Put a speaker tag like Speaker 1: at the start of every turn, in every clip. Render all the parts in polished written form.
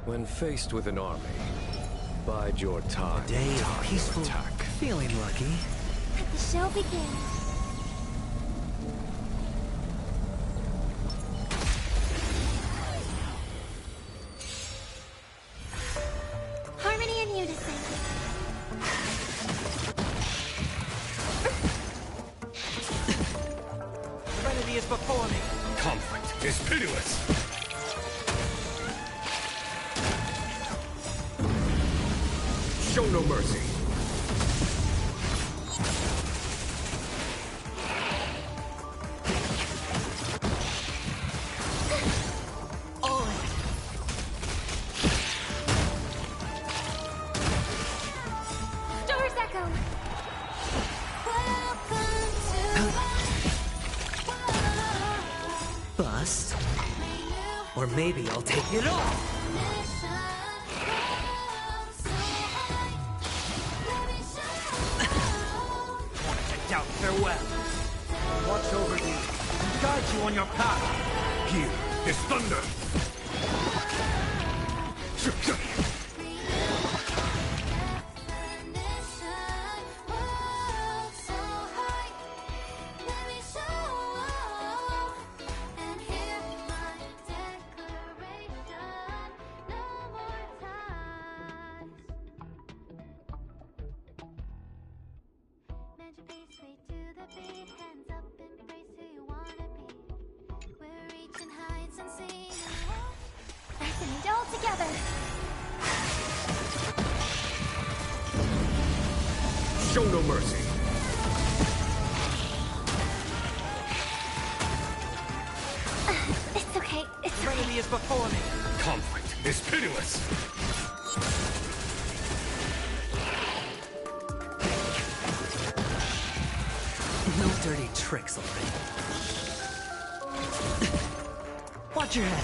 Speaker 1: When faced with an army, bide your time.
Speaker 2: A day of peaceful,
Speaker 1: attack.
Speaker 2: Feeling lucky.
Speaker 3: Let the show begin. Harmony and unison.
Speaker 2: Serenity is before me.
Speaker 1: Conflict is pitiless. Show no mercy.
Speaker 3: Stars echo.
Speaker 2: Bust. Or maybe I'll take it off. Doubt farewell. Watch over thee and guide you on your path.
Speaker 1: Here is thunder.
Speaker 3: All together.
Speaker 1: Show no mercy.
Speaker 3: It's okay. It's okay.
Speaker 2: Serenity is before me.
Speaker 1: Conflict is pitiless.
Speaker 2: No dirty tricks already. Watch your head.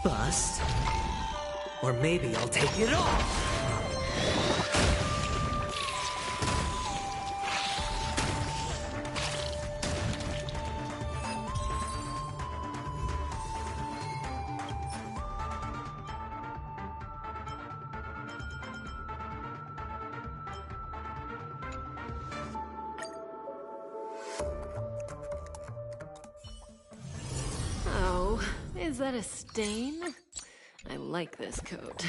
Speaker 2: Bust. Or maybe I'll take it off.
Speaker 4: Oh, is that a stain? I like this coat.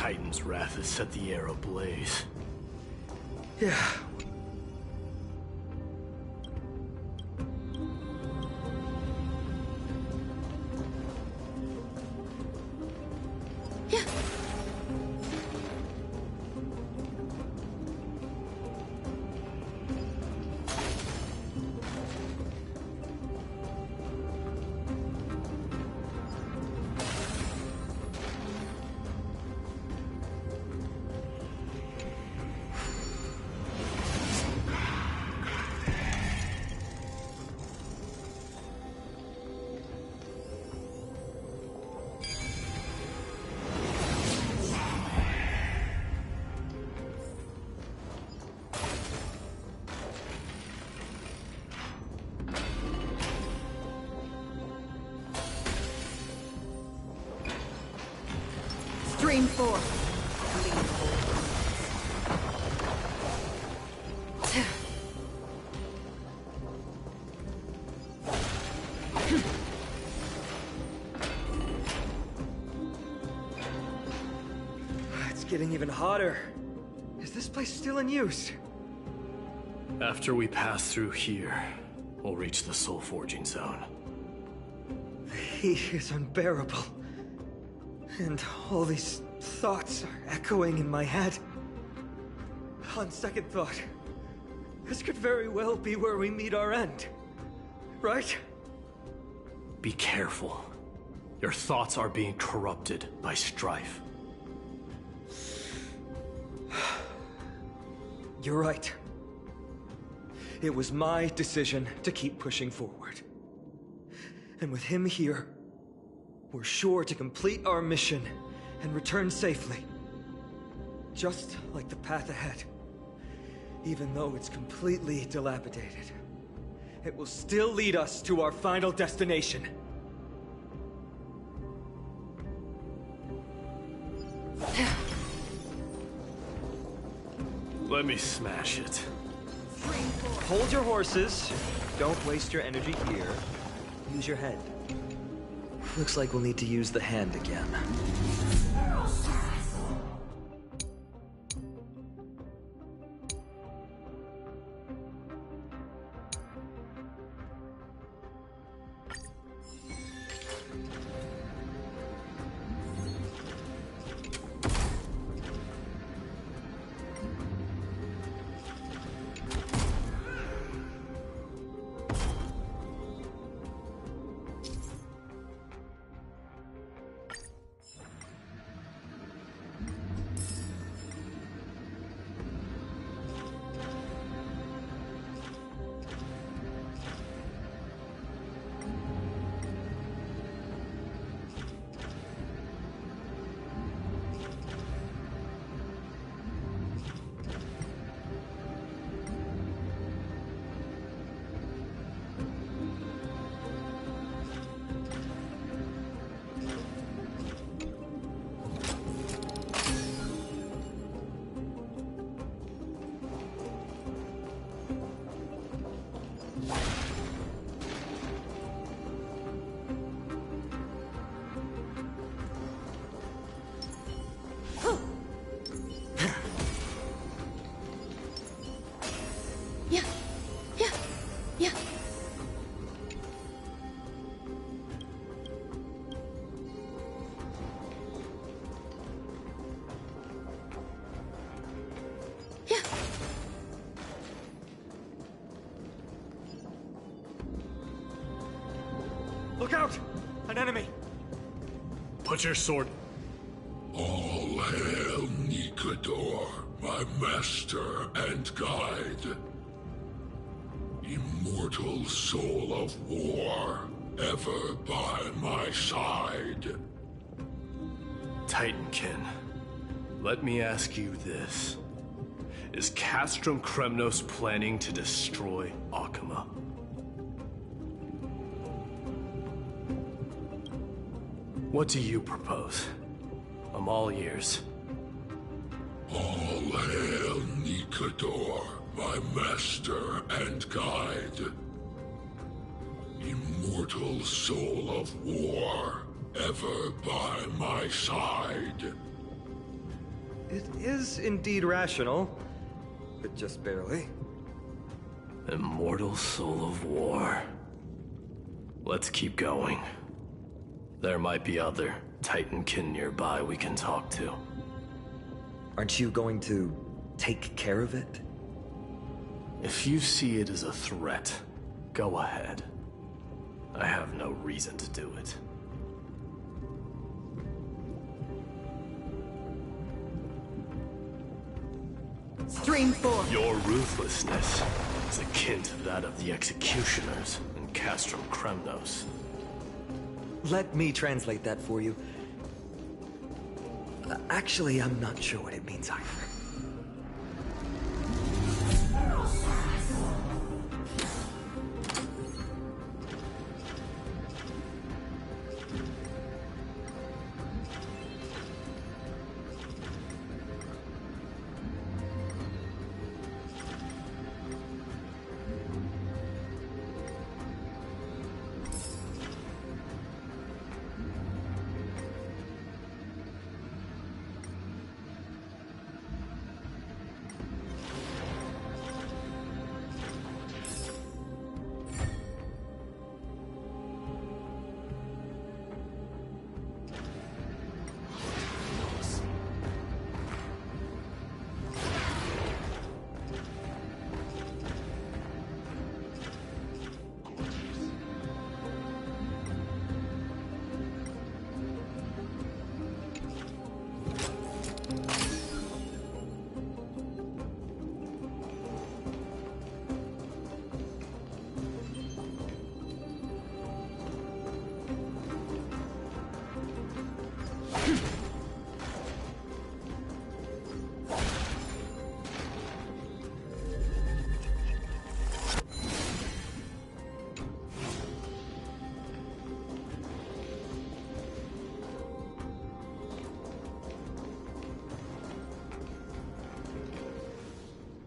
Speaker 5: Titan's wrath has set the air ablaze.
Speaker 6: Yeah.
Speaker 4: Stream 4.
Speaker 6: It's getting even hotter. Is this place still in use?
Speaker 5: After we pass through here, we'll reach the soul forging zone.
Speaker 6: The heat is unbearable. And all these thoughts are echoing in my head. On second thought, this could very well be where we meet our end. Right?
Speaker 5: Be careful. Your thoughts are being corrupted by strife.
Speaker 6: You're right. It was my decision to keep pushing forward. And with him here, we're sure to complete our mission and return safely. Just like the path ahead. Even though it's completely dilapidated, it will still lead us to our final destination.
Speaker 5: Let me smash it.
Speaker 6: Hold your horses. Don't waste your energy here. Use your head. Looks like we'll need to use the hand again. Look out! An enemy!
Speaker 5: Put your sword...
Speaker 7: All hail Nikador, my master and guide. Immortal soul of war, ever by my side.
Speaker 5: Titankin, let me ask you this. Is Castrum Kremnos planning to destroy Akama? What do you propose? I'm all ears.
Speaker 7: All hail Nikador, my master and guide. Immortal soul of war, ever by my side.
Speaker 6: It is indeed rational, but just barely.
Speaker 5: Immortal soul of war. Let's keep going. There might be other Titankin nearby we can talk to.
Speaker 6: Aren't you going to take care of it?
Speaker 5: If you see it as a threat, go ahead. I have no reason to do it.
Speaker 4: Stream 4.
Speaker 5: Your ruthlessness is akin to that of the executioners in Castrum Kremnos.
Speaker 6: Let me translate that for you. Actually, I'm not sure what it means either.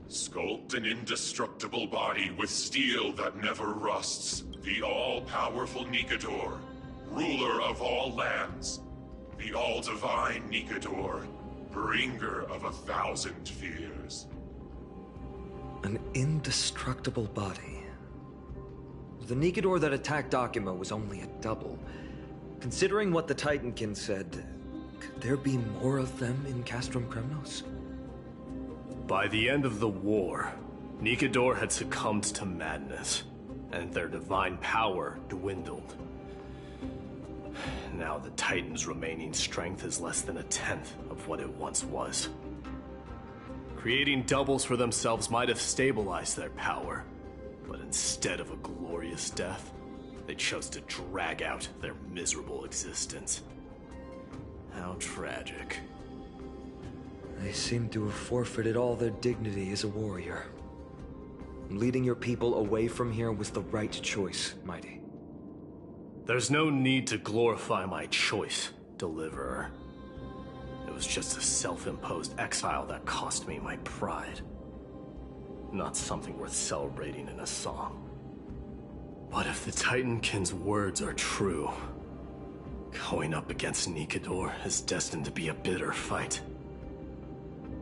Speaker 7: Sculpt an indestructible body with steel that never rusts. The all-powerful Nikador, ruler of all lands. The all-divine Nikador, bringer of 1,000 fears.
Speaker 6: An indestructible body. The Nikador that attacked Akima was only a double. Considering what the Titankin said, could there be more of them in Castrum Kremnos?
Speaker 5: By the end of the war, Nikador had succumbed to madness, and their divine power dwindled. Now the Titan's remaining strength is less than 1/10 of what it once was. Creating doubles for themselves might have stabilized their power, but instead of a glorious death, they chose to drag out their miserable existence. How tragic.
Speaker 6: They seem to have forfeited all their dignity as a warrior. Leading your people away from here was the right choice, Mighty.
Speaker 5: There's no need to glorify my choice, Deliverer. It was just a self-imposed exile that cost me my pride. Not something worth celebrating in a song. But if the Titankin's words are true, going up against Nikador is destined to be a bitter fight.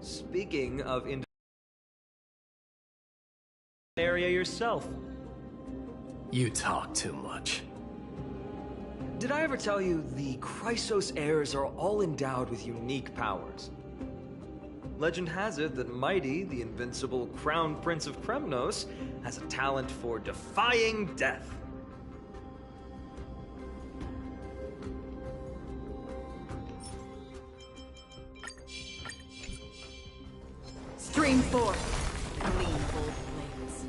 Speaker 6: Speaking of area yourself.
Speaker 5: You talk too much.
Speaker 6: Did I ever tell you the Chrysos heirs are all endowed with unique powers? Legend has it that Mighty, the invincible Crown Prince of Kremnos, has a talent for defying death.
Speaker 4: Stream 4. Clean old blades.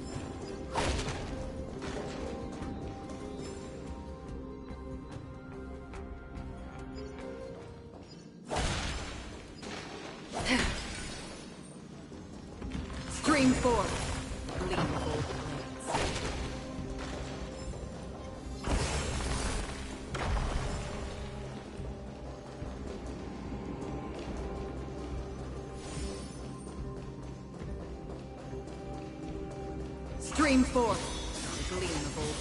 Speaker 4: Stream 4. Clean old blades. Stream 4. Gleamable.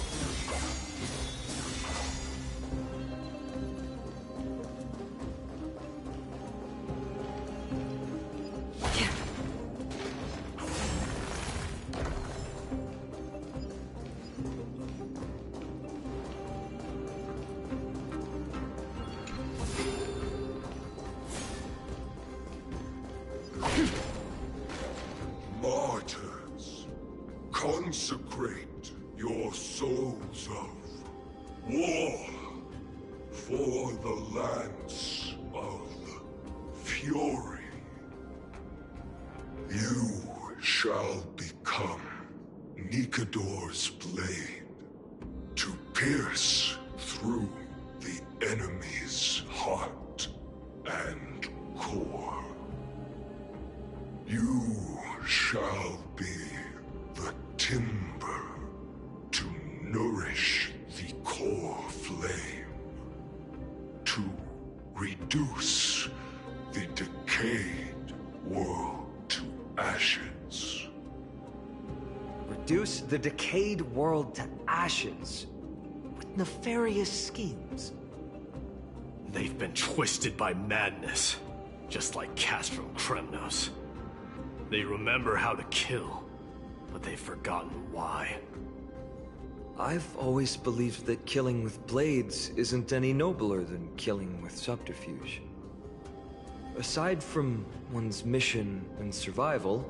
Speaker 7: Consecrate your souls of war for the lands of fury. You shall become Nikador's blade to pierce through the enemy's heart and core. You shall be the timber to nourish the core flame, to reduce the decayed world to ashes.
Speaker 6: Reduce the decayed world to ashes with nefarious schemes.
Speaker 5: They've been twisted by madness, just like cats from Kremnos. They remember how to kill, but they've forgotten why.
Speaker 6: I've always believed that killing with blades isn't any nobler than killing with subterfuge. Aside from one's mission and survival,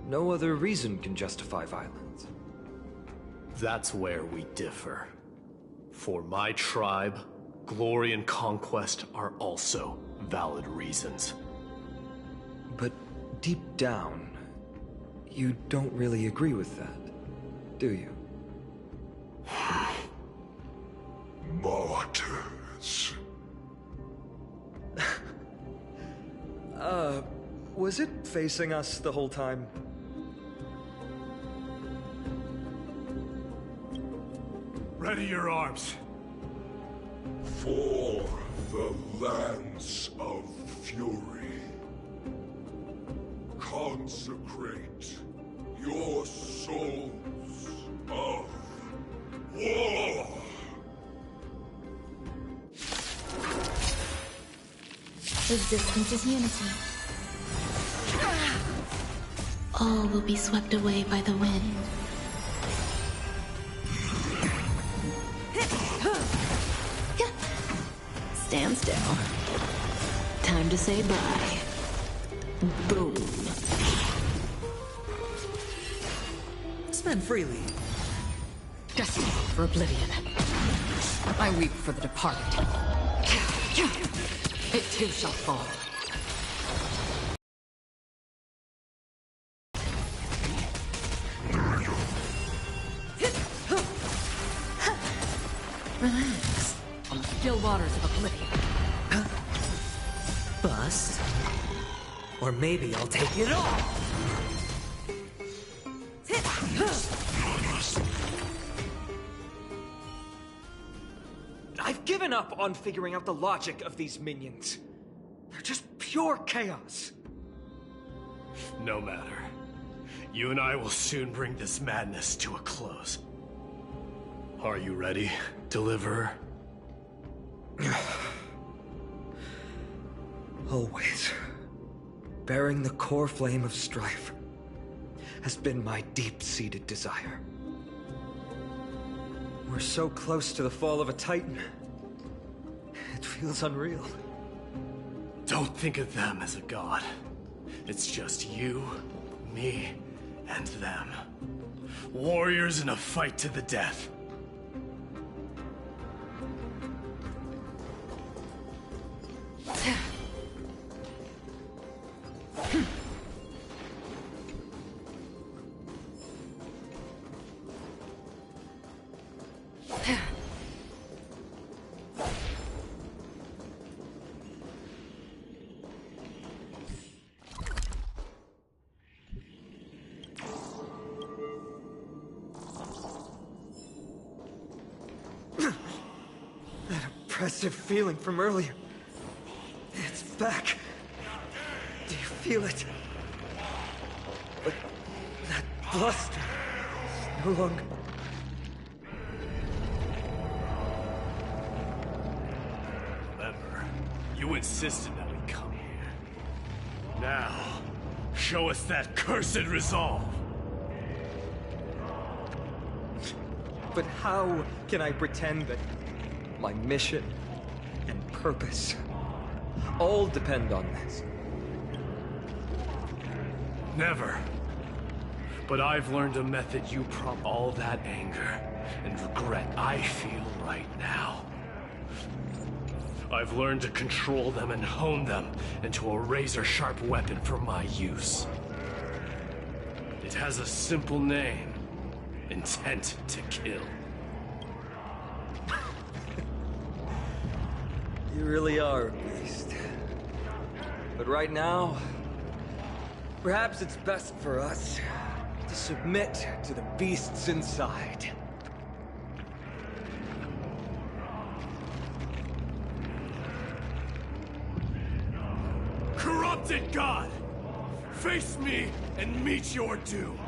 Speaker 6: no other reason can justify violence.
Speaker 5: That's where we differ. For my tribe, glory and conquest are also valid reasons.
Speaker 6: But deep down, you don't really agree with that, do you?
Speaker 7: Martyrs.
Speaker 6: Was it facing us the whole time?
Speaker 5: Ready your arms.
Speaker 7: For the lands of fury, consecrate your souls of war.
Speaker 8: Resistance is unity. All will be swept away by the wind. Stand still. Time to say bye. Boom.
Speaker 9: Spend freely.
Speaker 4: Destiny for oblivion. I weep for the departed. It too shall fall. Relax. On the still waters of oblivion.
Speaker 9: Bust. Or maybe I'll take it all.
Speaker 6: I've given up on figuring out the logic of these minions. They're just pure chaos.
Speaker 5: No matter. You and I will soon bring this madness to a close. Are you ready, Deliverer?
Speaker 6: Always. Bearing the core flame of strife has been my deep-seated desire. We're so close to the fall of a Titan. It feels unreal.
Speaker 5: Don't think of them as a god. It's just you, me, and them. Warriors in a fight to the death.
Speaker 6: Oppressive feeling from earlier. It's back. Do you feel it? But that bluster is no longer...
Speaker 5: Remember, you insisted that we come here. Now, show us that cursed resolve.
Speaker 6: But how can I pretend that my mission and purpose all depend on this?
Speaker 5: Never. But I've learned a method you prompt all that anger and regret I feel right now. I've learned to control them and hone them into a razor-sharp weapon for my use. It has a simple name. Intent to kill.
Speaker 6: You really are a beast. But right now, perhaps it's best for us to submit to the beasts inside.
Speaker 5: Corrupted God! Face me and meet your doom!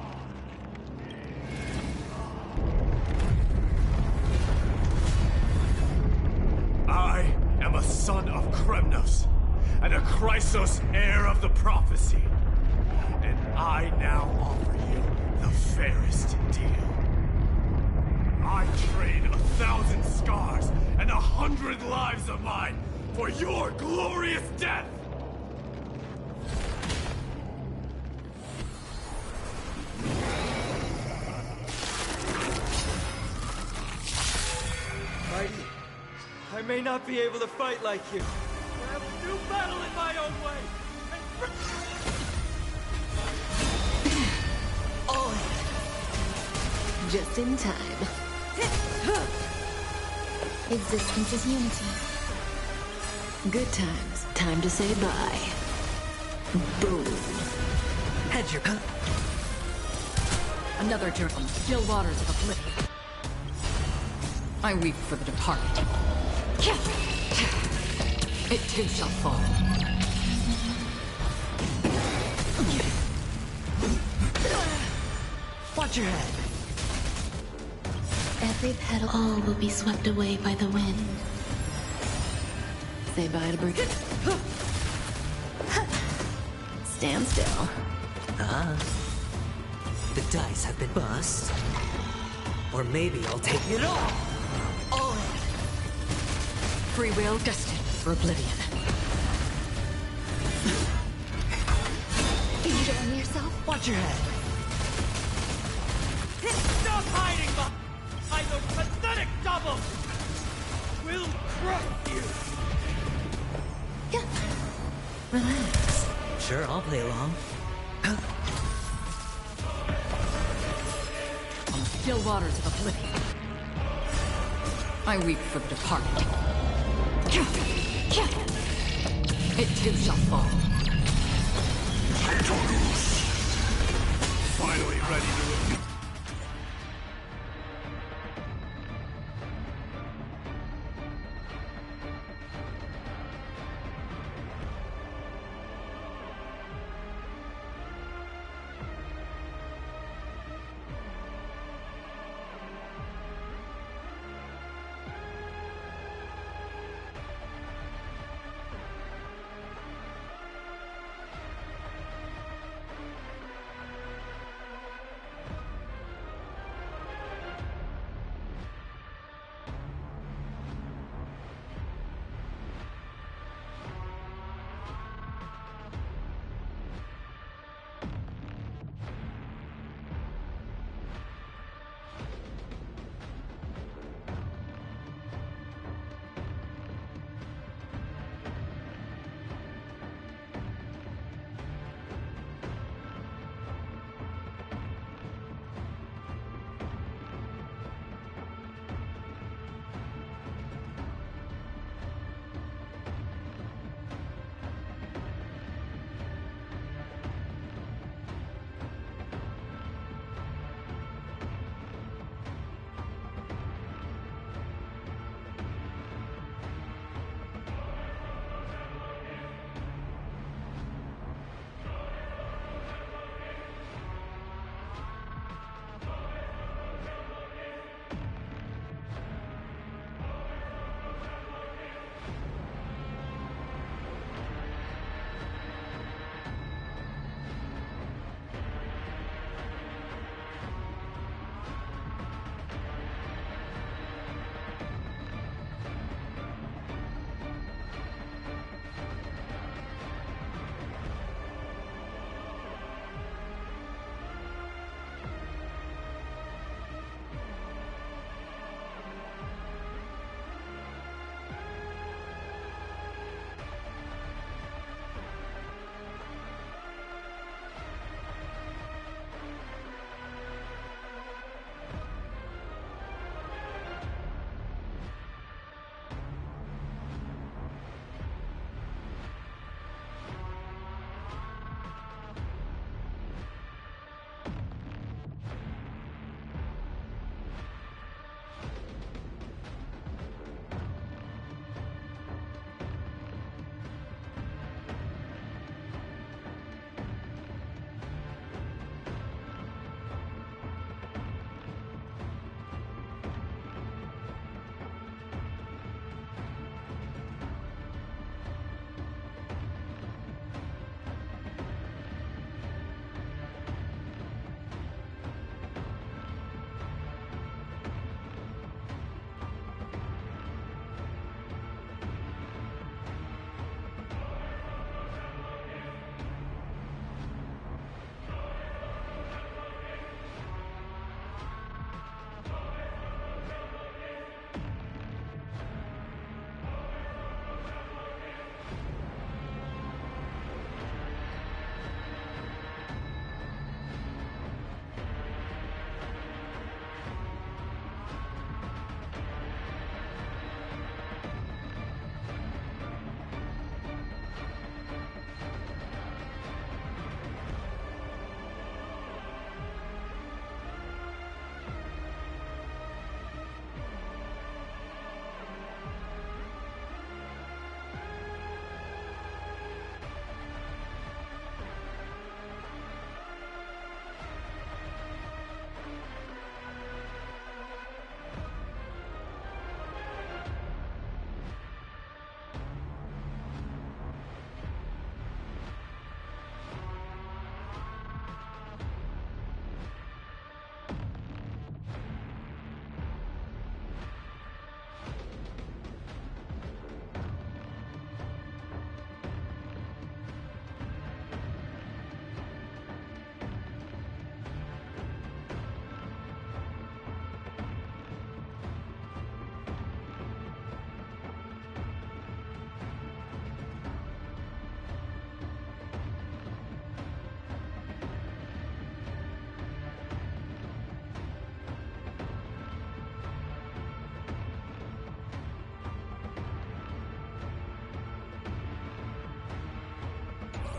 Speaker 5: I am a son of Kremnos, and a Chrysos heir of the prophecy. And I now offer you the fairest deal. I trade 1,000 scars and 100 lives of mine for your glorious death!
Speaker 6: Mighty, I may not be able to fight like you.
Speaker 2: I will do battle in my own way.
Speaker 8: Just in time. Existence is unity. Good times. Time to say bye. Boom.
Speaker 9: Head your...
Speaker 4: Another journey from still waters of oblivion. I weep for the departed. It too shall fall.
Speaker 9: Watch your head.
Speaker 8: Every petal. All will be swept away by the wind. Say bye to Bridget. Stand still.
Speaker 9: The dice have been bust. Or maybe I'll take it all. All in.
Speaker 4: Free will destined for oblivion.
Speaker 3: Enjoying yourself?
Speaker 9: Watch your head.
Speaker 2: Stop hiding behind those pathetic doubles! We'll crush you!
Speaker 9: Relax. Sure, I'll play along.
Speaker 4: On the still waters of oblivion. I weep for the departed. It too shall fall.
Speaker 5: Finally ready to...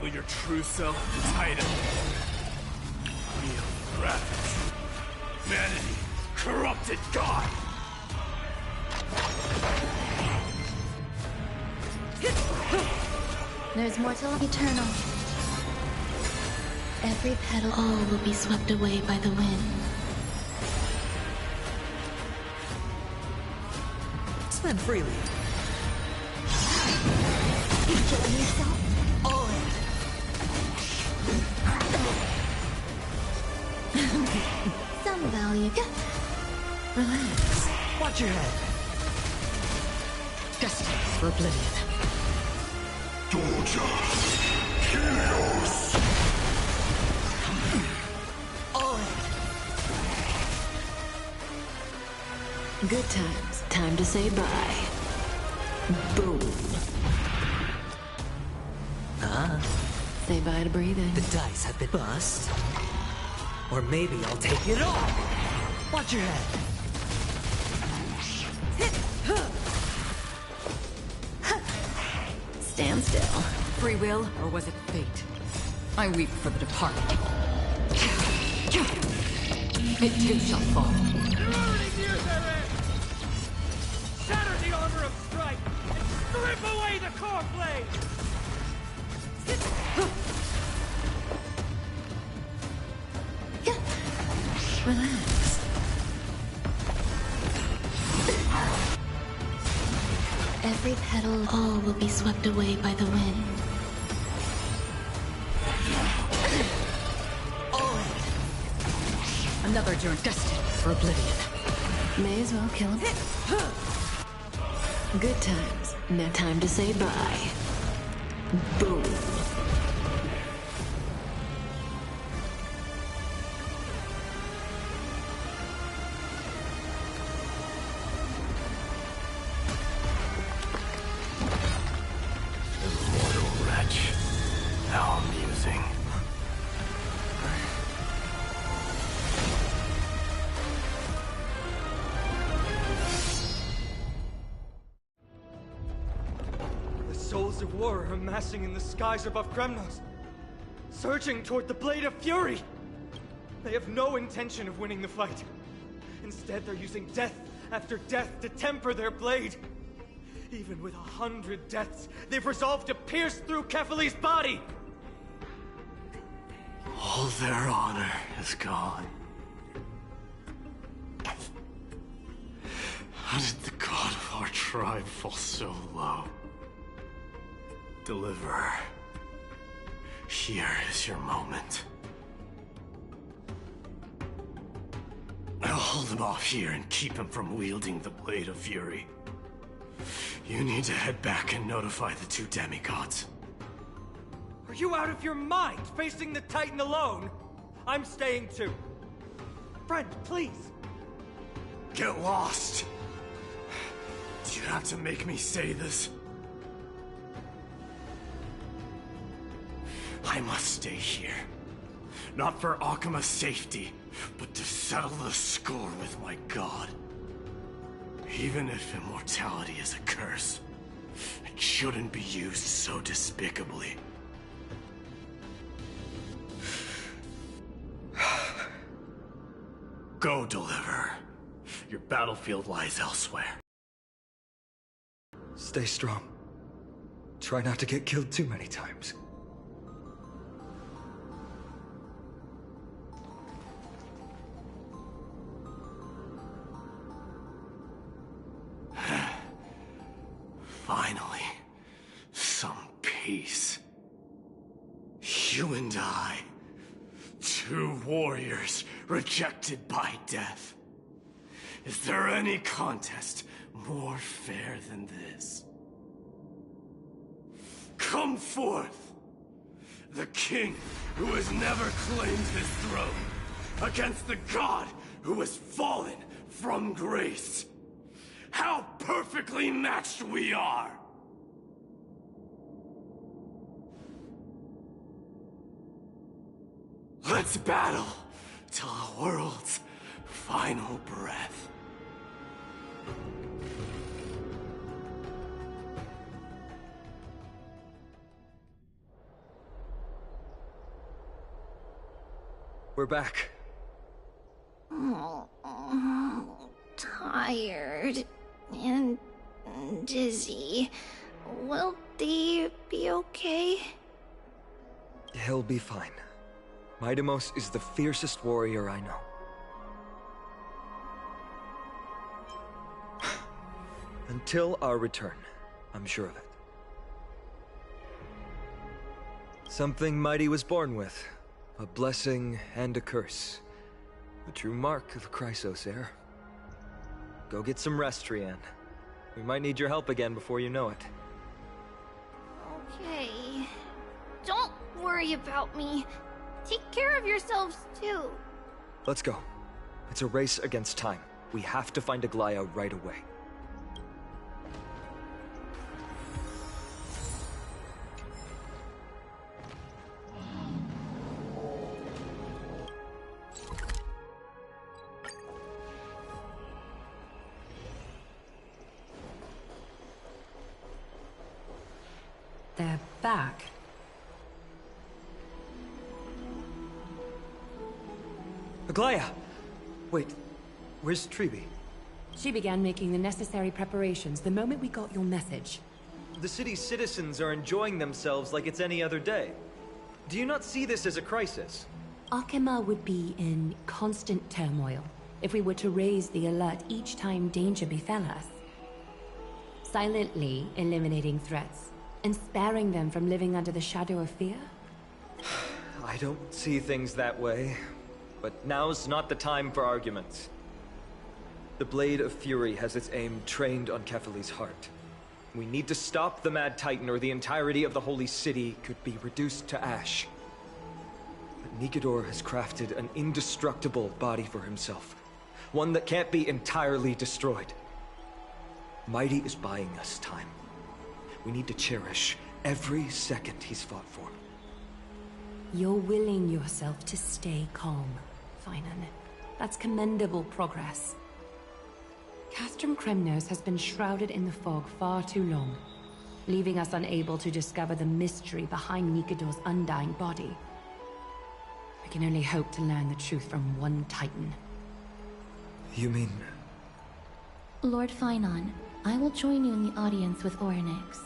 Speaker 2: Will your true self, Titan, feel ravaged? Vanity, corrupted God!
Speaker 3: There's more to life. Eternal.
Speaker 8: Every petal, all will be swept away by the wind.
Speaker 9: Spend freely.
Speaker 3: You killing yourself?
Speaker 9: All in.
Speaker 3: Some value.
Speaker 9: Relax. Watch your head. Destiny for oblivion.
Speaker 7: Doja! Helios!
Speaker 9: All in.
Speaker 4: Good times. Time to say bye. Boom. Say bye to breathing.
Speaker 9: The dice have been bust. Or maybe I'll take it all. Watch your head.
Speaker 4: Stand still. Free will, or was it fate? I weep for the departed. It too shall fall.
Speaker 2: You're already near their end! Shatter the armor of strife and strip away the core blade!
Speaker 4: Relax.
Speaker 8: Every petal, all will be swept away by the wind.
Speaker 4: All in. Another journey destined for oblivion. May as well kill him. Good times. Now time to say bye. Boom.
Speaker 5: Immortal wretch. How amusing.
Speaker 6: The souls of war are amassing in the skies above Kremnos, surging toward the Blade of Fury! They have no intention of winning the fight. Instead, they're using death after death to temper their blade. Even with 100 deaths, they've resolved to pierce through Kefali's body!
Speaker 5: All their honor is gone. How did the god of our tribe fall so low? Deliverer, here is your moment. I'll hold him off here and keep him from wielding the Blade of Fury. You need to head back and notify the two demigods.
Speaker 6: Are you out of your mind, facing the Titan alone? I'm staying too. Friend, please!
Speaker 5: Get lost! Do you have to make me say this? I must stay here. Not for Akima's safety, but to settle the score with my god. Even if immortality is a curse, it shouldn't be used so despicably. Go, Deliverer. Your battlefield lies elsewhere.
Speaker 6: Stay strong. Try not to get killed too many times.
Speaker 5: Finally, some peace. You and I, two warriors rejected by death. Is there any contest more fair than this? Come forth, the king who has never claimed his throne, against the god who has fallen from grace. How perfectly matched we are! Let's battle till the world's final breath.
Speaker 6: we're back.
Speaker 3: Tired and dizzy. Will they be okay?
Speaker 6: He'll be fine. Midamos is the fiercest warrior I know. Until our return, I'm sure of it. Something mighty was born with. A blessing and a curse. The true mark of Chrysos heir. Go get some rest, Trianne. We might need your help again before you know it.
Speaker 3: Okay. Don't worry about me. Take care of yourselves, too.
Speaker 6: Let's go. It's a race against time. We have to find Aglaya right away.
Speaker 4: They're back.
Speaker 6: Aglaya! Wait, where's Tribi?
Speaker 10: She began making the necessary preparations the moment we got your message.
Speaker 6: The city's citizens are enjoying themselves like it's any other day. Do you not see this as a crisis?
Speaker 10: Arkema would be in constant turmoil if we were to raise the alert each time danger befell us. Silently eliminating threats and sparing them from living under the shadow of fear?
Speaker 6: I don't see things that way, but now's not the time for arguments. The Blade of Fury has its aim trained on Kefali's heart. We need to stop the Mad Titan or the entirety of the Holy City could be reduced to ash. But Nikedor has crafted an indestructible body for himself. One that can't be entirely destroyed. Mighty is buying us time. We need to cherish every second he's fought for.
Speaker 10: You're willing yourself to stay calm, Finan. That's commendable progress. Castrum Kremnos has been shrouded in the fog far too long, leaving us unable to discover the mystery behind Nikedor's undying body. We can only hope to learn the truth from one Titan.
Speaker 6: You mean...
Speaker 8: Lord Finan, I will join you in the audience with Orynyx.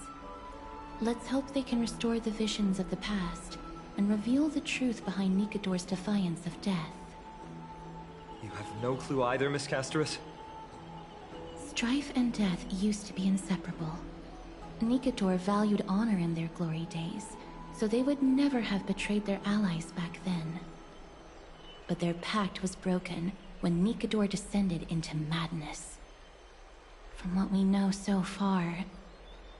Speaker 8: Let's hope they can restore the visions of the past and reveal the truth behind Nikedor's defiance of death.
Speaker 6: You have no clue either, Miss Casterus?
Speaker 8: Strife and death used to be inseparable. Nikedor valued honor in their glory days, so they would never have betrayed their allies back then. But their pact was broken when Nikedor descended into madness. From what we know so far,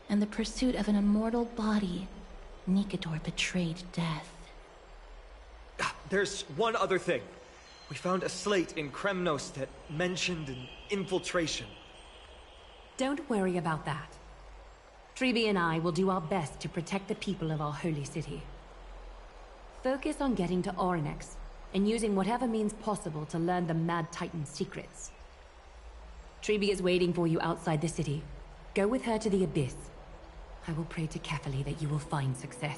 Speaker 8: and the pursuit of an immortal body, Nikedor betrayed death.
Speaker 6: There's one other thing. We found a slate in Kremnos that mentioned an infiltration.
Speaker 10: Don't worry about that. Tribi and I will do our best to protect the people of our holy city. Focus on getting to Orynyx and using whatever means possible to learn the Mad Titan's secrets. Tribi is waiting for you outside the city. Go with her to the Abyss. I will pray to Kefali that you will find success.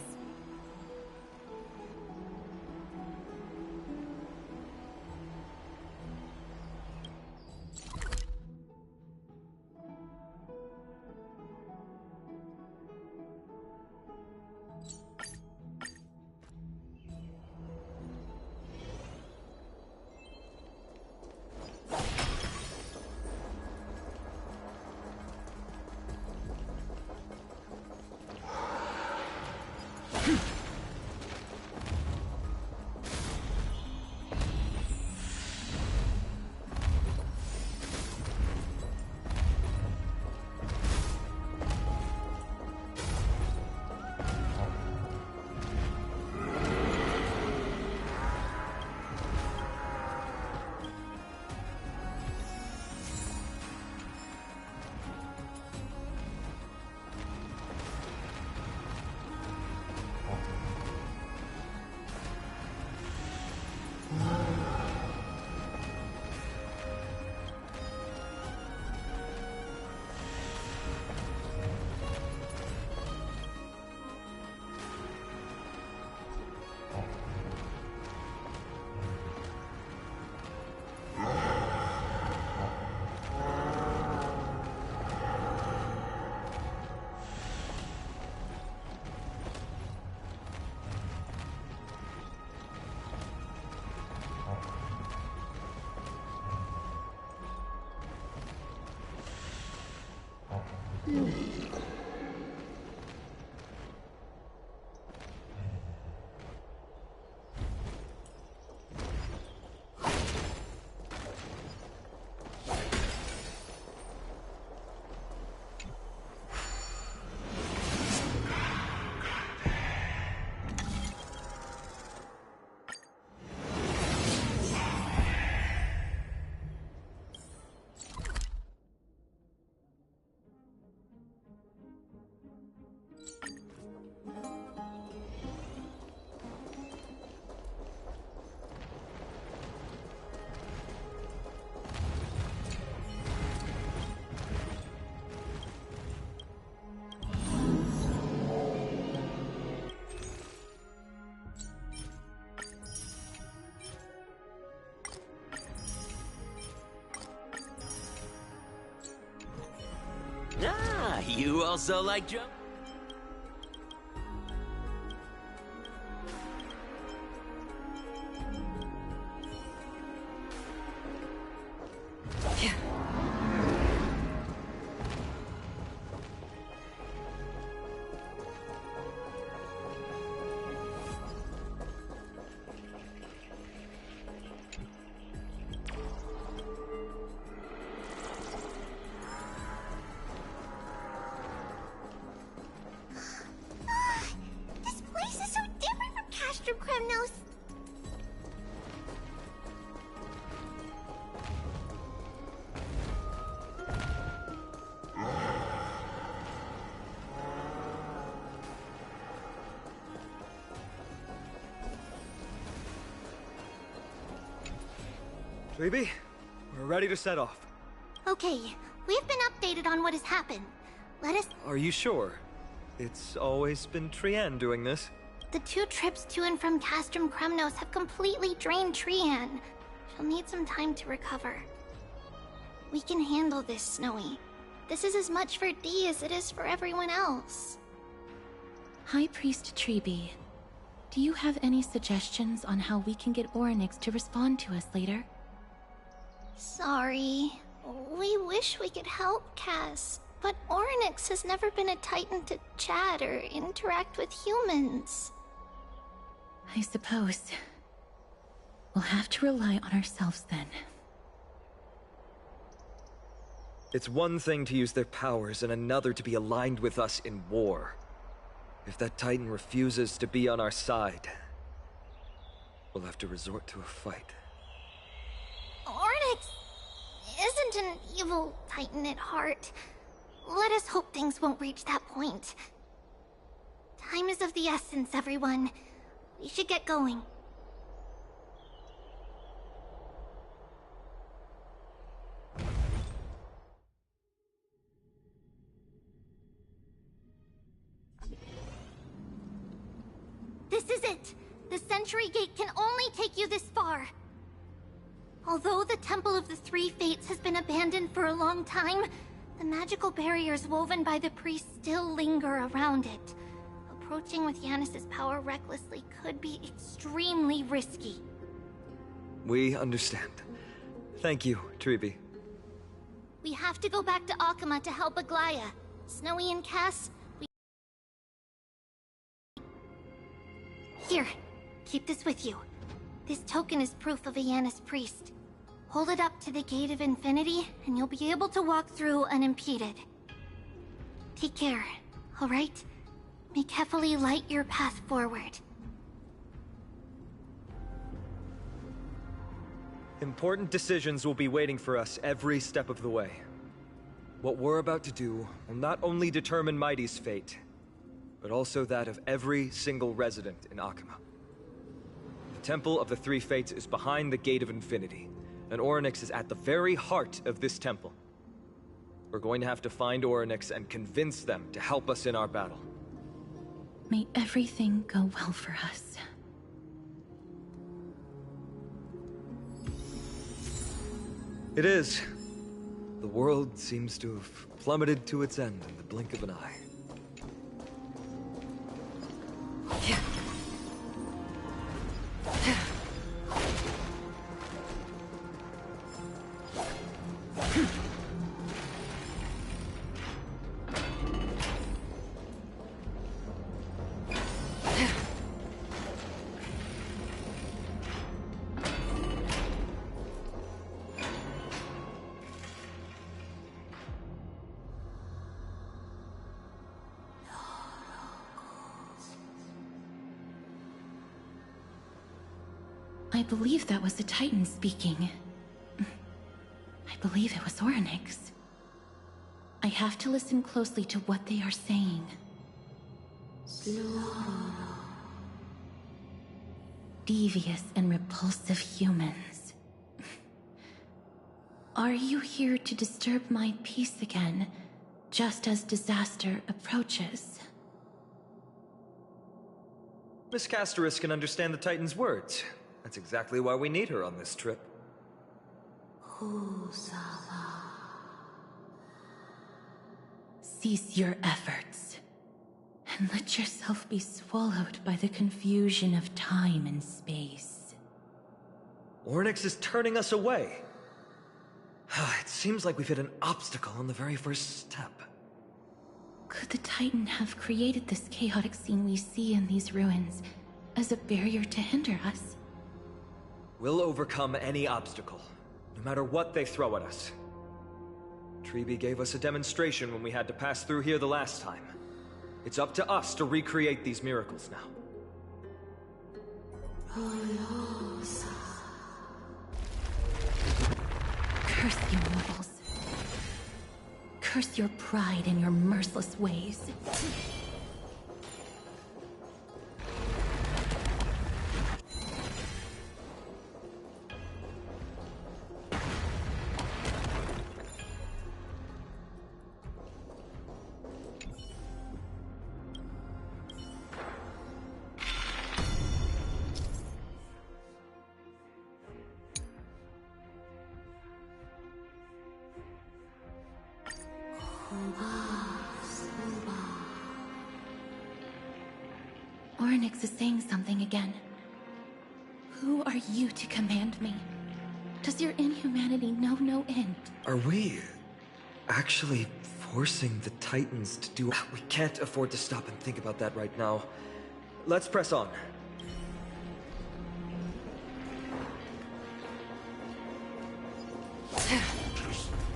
Speaker 11: Ah, you also like jump?
Speaker 3: This place is so different from Castro Kremnos.
Speaker 6: Phoebe, we're ready to set off.
Speaker 3: Okay, we've been updated on what has happened. Let us...
Speaker 6: Are you sure? It's always been Trian doing this.
Speaker 3: The 2 trips to and from Castrum Kremnos have completely drained Trian. She'll need some time to recover. We can handle this, Snowy. This is as much for Dee as it is for everyone else.
Speaker 8: High Priest Treeby, do you have any suggestions on how we can get Orynyx to respond to us later?
Speaker 3: Sorry. We wish we could help, Cass, but Orynyx has never been a Titan to chat or interact with humans.
Speaker 8: I suppose. We'll have to rely on ourselves then.
Speaker 6: It's one thing to use their powers and another to be aligned with us in war. If that Titan refuses to be on our side, we'll have to resort to a fight.
Speaker 3: Orynyx isn't an evil Titan at heart. Let us hope things won't reach that point. Time is of the essence, everyone. We should get going. This is it! The Century Gate can only take you this far. Although the Temple of the Three Fates has been abandoned for a long time, the magical barriers woven by the priests still linger around it. Approaching with Yanis's power recklessly could be extremely risky.
Speaker 6: We understand. Thank you, Treeby.
Speaker 3: We have to go back to Akama to help Aglaya. Snowy and Cass, Here, keep this with you. This token is proof of a Yanis priest. Hold it up to the Gate of Infinity, and you'll be able to walk through unimpeded. Take care, alright? May Kefali light your path forward.
Speaker 6: Important decisions will be waiting for us every step of the way. What we're about to do will not only determine Mighty's fate, but also that of every single resident in Akama. The Temple of the Three Fates is behind the Gate of Infinity, and Orynyx is at the very heart of this temple. We're going to have to find Orynyx and convince them to help us in our battle.
Speaker 8: May everything go well for us.
Speaker 6: It is. The world seems to have plummeted to its end in the blink of an eye.
Speaker 8: I believe that was the Titan speaking. I believe it was Orynyx. I have to listen closely to what they are saying. Devious and repulsive humans. Are you here to disturb my peace again, just as disaster approaches?
Speaker 6: Miss Casteris can understand the Titan's words. That's exactly why we need her on this trip.
Speaker 8: Cease your efforts, and let yourself be swallowed by the confusion of time and space.
Speaker 6: Orynyx is turning us away. It seems like we've hit an obstacle on the very first step.
Speaker 8: Could the Titan have created this chaotic scene we see in these ruins as a barrier to hinder us?
Speaker 6: We'll overcome any obstacle, no matter what they throw at us. Treeby gave us a demonstration when we had to pass through here the last time. It's up to us to recreate these miracles now.
Speaker 8: Curse you mortals. Curse your pride and your merciless ways. Orynyx is saying something again. Who are you to command me? Does your inhumanity know no end?
Speaker 6: Are we actually forcing the Titans to do... We can't afford to stop and think about that right now. Let's press on.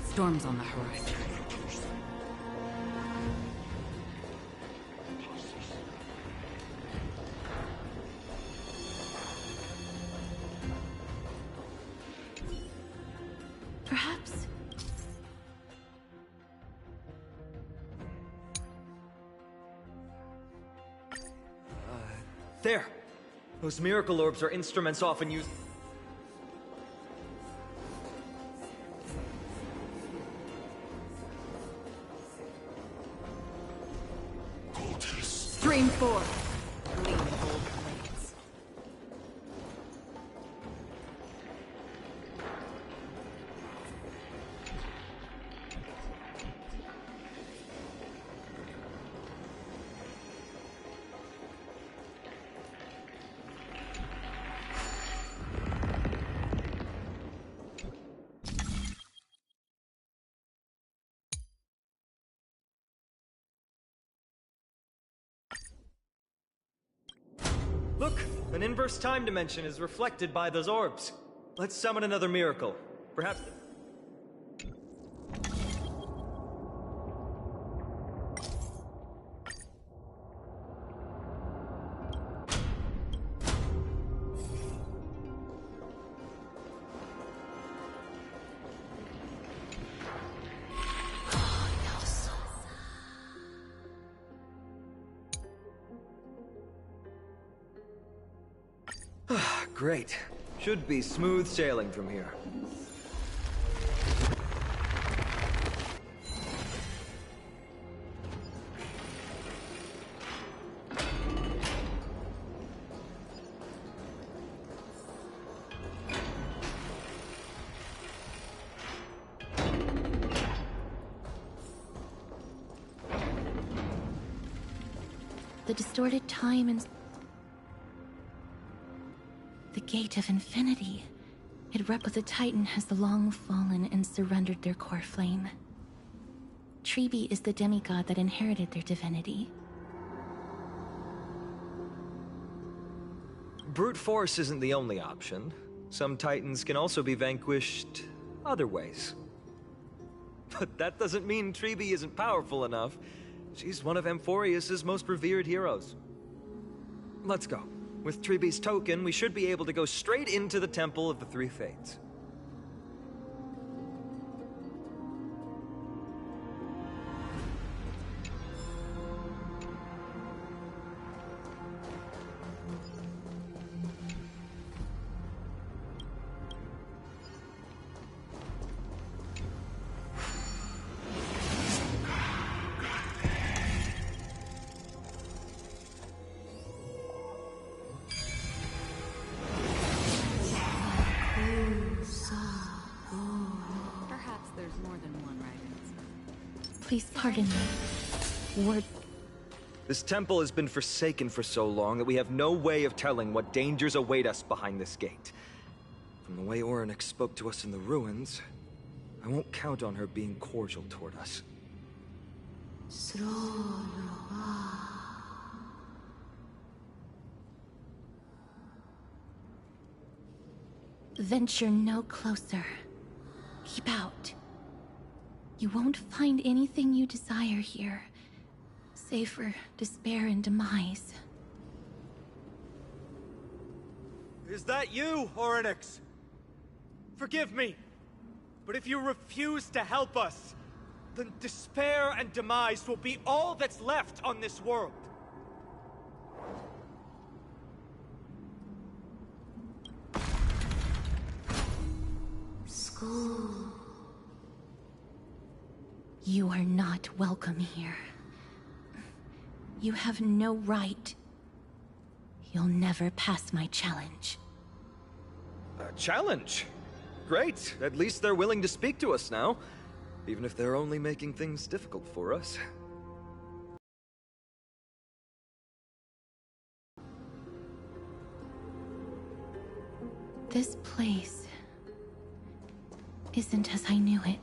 Speaker 4: Storm's on the horizon.
Speaker 8: Perhaps...
Speaker 6: There! Those miracle orbs are instruments often used...
Speaker 4: Stream 4. Gleam gold blades.
Speaker 6: Look! An inverse time dimension is reflected by those orbs. Let's summon another miracle. Perhaps... Great. Should be smooth sailing from here.
Speaker 8: The distorted time and... The Gate of Infinity. It read what the Titan has long fallen and surrendered their core flame. Treeby is the demigod that inherited their divinity.
Speaker 6: Brute force isn't the only option. Some Titans can also be vanquished other ways. But that doesn't mean Treeby isn't powerful enough. She's one of Amphorius' most revered heroes. Let's go. With Tribe's token, we should be able to go straight into the Temple of the Three Fates.
Speaker 10: Perhaps there's more than one right.
Speaker 8: Please pardon me. Word.
Speaker 6: This temple has been forsaken for so long that we have no way of telling what dangers await us behind this gate. From the way Orynyx spoke to us in the ruins, I won't count on her being cordial toward us.
Speaker 8: Venture no closer. Keep out. You won't find anything you desire here, save for despair and demise.
Speaker 2: Is that you, Orynyx? Forgive me, but if you refuse to help us, then despair and demise will be all that's left on this world.
Speaker 8: You are not welcome here. You have no right. You'll never pass my challenge.
Speaker 6: A challenge? Great. At least they're willing to speak to us now. Even if they're only making things difficult for us.
Speaker 8: This place isn't as I knew it.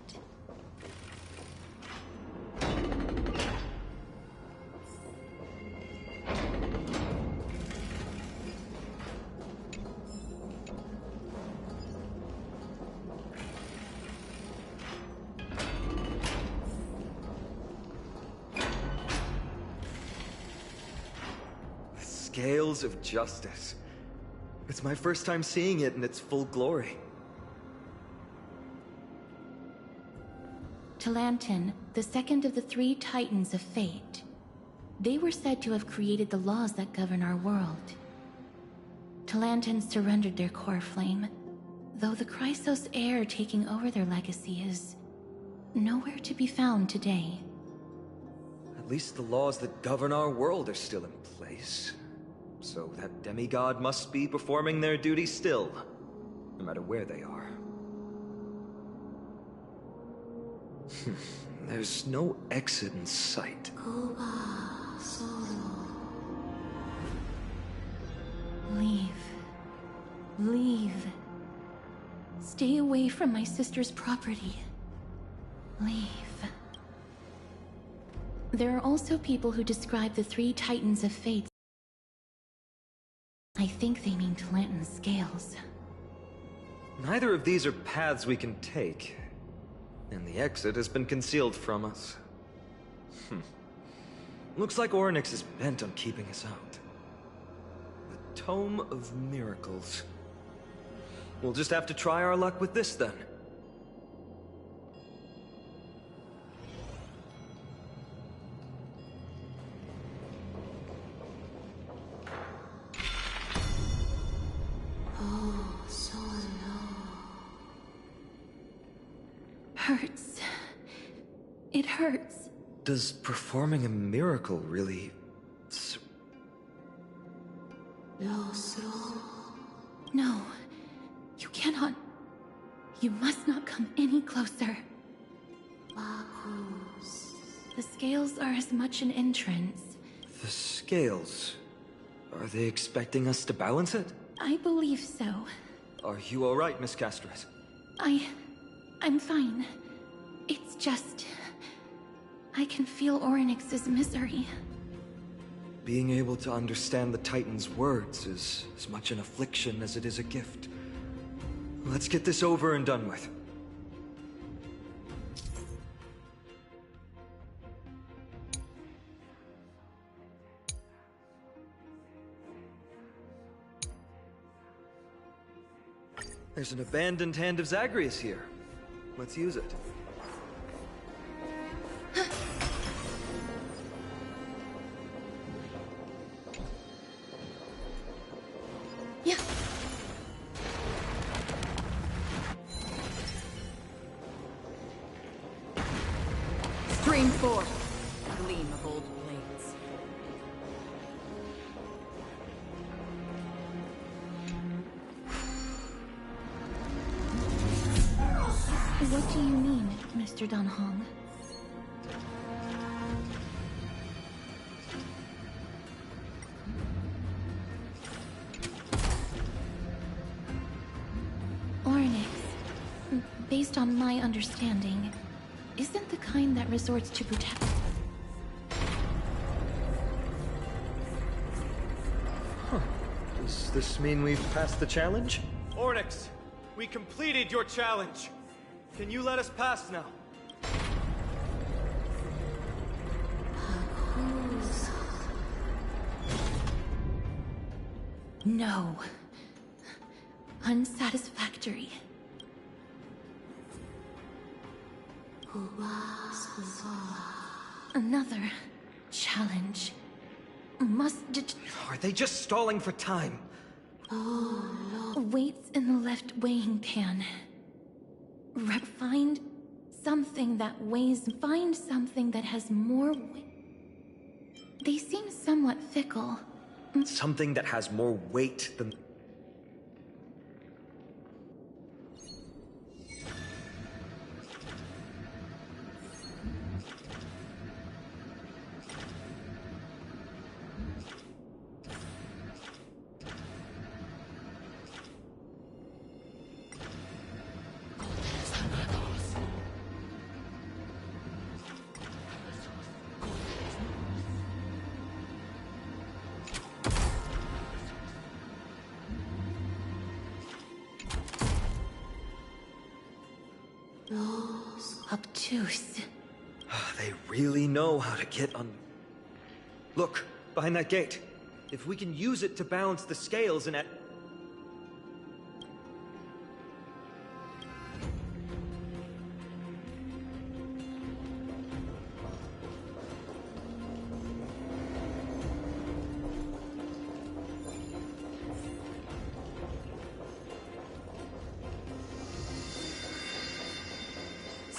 Speaker 6: Scales of justice. It's my first time seeing it in its full glory.
Speaker 8: Talantin, the second of the three Titans of Fate. They were said to have created the laws that govern our world. Talantin surrendered their core flame, though the Chrysos heir taking over their legacy is nowhere to be found today.
Speaker 6: At least the laws that govern our world are still in place. So that demigod must be performing their duty still, no matter where they are. There's no exit in sight.
Speaker 8: Leave. Leave. Stay away from my sister's property. Leave. There are also people who describe the three Titans of Fate. I think they mean Talantin's scales.
Speaker 6: Neither of these are paths we can take. And the exit has been concealed from us. Looks like Orynyx is bent on keeping us out. The Tome of Miracles. We'll just have to try our luck with this then.
Speaker 8: Hurts. It hurts.
Speaker 6: Does performing a miracle really...
Speaker 8: No. You cannot. You must not come any closer. The scales are as much an entrance.
Speaker 6: The scales... Are they expecting us to balance it?
Speaker 8: I believe so.
Speaker 6: Are you alright, Miss Castras?
Speaker 8: I'm fine. It's just... I can feel Orynyx's misery.
Speaker 6: Being able to understand the Titan's words is as much an affliction as it is a gift. Let's get this over and done with. There's an abandoned hand of Zagreus here. Let's use it.
Speaker 8: Yeah.
Speaker 4: Stream 4. Gleam of old blades.
Speaker 8: What do you mean, Mr. Dan Hong? Ornyx, based on my understanding, isn't the kind that resorts to protect.
Speaker 6: Does this mean we've passed the challenge?
Speaker 2: Ornyx, we completed your challenge. Can you let us pass now?
Speaker 8: No. Unsatisfactory. Another challenge.
Speaker 6: Are they just stalling for time?
Speaker 8: Weights in the left weighing pan. Find something that weighs. Find something that has more weight. They seem somewhat fickle.
Speaker 6: Something that has more weight than...
Speaker 8: Obtuse.
Speaker 6: They really know how to get on... Look, behind that gate. If we can use it to balance the scales and...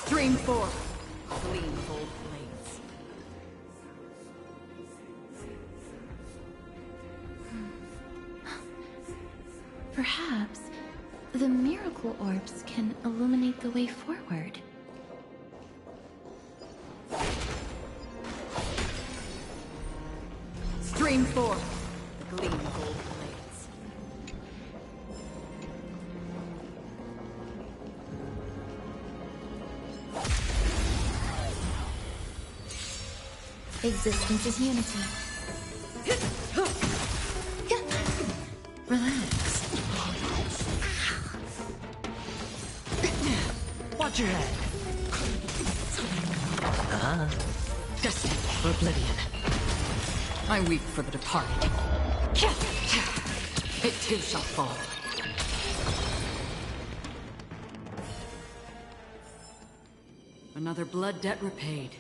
Speaker 4: Stream 4. Gleam of old blades.
Speaker 8: Perhaps the miracle orbs can illuminate the way forward.
Speaker 4: Stream 4. Gleam of old blades.
Speaker 8: Existence is unity. Relax.
Speaker 9: Watch your head.
Speaker 4: Destined for oblivion. I weep for the departed. It too shall fall. Another blood debt repaid.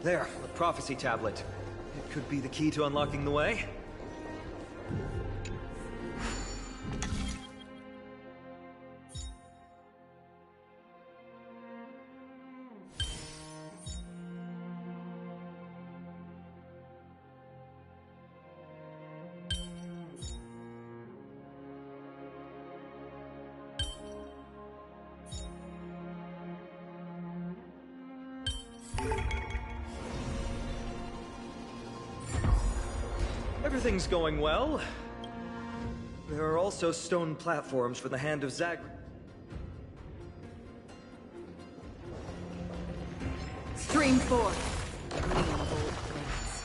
Speaker 6: There, the prophecy tablet. It could be the key to unlocking the way. everything's going well. There are also stone platforms for the Hand of Zag.
Speaker 4: Stream forth. Green bolt blades.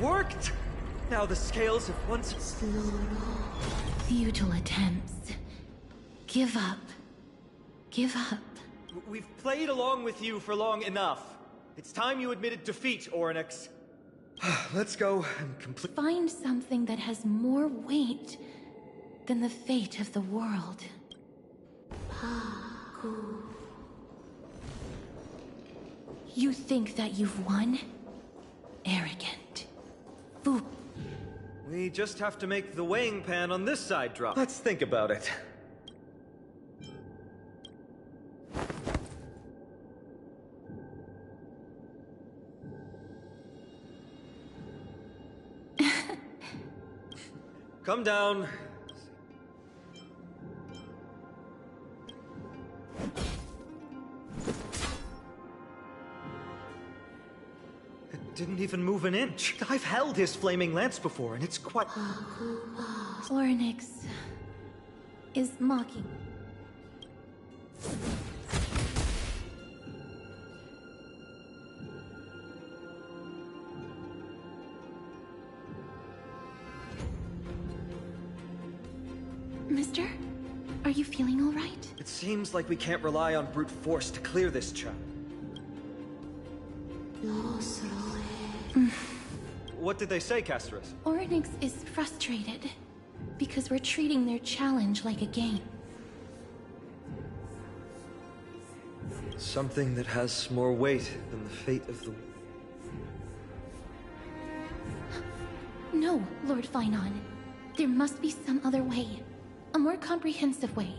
Speaker 6: Worked! Now the scales have once...
Speaker 8: Futile attempts. Give up. Give up.
Speaker 2: We've played along with you for long enough. It's time you admitted defeat, Orynyx.
Speaker 6: Let's go and complete...
Speaker 8: Find something that has more weight than the fate of the world. You think that you've won? Arrogant. Fool.
Speaker 6: We just have to make the weighing pan on this side drop. Let's think about it. Come down. It didn't even move an inch. I've held his flaming lance before, and it's quite...
Speaker 8: Orynyx is mocking. Mister, are you feeling all right?
Speaker 6: It seems like we can't rely on brute force to clear this challenge. What did they say, Casterus?
Speaker 8: Orynyx is frustrated because we're treating their challenge like a game.
Speaker 6: Something that has more weight than the fate of the...
Speaker 8: No, Lord Finon. There must be some other way. A more comprehensive way.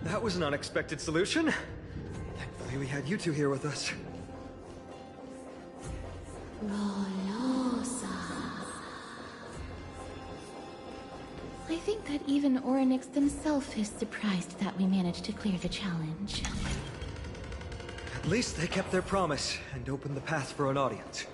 Speaker 6: That was an unexpected solution. Thankfully, we had you two here with us.
Speaker 8: I think that even Orynyx himself is surprised that we managed to clear the challenge.
Speaker 6: At least they kept their promise and opened the path for an audience.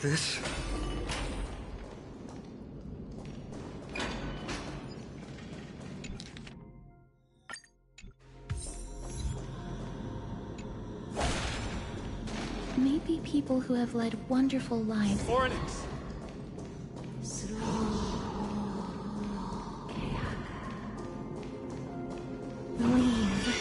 Speaker 6: This...
Speaker 8: Maybe people who have led wonderful lives.
Speaker 2: Ornyx!
Speaker 8: Leave.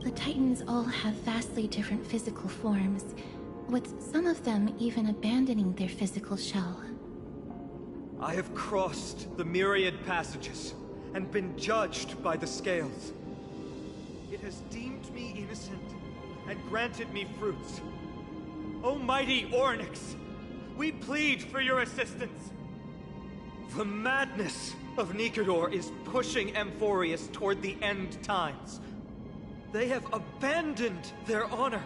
Speaker 8: The Titans all have vastly different physical forms, with some of them even abandoning their physical shell.
Speaker 6: I have crossed the myriad passages and been judged by the scales. It has deemed me innocent and granted me fruits. O mighty Ornyx, we plead for your assistance. The madness of Nikedor is pushing Amphorius toward the end times. They have abandoned their honor,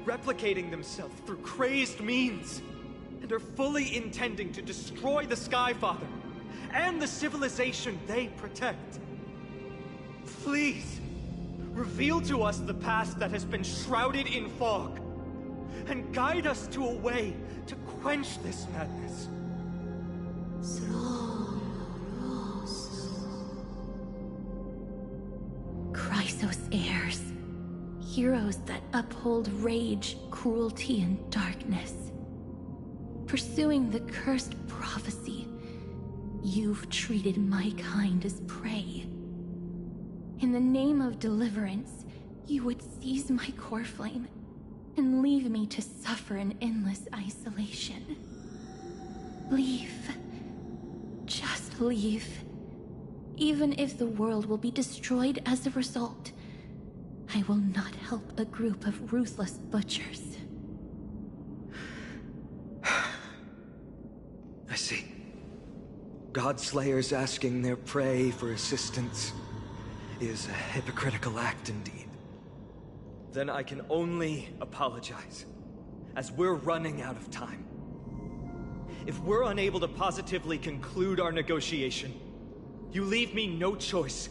Speaker 6: replicating themselves through crazed means, and are fully intending to destroy the Skyfather and the civilization they protect. Please, reveal to us the past that has been shrouded in fog, and guide us to a way to quench this madness.
Speaker 8: Chrysos heirs. Heroes that uphold rage, cruelty, and darkness. Pursuing the cursed prophecy, you've treated my kind as prey. In the name of deliverance, you would seize my core flame and leave me to suffer in endless isolation. Leave. Just leave. Even if the world will be destroyed as a result, I will not help a group of ruthless butchers.
Speaker 6: I see. Godslayers asking their prey for assistance is a hypocritical act indeed. Then I can only apologize, as we're running out of time. If we're unable to positively conclude our negotiation, you leave me no choice.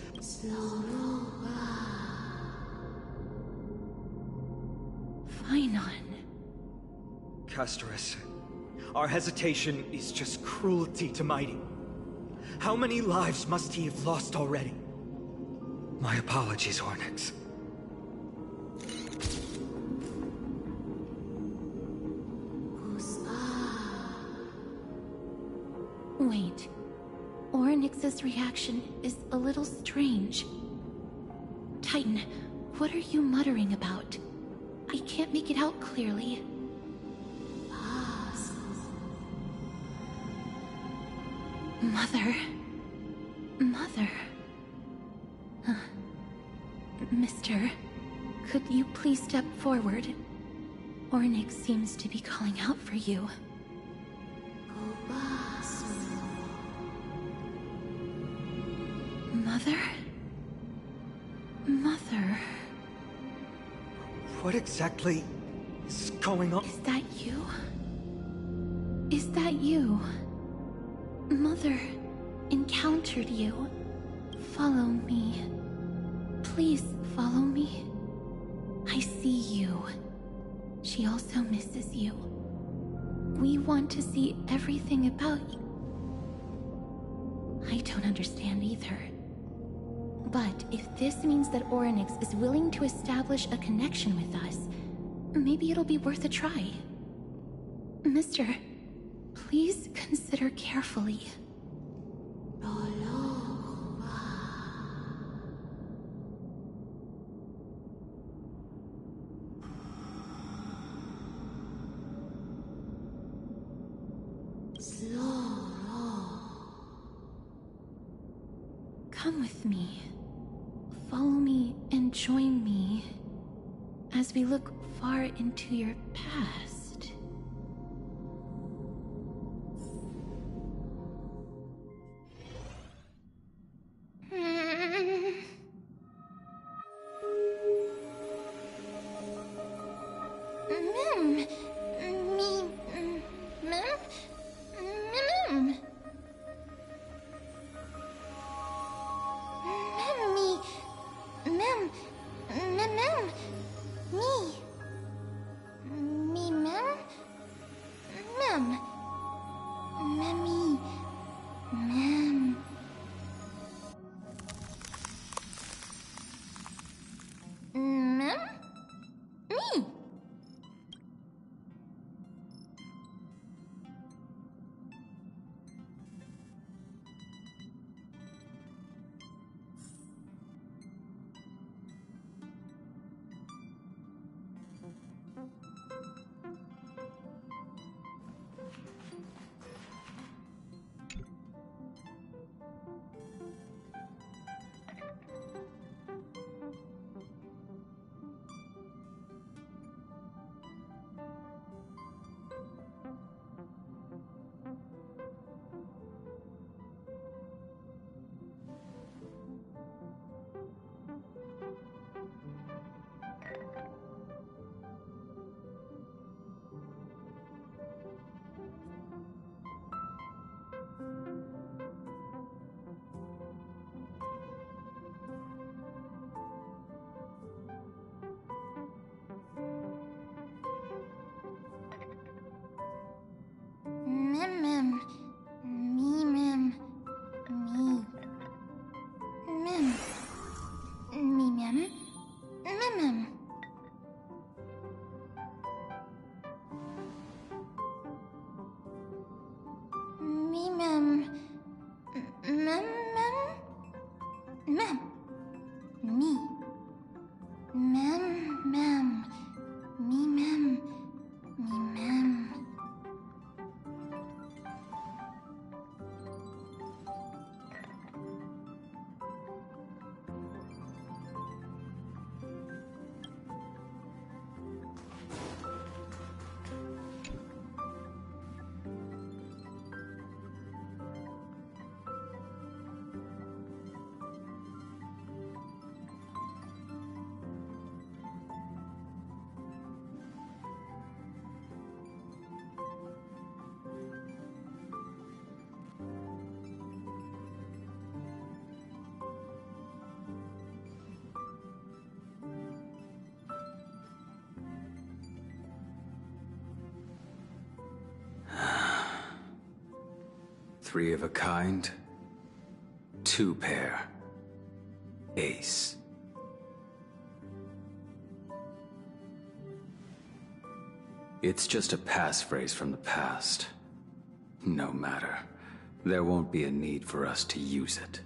Speaker 8: Phainon.
Speaker 6: Castorus, our hesitation is just cruelty to Mighty. How many lives must he have lost already? My apologies, Ornyx.
Speaker 8: Wait. Ornyx's reaction is a little strange. Titan, what are you muttering about? I can't make it out clearly. Mother. Mother. Mister, could you please step forward? Ornyx seems to be calling out for you. Mother? Mother?
Speaker 6: What exactly is going on?
Speaker 8: Is that you? Is that you? Mother encountered you. Follow me. Please follow me. I see you. She also misses you. We want to see everything about you. I don't understand either. But if this means that Ornyx is willing to establish a connection with us, maybe it'll be worth a try. Mister, please consider carefully. Come with me. Follow me and join me as we look far into your past.
Speaker 3: Mim. Mimmy. Mim. Mim? Me. Mim Mim. Me Mim. Me. Mim. Me Mim. Mim Mim. Me Mim. Mim Mim. Mim. Me. Mim Mim. Me Mim. Me Mim.
Speaker 1: Three of a kind, two pair, ace. It's just a passphrase from the past. No matter. There won't be a need for us to use it.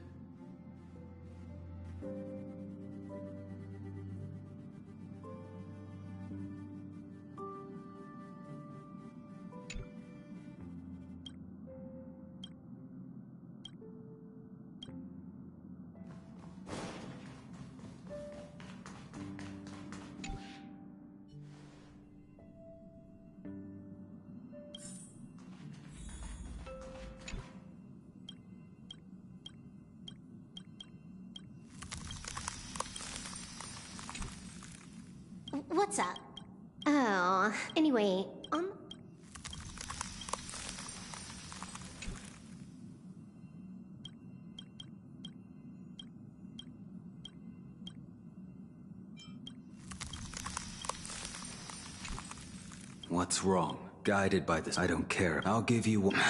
Speaker 3: What's up? Oh, anyway,
Speaker 1: What's wrong? Guided by this, I don't care. I'll give you one.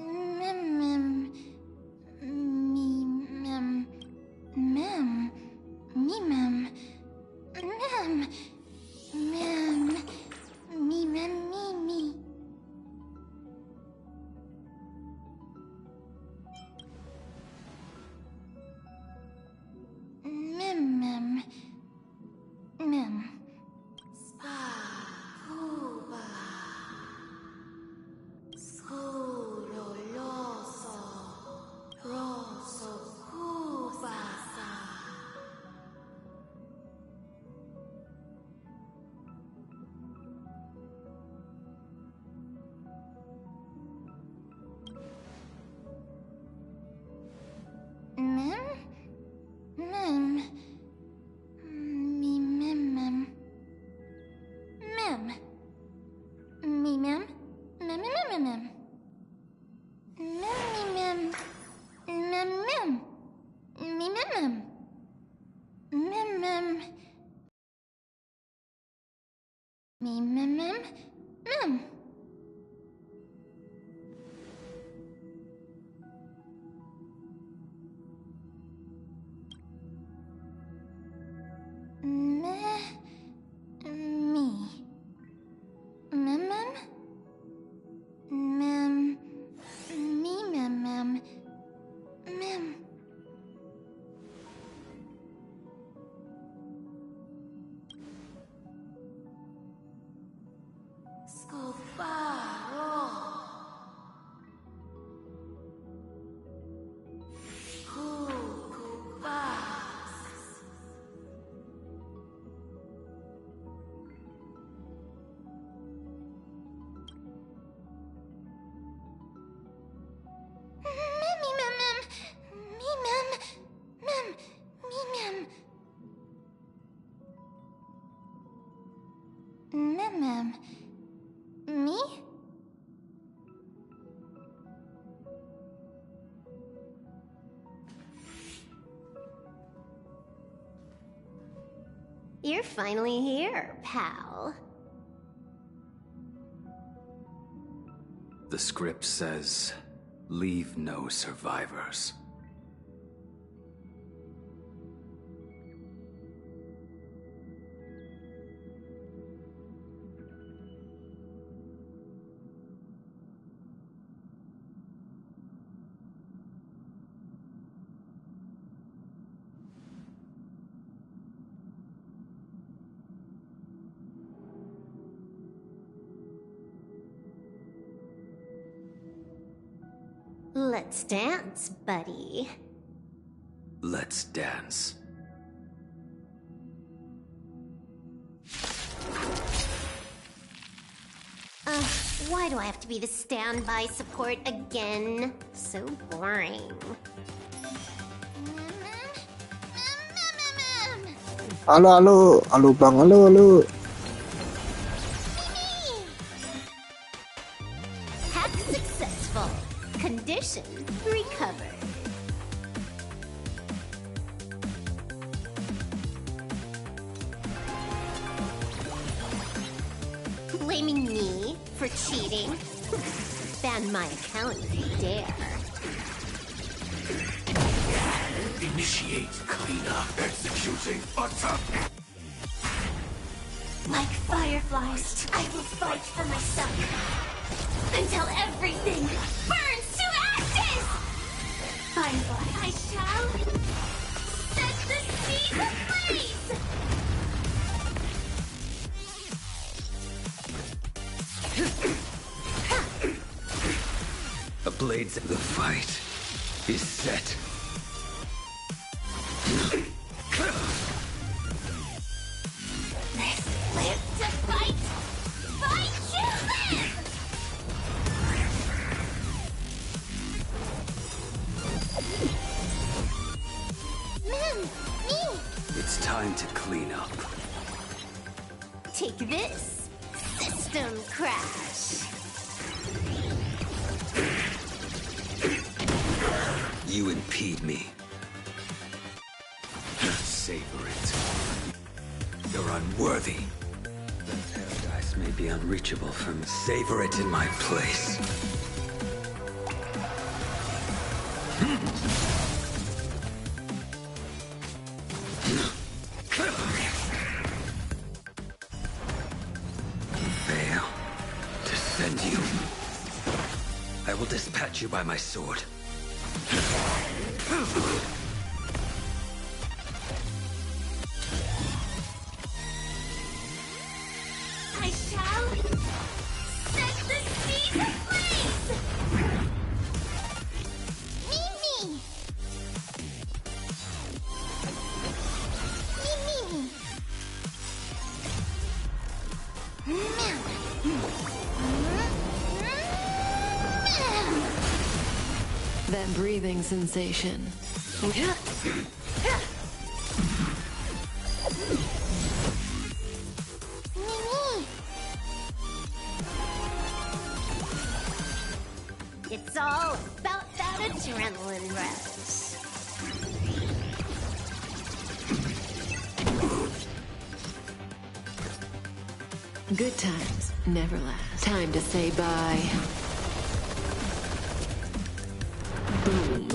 Speaker 1: Mim Mim.
Speaker 3: Me? You're finally here, pal.
Speaker 1: The script says, leave no survivors.
Speaker 3: Let's dance, buddy.
Speaker 1: Let's dance.
Speaker 3: Why do I have to be the standby support again? So boring.
Speaker 12: Halo bang, halo.
Speaker 3: Hack successful. Condition recovered. Blaming me for cheating? Ban my account if you dare.
Speaker 7: Initiate cleanup. Executing attack.
Speaker 3: Like fireflies, I will fight for myself until everything burns to ashes! Firefly, I shall set the sea ablaze!
Speaker 1: The blades of the fight is set.
Speaker 3: Live to fight! Fight to live! Me!
Speaker 1: It's time to clean up.
Speaker 3: Take this, System Crash!
Speaker 1: You impede me. Savor it. You're unworthy. The paradise may be unreachable from. Savor it in my place. Fail to send you. I will dispatch you by my sword.
Speaker 3: I shall set the sea ablaze! Me!
Speaker 4: That breathing sensation.
Speaker 3: It's all about that adrenaline rush.
Speaker 4: Good times, Never last. Time to say bye. Boom.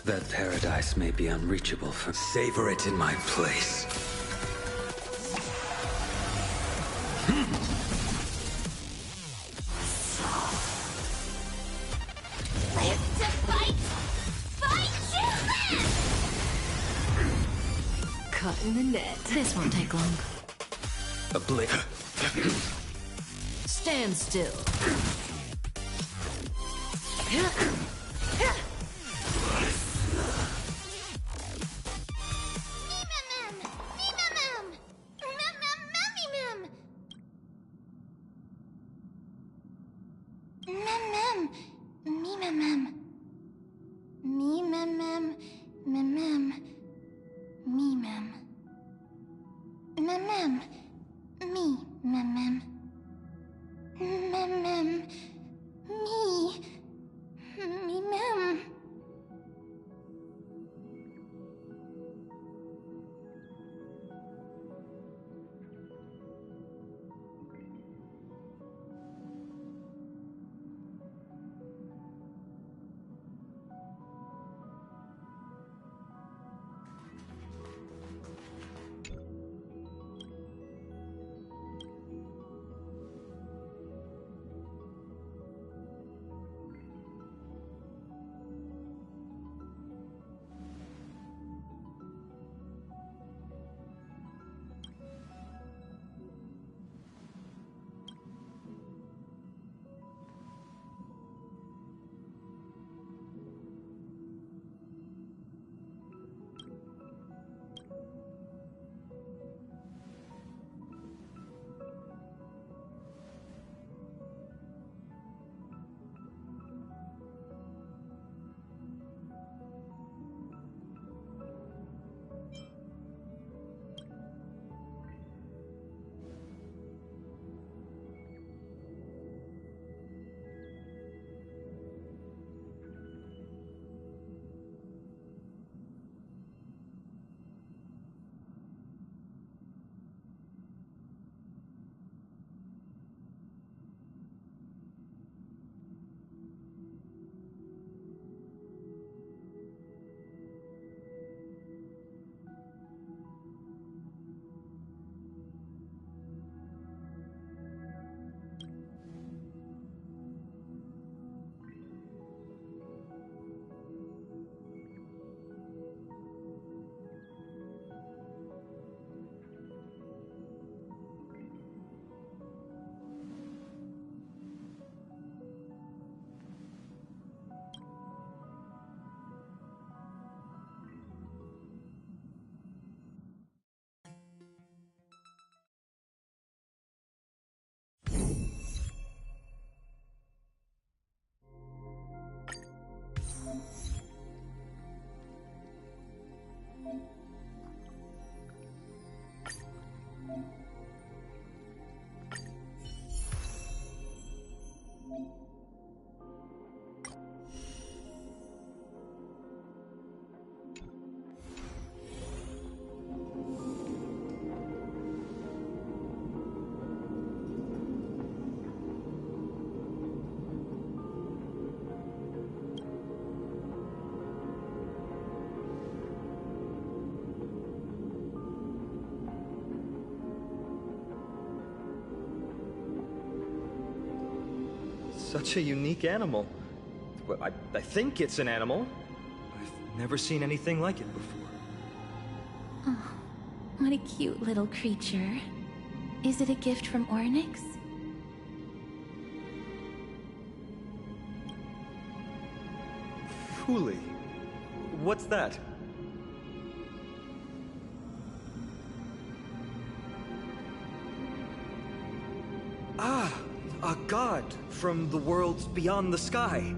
Speaker 1: That paradise may be unreachable for... Savor it in my place.
Speaker 3: Live to fight! Fight to live!
Speaker 4: Caught in the net. This won't take long. Stand still.
Speaker 6: Such a unique animal. Well, I think it's an animal. I've never seen anything like it before.
Speaker 8: Oh, what a cute little creature. Is it a gift from Ornyx?
Speaker 6: Fuli. What's that? Ah, a god from the worlds beyond the sky.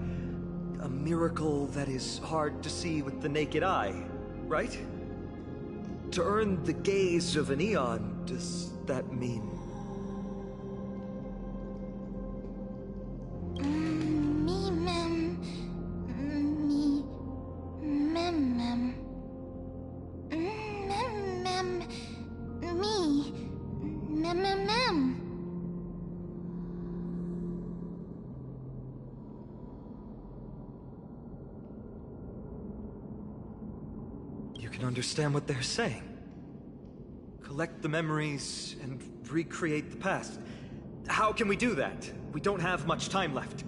Speaker 6: A miracle that is hard to see with the naked eye, right? To earn the gaze of an Eon, does that mean? even understand what they're saying. Collect the memories and recreate the past. How can we do that? We don't have much time left.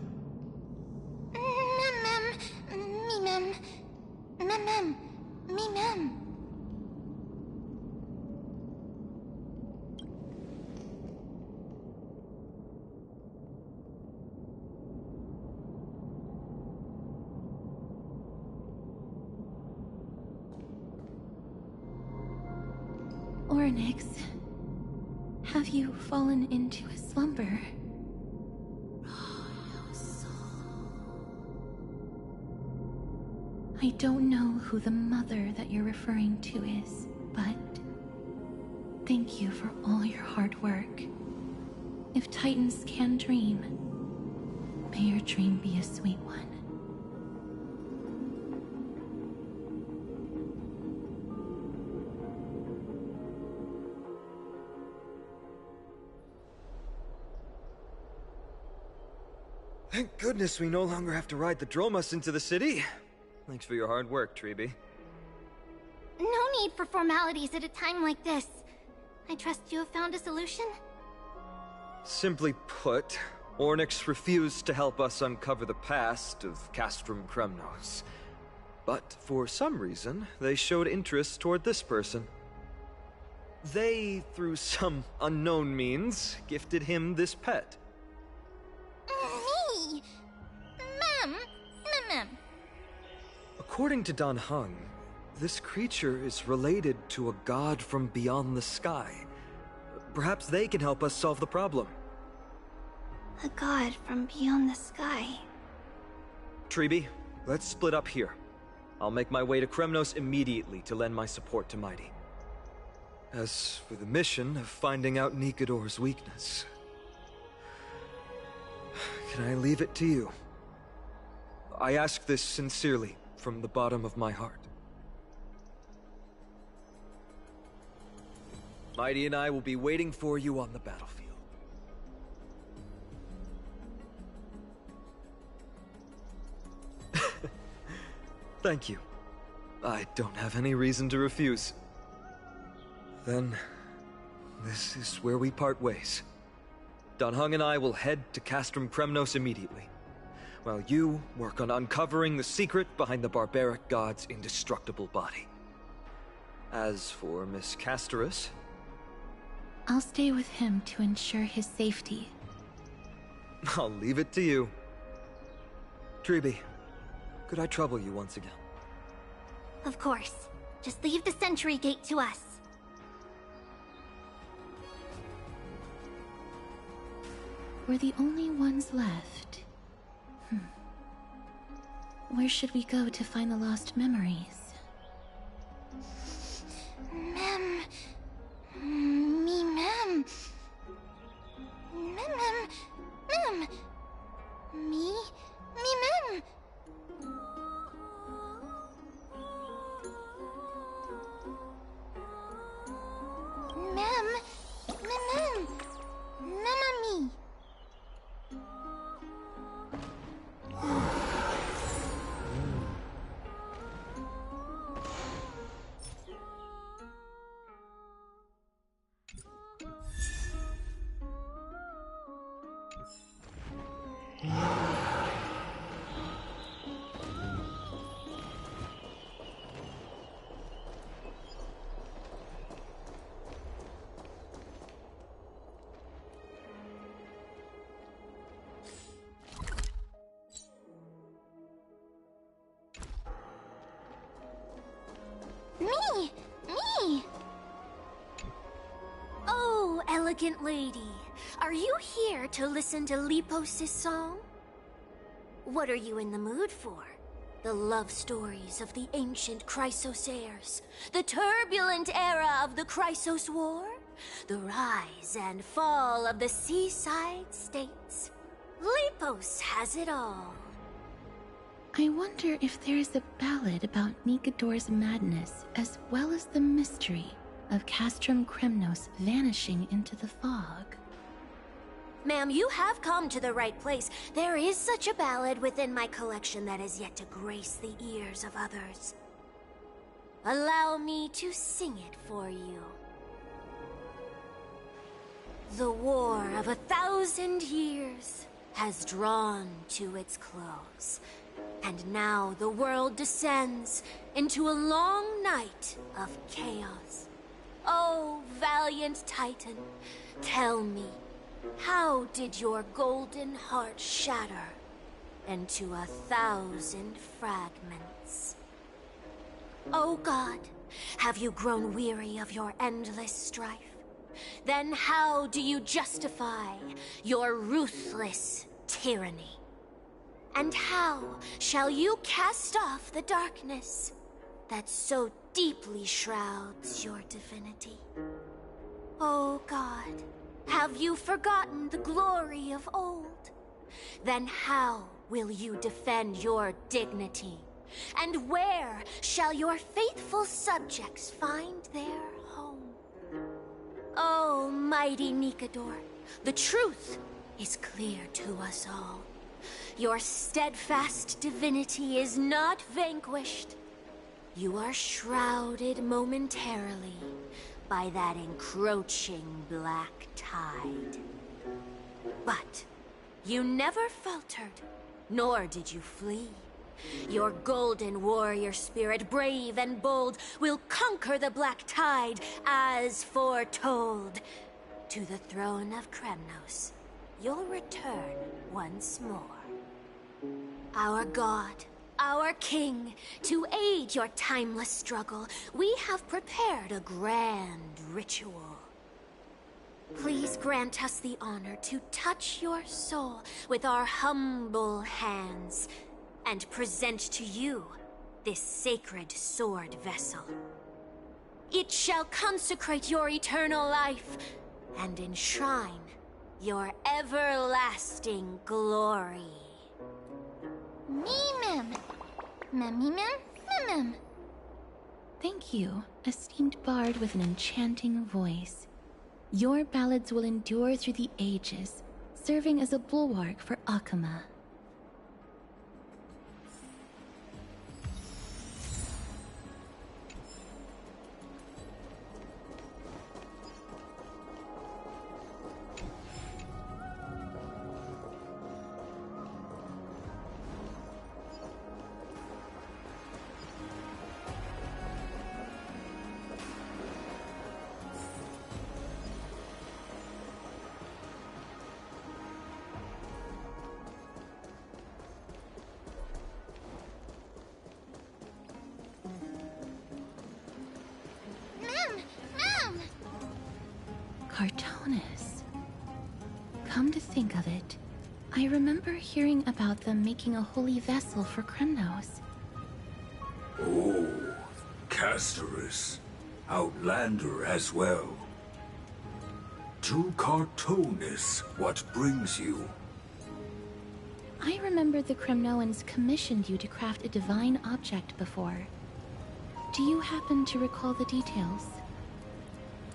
Speaker 8: Orynyx, have you fallen into a slumber? I don't know who the mother that you're referring to is, but thank you for all your hard work. If Titans can dream, may your dream be a sweet one.
Speaker 6: Thank goodness we no longer have to ride the Dromas into the city. Thanks for your hard work, Treeby.
Speaker 3: No need for formalities at a time like this. I trust you have found a solution?
Speaker 6: Simply put, Orynyx refused to help us uncover the past of Castrum Kremnos. But for some reason, they showed interest toward this person. They, through some unknown means, gifted him this pet.
Speaker 3: Me? Mem.
Speaker 6: According to Dan Heng, this creature is related to a god from beyond the sky. Perhaps they can help us solve the problem.
Speaker 3: A god from beyond the sky.
Speaker 6: Treeby, let's split up here. I'll make my way to Kremnos immediately to lend my support to Mighty. As for the mission of finding out Nikador's weakness, can I leave it to you? I ask this sincerely, from the bottom of my heart. Mighty and I will be waiting for you on the battlefield. Thank you. I don't have any reason to refuse. Then, this is where we part ways. Dan Heng and I will head to Castrum Kremnos immediately, while you work on uncovering the secret behind the barbaric god's indestructible body. As for Miss Castorus,
Speaker 8: I'll stay with him to ensure his safety.
Speaker 6: I'll leave it to you. Treeby, could I trouble you once again?
Speaker 3: Of course. Just leave the Sentry Gate to us.
Speaker 8: We're the only ones left. Where should we go to find the lost memories?
Speaker 3: Mem. Me, mem. Mem. Me! Oh, elegant lady. Are you here to listen to Lepos' song? What are you in the mood for? The love stories of the ancient Chrysosaires? The turbulent era of the Chrysos War? The rise and fall of the seaside states? Lepos has it all.
Speaker 8: I wonder if there is a ballad about Nikador's madness, as well as the mystery of Castrum Kremnos vanishing into the fog.
Speaker 3: Ma'am, you have come to the right place. There is such a ballad within my collection that is yet to grace the ears of others. Allow me to sing it for you. The war of 1,000 years has drawn to its close, and now the world descends into a long night of chaos. Oh, valiant Titan, tell me, how did your golden heart shatter into 1,000 fragments? Oh God, have you grown weary of your endless strife? Then how do you justify your ruthless tyranny? And how shall you cast off the darkness that so deeply shrouds your divinity? Oh God, have you forgotten the glory of old? Then how will you defend your dignity? And where shall your faithful subjects find their home? Oh, mighty Nikador, the truth is clear to us all. Your steadfast divinity is not vanquished. You are shrouded momentarily by that encroaching black tide. But you never faltered, nor did you flee. Your golden warrior spirit, brave and bold, will conquer the black tide as foretold. To the throne of Kremnos, you'll return once more. Our god, our king, to aid your timeless struggle, we have prepared a grand ritual. Please grant us the honor to touch your soul with our humble hands and present to you this sacred sword vessel. It shall consecrate your eternal life and enshrine your everlasting glory. Mem. Mem.
Speaker 8: Thank you, esteemed bard with an enchanting voice. Your ballads will endure through the ages, serving as a bulwark for Akama. Cartonis. Come to think of it, I remember hearing about them making a holy vessel for Kremnos.
Speaker 13: Oh, Casterus. Outlander as well. To Cartonis, what brings you?
Speaker 8: I remember the Kremnoans commissioned you to craft a divine object before. Do you happen to recall the details?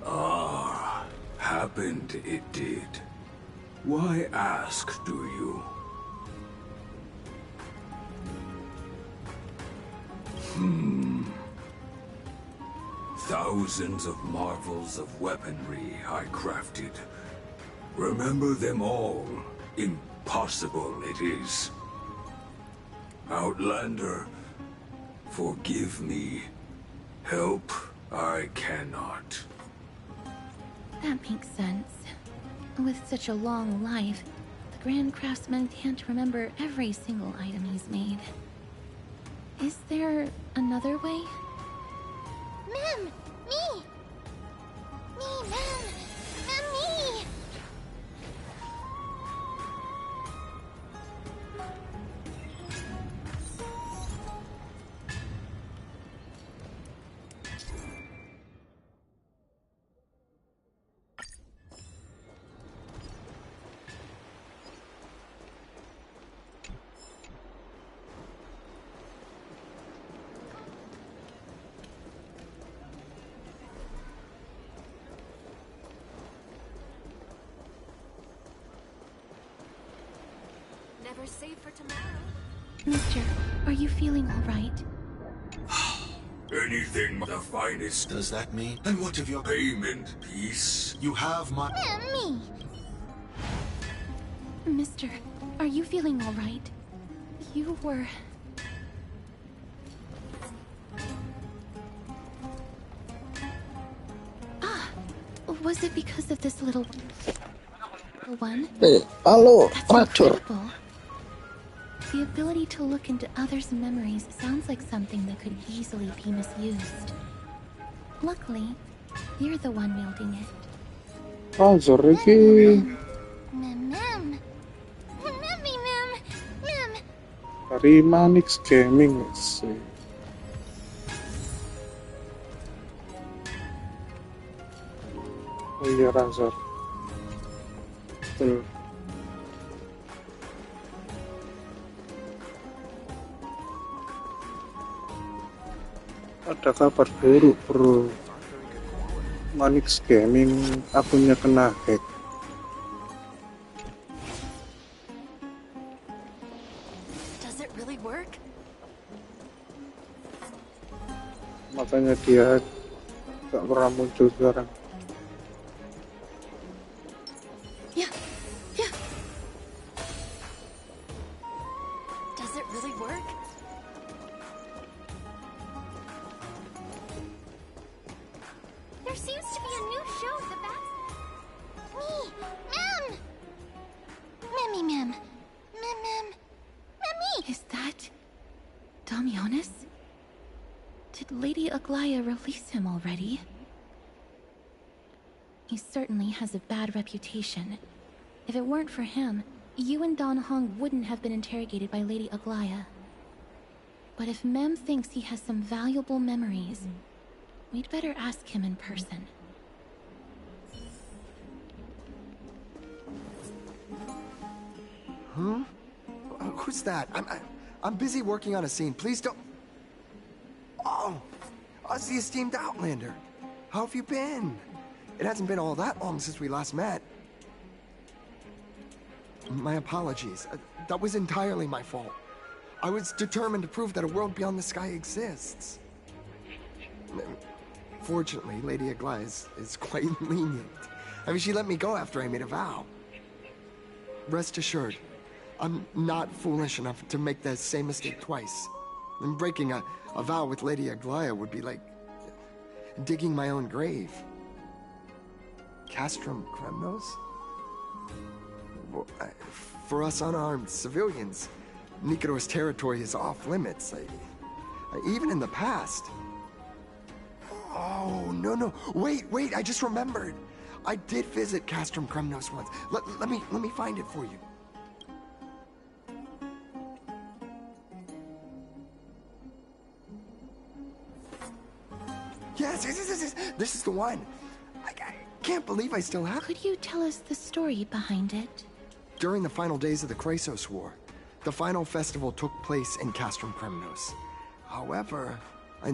Speaker 13: Ah, happened it did. Why ask, do you? Thousands of marvels of weaponry I crafted. Remember them all. Impossible it is. Outlander, forgive me. Help I cannot.
Speaker 8: That makes sense. With such a long life, the Grand Craftsman can't remember every single item he's made. Is there another way?
Speaker 3: Mem! Me! Me, Mem! Mem, me!
Speaker 10: Never save for tomorrow.
Speaker 8: Mister, are you feeling all right?
Speaker 13: Anything the finest.
Speaker 14: Does that mean?
Speaker 13: And what of your payment, peace?
Speaker 14: You have my...
Speaker 3: Me.
Speaker 8: Mister, are you feeling all right? You were... Was it because of this little one?
Speaker 12: Halo,
Speaker 8: That's
Speaker 12: racun.
Speaker 8: incredible. The ability to look into others' memories sounds like something that could easily be misused. Luckily, you're the one wielding it.
Speaker 12: Razor iki
Speaker 3: Mem.
Speaker 12: dari Manix Gaming sih. Oh iya Razor. Betul. Ada kabar buruk bro. Manix Gaming akunnya kena hack.
Speaker 3: Does it really work?
Speaker 12: Makanya dia gak pernah muncul sekarang.
Speaker 3: Yeah. Does it really work? There seems to be a new show at the back. Mem.
Speaker 8: Is that... Damionis? Did Lady Aglaya release him already? He certainly has a bad reputation. If it weren't for him, you and Don Hong wouldn't have been interrogated by Lady Aglaya. But if Mem thinks he has some valuable memories, we'd better ask him in person.
Speaker 15: Huh? Who's that? I'm busy working on a scene. Please don't... Oh! Us, the esteemed Outlander. How have you been? It hasn't been all that long since we last met. My apologies. That was entirely my fault. I was determined to prove that a world beyond the sky exists. Fortunately, Lady Aglaya is quite lenient. I mean, she let me go after I made a vow. Rest assured, I'm not foolish enough to make the same mistake twice. And breaking a vow with Lady Aglaya would be like digging my own grave. Castrum Kremnos? Well, for us unarmed civilians, Nikador's territory is off limits. Even in the past. Oh, no. Wait, I just remembered. I did visit Castrum Kremnos once. Let me find it for you. Yes, this is the one. I can't believe I still have it.
Speaker 8: Could you tell us the story behind it?
Speaker 15: During the final days of the Krasos War, the final festival took place in Castrum Kremnos. However,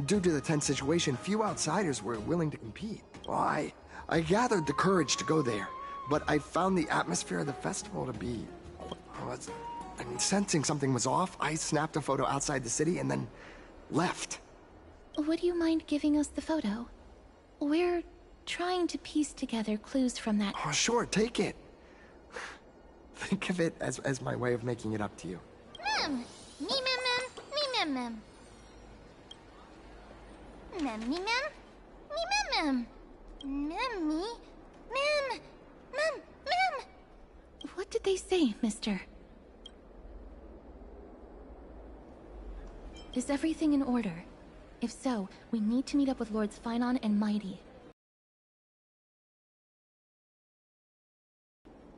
Speaker 15: due to the tense situation, few outsiders were willing to compete. Why? I gathered the courage to go there, but I found the atmosphere of the festival to be... sensing something was off, I snapped a photo outside the city and then left.
Speaker 8: Would you mind giving us the photo? We're trying to piece together clues from that...
Speaker 15: Oh, sure, take it. Think of it as my way of making it up to you.
Speaker 3: Mem.
Speaker 8: What did they say, mister? Is everything in order? If so, we need to meet up with Lords Finon and Mighty.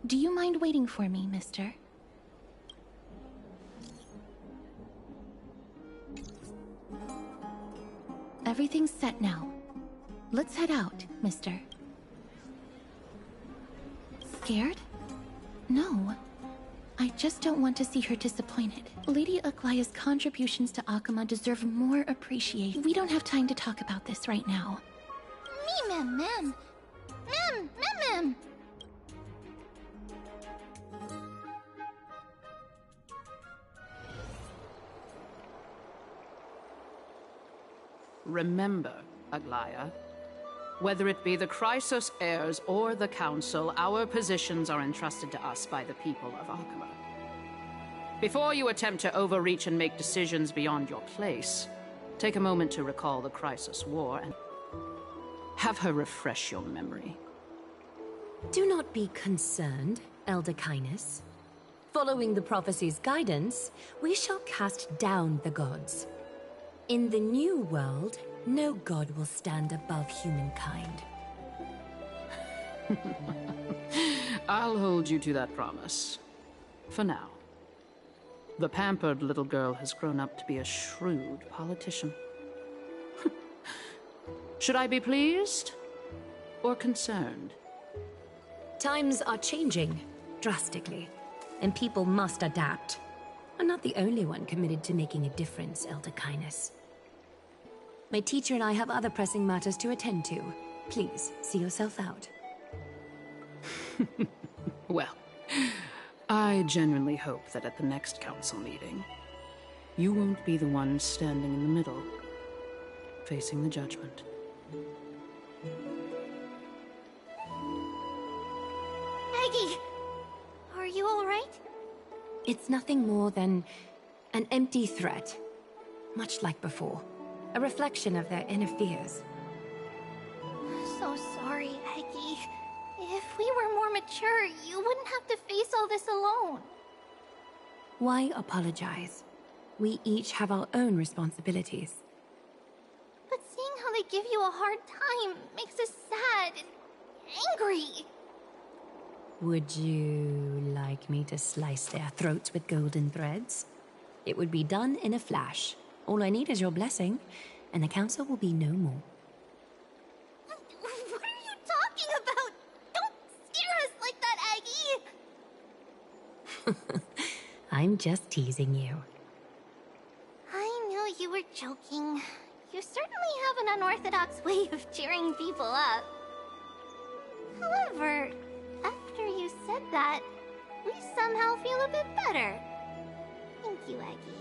Speaker 8: Do you mind waiting for me, mister? Everything's set now. Let's head out, mister. Scared? No. I just don't want to see her disappointed. Lady Aglaya's contributions to Akama deserve more appreciation. We don't have time to talk about this right now.
Speaker 3: Mem.
Speaker 14: Remember, Aglaya, whether it be the Chrysos heirs or the Council, our positions are entrusted to us by the people of Akaba. Before you attempt to overreach and make decisions beyond your place, take a moment to recall the Chrysos War and have her refresh your memory.
Speaker 10: Do not be concerned, Elder Kynus. Following the prophecy's guidance, we shall cast down the gods. In the new world, no god will stand above humankind.
Speaker 14: I'll hold you to that promise. For now. The pampered little girl has grown up to be a shrewd politician. Should I be pleased or concerned?
Speaker 10: Times are changing drastically, and people must adapt. I'm not the only one committed to making a difference, Elder Kynus. My teacher and I have other pressing matters to attend to. Please, see yourself out.
Speaker 14: Well, I genuinely hope that at the next council meeting, you won't be the one standing in the middle, facing the judgment.
Speaker 3: Maggie! Are you alright?
Speaker 10: It's nothing more than an empty threat. Much like before. A reflection of their inner fears.
Speaker 3: So sorry, Aggie. If we were more mature, you wouldn't have to face all this alone.
Speaker 10: Why apologize? We each have our own responsibilities.
Speaker 3: But seeing how they give you a hard time makes us sad and angry.
Speaker 10: Would you like me to slice their throats with golden threads? It would be done in a flash. All I need is your blessing, and the council will be no more.
Speaker 3: What are you talking about? Don't scare us like that, Aggie!
Speaker 10: I'm just teasing you.
Speaker 3: I knew you were joking. You certainly have an unorthodox way of cheering people up. However, after you said that, we somehow feel a bit better. Thank you, Aggie.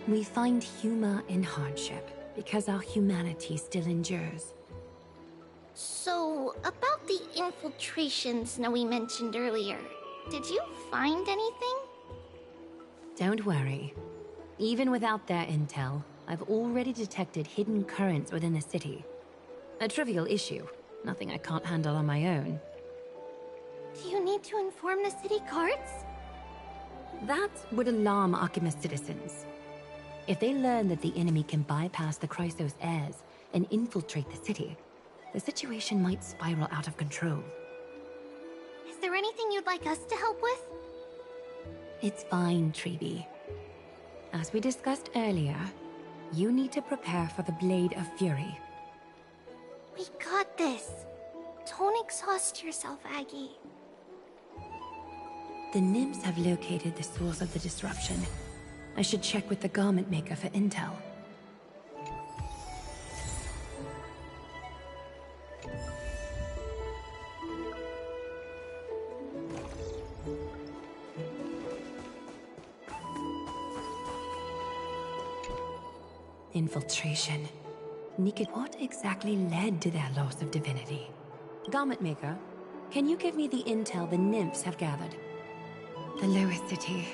Speaker 10: We find humor in hardship because our humanity still endures.
Speaker 3: So, about the infiltrations Snowy mentioned earlier, did you find anything?
Speaker 10: Don't worry. Even without their intel, I've already detected hidden currents within the city. A trivial issue, nothing I can't handle on my own.
Speaker 3: Do you need to inform the city guards?
Speaker 10: That would alarm Archimus citizens. If they learn that the enemy can bypass the Chrysos heirs and infiltrate the city, the situation might spiral out of control.
Speaker 3: Is there anything you'd like us to help with?
Speaker 10: It's fine, Treeby. As we discussed earlier, you need to prepare for the Blade of Fury.
Speaker 3: We got this. Don't exhaust yourself, Aggie.
Speaker 10: The nymphs have located the source of the disruption. I should check with the garment maker for intel. Infiltration. Nika, what exactly led to their loss of divinity? Garment maker, can you give me the intel the nymphs have gathered? The lower city.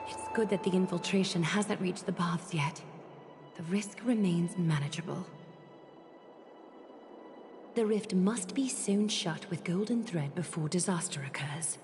Speaker 10: It's good that the infiltration hasn't reached the baths yet. The risk remains manageable. The rift must be sewn shut with golden thread before disaster occurs.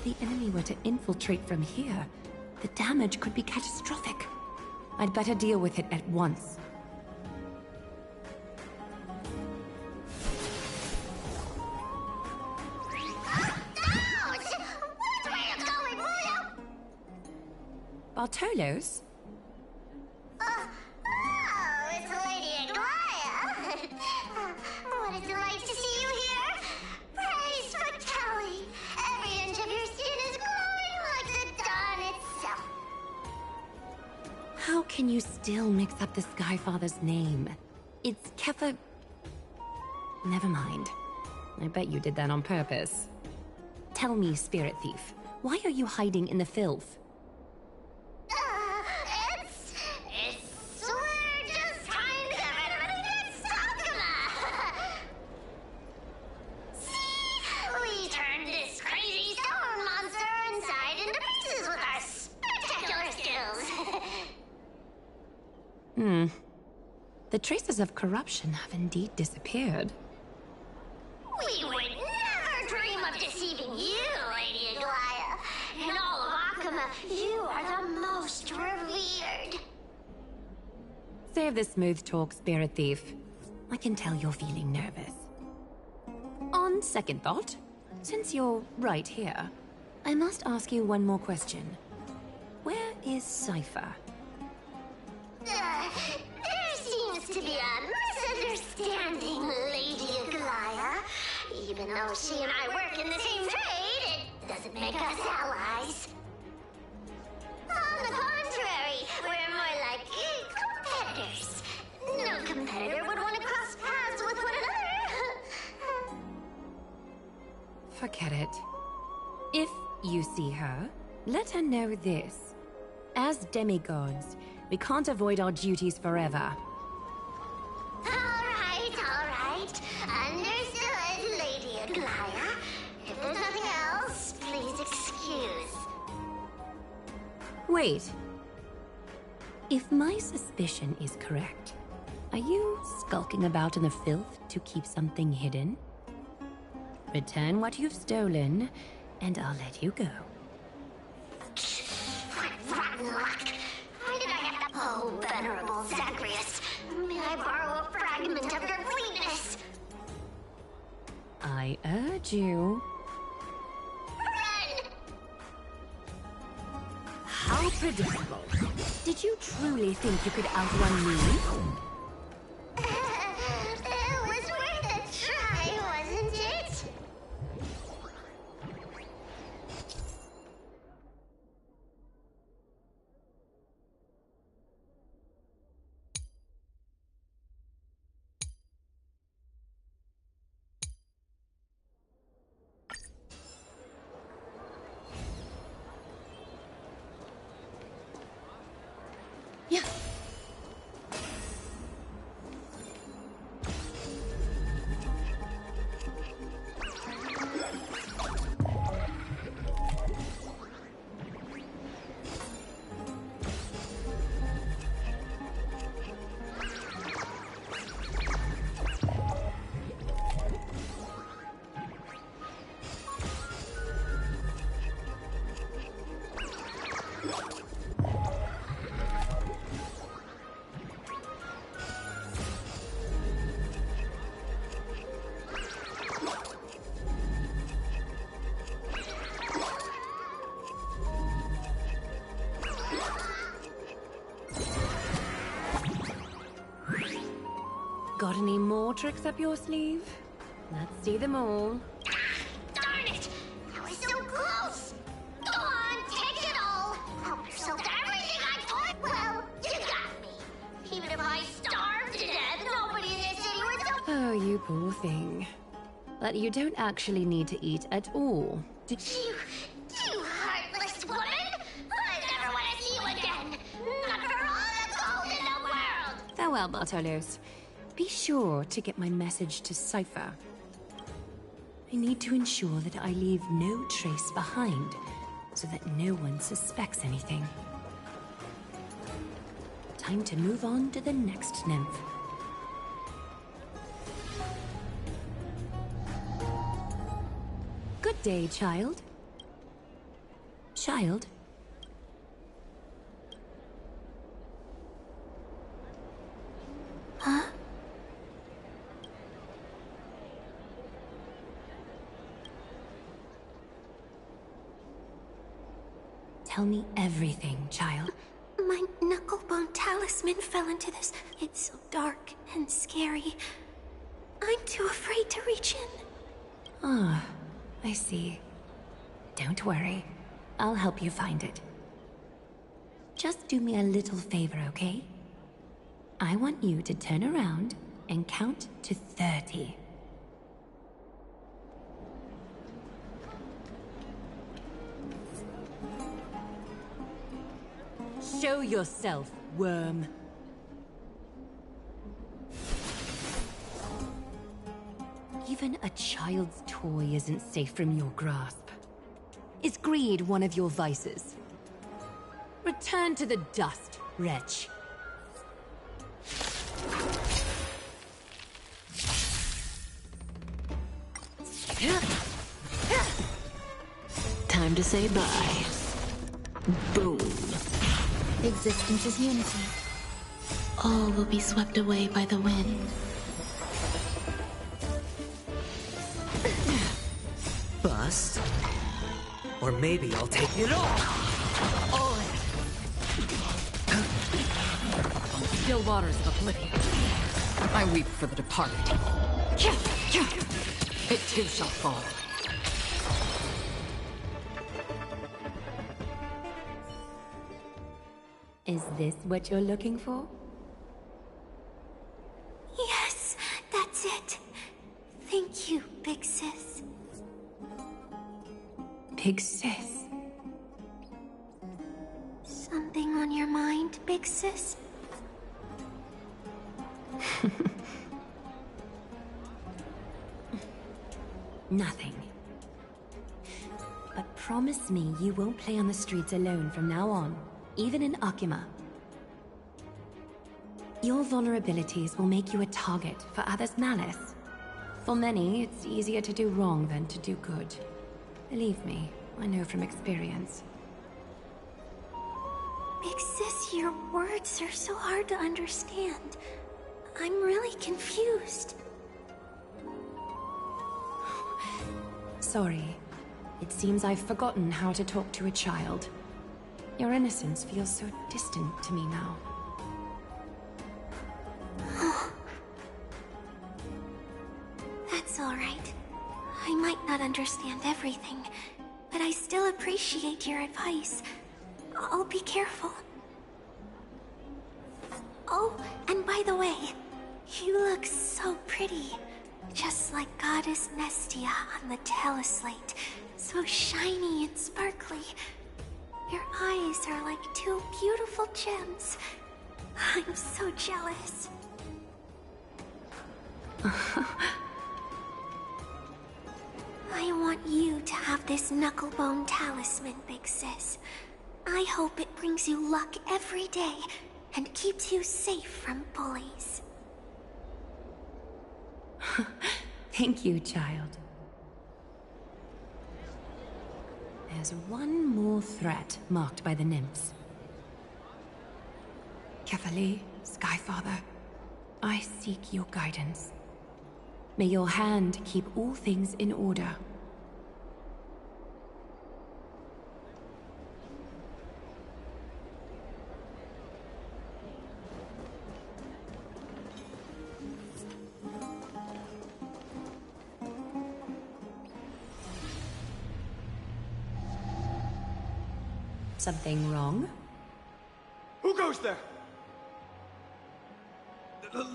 Speaker 10: If the enemy were to infiltrate from here, the damage could be catastrophic. I'd better deal with it at once. Bartolos?
Speaker 3: Oh, it's Lady Aglaya. What a delight to see you here. Praise for Kelly. Every inch of your skin is glowing like the dawn itself.
Speaker 10: How can you still mix up the Skyfather's name? It's Kefa... Never mind. I bet you did that on purpose. Tell me, Spirit Thief, why are you hiding in the filth?
Speaker 3: We're just trying to get rid of it against Akuma. See? We turned this crazy stone monster inside into pieces with our spectacular skills.
Speaker 10: The traces of corruption have indeed disappeared.
Speaker 3: We would never dream of deceiving you, Lady Aglaya. In all of Akuma, you are the most revered.
Speaker 10: Save the smooth talk, Spirit Thief. I can tell you're feeling nervous. On second thought, since you're right here, I must ask you one more question. Where is Cypher?
Speaker 3: There seems to be a misunderstanding, Lady Aglaya. Even though she and I work in the same trade, it doesn't make us allies. On the contrary, we're more like competitors. No competitor would want to cross paths with one another.
Speaker 10: Forget it. If you see her, let her know this. As demigods, we can't avoid our duties forever.
Speaker 3: All right. Understood, Lady Aglaya. If there's nothing else, please excuse.
Speaker 10: Wait. If my suspicion is correct, are you skulking about in the filth to keep something hidden? Return what you've stolen, and I'll let you go.
Speaker 3: What rotten luck! Why did I get the... Oh, venerable Zagreus, may I borrow a fragment of your fleetness?
Speaker 10: I urge you.
Speaker 3: Run!
Speaker 10: How predictable. Did you truly think you could outrun me?
Speaker 3: It was worth a try, wasn't it?
Speaker 8: Yeah.
Speaker 10: Got any more tricks up your sleeve? Let's see them all.
Speaker 3: Darn it! I was so close! Go on, take it all! Help yourself to everything I put! Well, you got me! Even if I starved to death, nobody in this city would know—
Speaker 10: Oh, you poor thing. But you don't actually need to eat at all.
Speaker 3: You heartless woman! I never want to see you again! Not for all the gold in the world!
Speaker 10: Farewell, Bartolos. Be sure to get my message to Cypher. I need to ensure that I leave no trace behind, so that no one suspects anything. Time to move on to the next nymph. Good day, child. Child?
Speaker 3: Huh?
Speaker 10: Tell me everything, child.
Speaker 3: My knucklebone talisman fell into this. It's so dark and scary. I'm too afraid to reach in.
Speaker 10: Ah, I see. Don't worry. I'll help you find it. Just do me a little favor, okay? I want you to turn around and count to 30. Show yourself, worm. Even a child's toy isn't safe from your grasp. Is greed one of your vices? Return to the dust, wretch.
Speaker 8: Time to say bye. Boom. Existence is unity. All will be swept away by the wind.
Speaker 9: Bust? Or maybe I'll take it all!
Speaker 4: Still waters of oblivion. I weep for the departed. It too shall fall.
Speaker 10: Is this what you're looking for?
Speaker 3: Yes, that's it. Thank you, big sis.
Speaker 10: Big sis.
Speaker 3: Something on your mind, big sis?
Speaker 10: Nothing. But promise me you won't play on the streets alone from now on, even in Akima. Your vulnerabilities will make you a target for others' malice. For many, it's easier to do wrong than to do good. Believe me, I know from experience.
Speaker 3: Big sis, your words are so hard to understand. I'm really confused.
Speaker 10: Sorry. It seems I've forgotten how to talk to a child. Your innocence feels so distant to me now.
Speaker 3: That's all right. I might not understand everything, but I still appreciate your advice. I'll be careful. Oh, and by the way, you look so pretty. Just like Goddess Nestia on the teleslate. So shiny and sparkly. Your eyes are like two beautiful gems. I'm so jealous. I want you to have this knucklebone talisman, big sis. I hope it brings you luck every day and keeps you safe from bullies.
Speaker 10: Thank you, child. There's one more threat marked by the nymphs. Kefali, Skyfather, I seek your guidance. May your hand keep all things in order. Something wrong?
Speaker 2: Who goes there?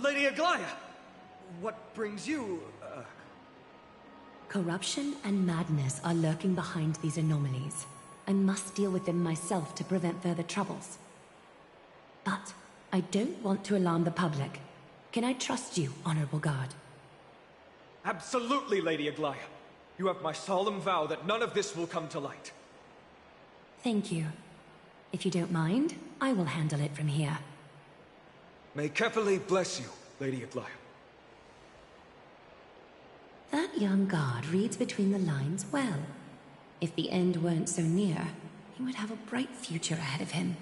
Speaker 2: Lady Aglaya! What brings you,
Speaker 10: Corruption and madness are lurking behind these anomalies. I must deal with them myself to prevent further troubles. But I don't want to alarm the public. Can I trust you, Honorable Guard?
Speaker 2: Absolutely, Lady Aglaya. You have my solemn vow that none of this will come to light.
Speaker 10: Thank you. If you don't mind, I will handle it from here.
Speaker 2: May Kefali bless you, Lady Aglaya.
Speaker 10: That young guard reads between the lines well. If the end weren't so near, he would have a bright future ahead of him.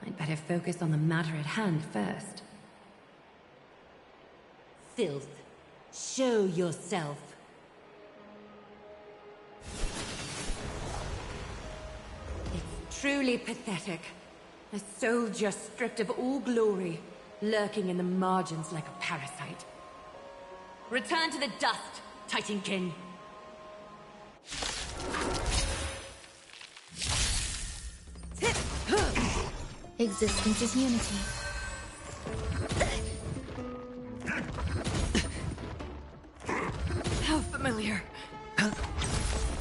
Speaker 10: I'd better focus on the matter at hand first. Filth, show yourself. It's truly pathetic. A soldier stripped of all glory, lurking in the margins like a parasite. Return to the dust, Titankin.
Speaker 8: Existence is unity.
Speaker 10: How familiar.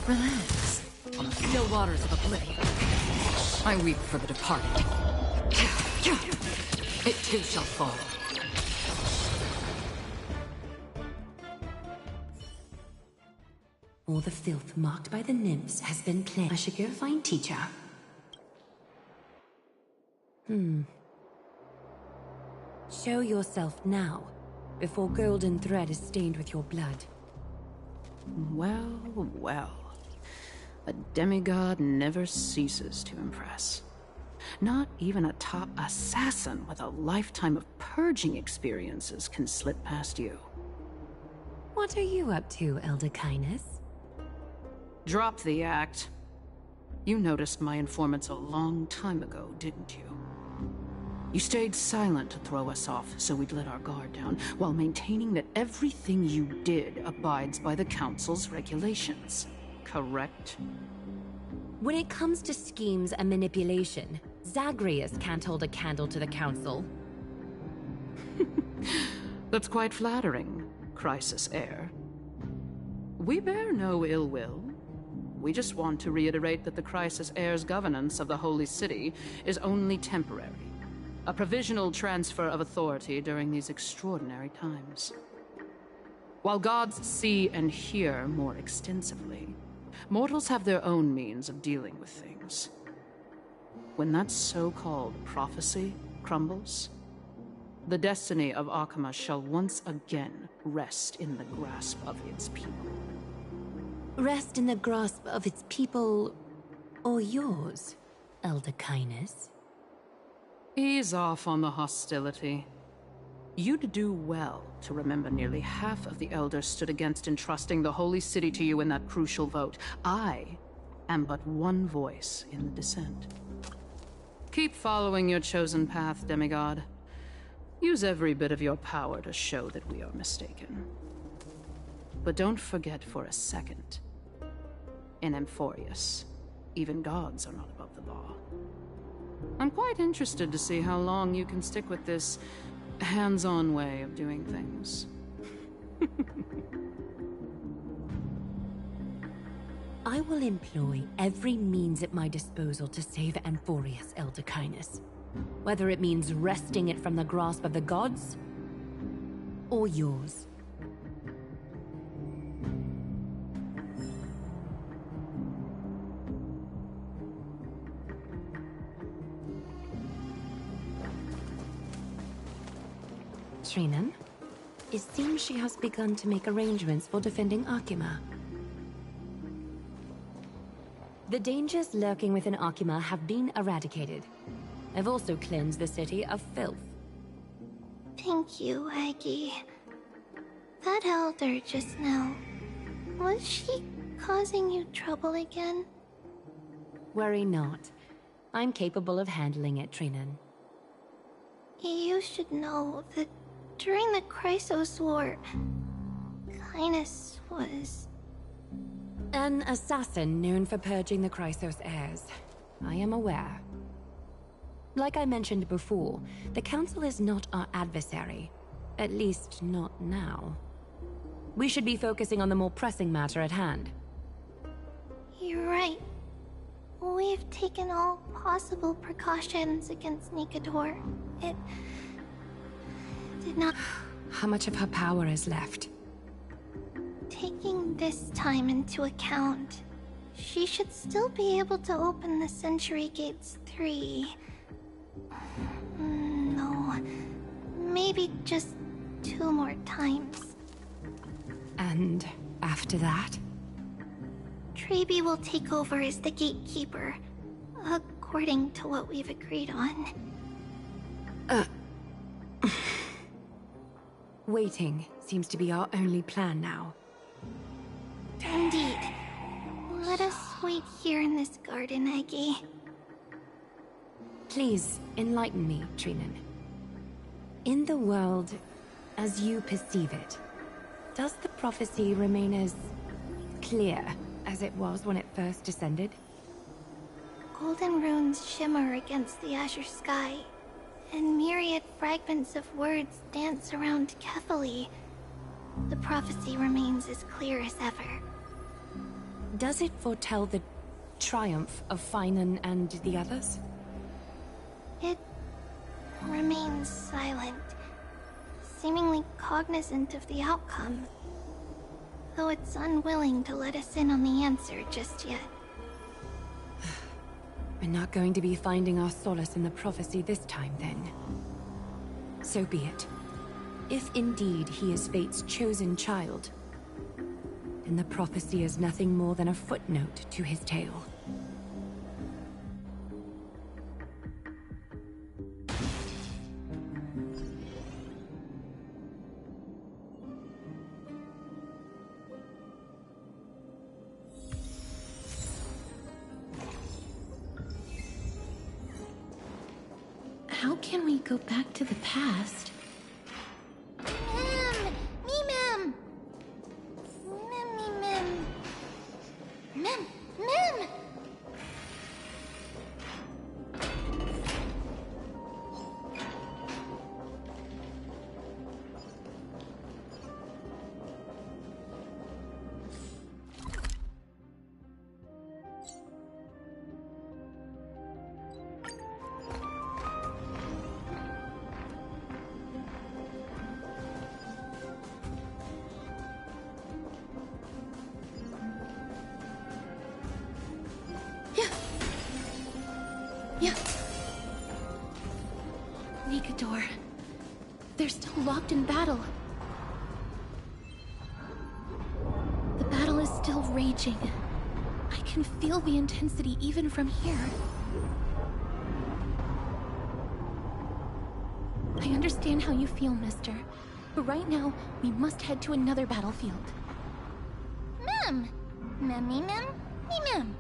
Speaker 8: Relax.
Speaker 10: On the still waters of oblivion, I weep for the departed. It too shall fall. All the filth marked by the nymphs has been cleansed. I should go find teacher. Show yourself now, before golden thread is stained with your blood.
Speaker 14: Well, well. A demigod never ceases to impress. Not even a top assassin with a lifetime of purging experiences can slip past you.
Speaker 10: What are you up to, Elder Kindness?
Speaker 14: Drop the act. You noticed my informants a long time ago, didn't you? You stayed silent to throw us off, so we'd let our guard down, while maintaining that everything you did abides by the Council's regulations. Correct?
Speaker 10: When it comes to schemes and manipulation, Zagreus can't hold a candle to the Council.
Speaker 14: That's quite flattering, Crisis Heir. We bear no ill will. We just want to reiterate that the Crisis Heir's governance of the Holy City is only temporary. A provisional transfer of authority during these extraordinary times. While gods see and hear more extensively, mortals have their own means of dealing with things. When that so-called prophecy crumbles, the destiny of Akama shall once again rest in the grasp of its people.
Speaker 10: Rest in the grasp of its people, or yours, Elder Kindness?
Speaker 14: Ease off on the hostility. You'd do well to remember nearly half of the elders stood against entrusting the Holy City to you in that crucial vote. I am but one voice in the dissent. Keep following your chosen path, demigod. Use every bit of your power to show that we are mistaken. But don't forget for a second, in Amphorius, even gods are not above the law. I'm quite interested to see how long you can stick with this hands-on way of doing things.
Speaker 10: I will employ every means at my disposal to save Amphorius, Elder Kindness. Whether it means wresting it from the grasp of the gods, or yours. Trinan, it seems she has begun to make arrangements for defending Akima. The dangers lurking within Akima have been eradicated. I've also cleansed the city of filth.
Speaker 3: Thank you, Aggie. That elder just now, was she causing you trouble again?
Speaker 10: Worry not. I'm capable of handling it, Trinan.
Speaker 3: You should know that during the Chrysos War, Kindness was...
Speaker 10: An assassin known for purging the Chrysos heirs. I am aware. Like I mentioned before, the Council is not our adversary. At least, not now. We should be focusing on the more pressing matter at hand.
Speaker 3: You're right. We've taken all possible precautions against Nikador. It did not...
Speaker 10: How much of her power is left?
Speaker 3: Taking this time into account, she should still be able to open the Century Gates 3. No, maybe just 2 more times.
Speaker 10: And after that?
Speaker 3: Treeby will take over as the gatekeeper, according to what we've agreed on.
Speaker 10: Waiting seems to be our only plan now.
Speaker 3: Indeed. Let us wait here in this garden, Aggie.
Speaker 10: Please, enlighten me, Trinan. In the world, as you perceive it, does the prophecy remain as clear as it was when it first descended?
Speaker 3: Golden runes shimmer against the azure sky, and myriad fragments of words dance around Kefali. The prophecy remains as clear as ever.
Speaker 10: Does it foretell the triumph of Finan and the others?
Speaker 3: It remains silent, seemingly cognizant of the outcome, though it's unwilling to let us in on the answer just yet.
Speaker 10: We're not going to be finding our solace in the prophecy this time, then. So be it. If indeed he is Fate's chosen child, then the prophecy is nothing more than a footnote to his tale.
Speaker 8: How can we go back to the past?
Speaker 3: Mem! Me, Mem! Mem! Mem! Mem!
Speaker 8: Yeah. Nigador. They're still locked in battle. The battle is still raging. I can feel the intensity even from here. I understand how you feel, mister. But right now, we must head to another battlefield.
Speaker 3: Mem! Mem, me, Mem? Me, Mem.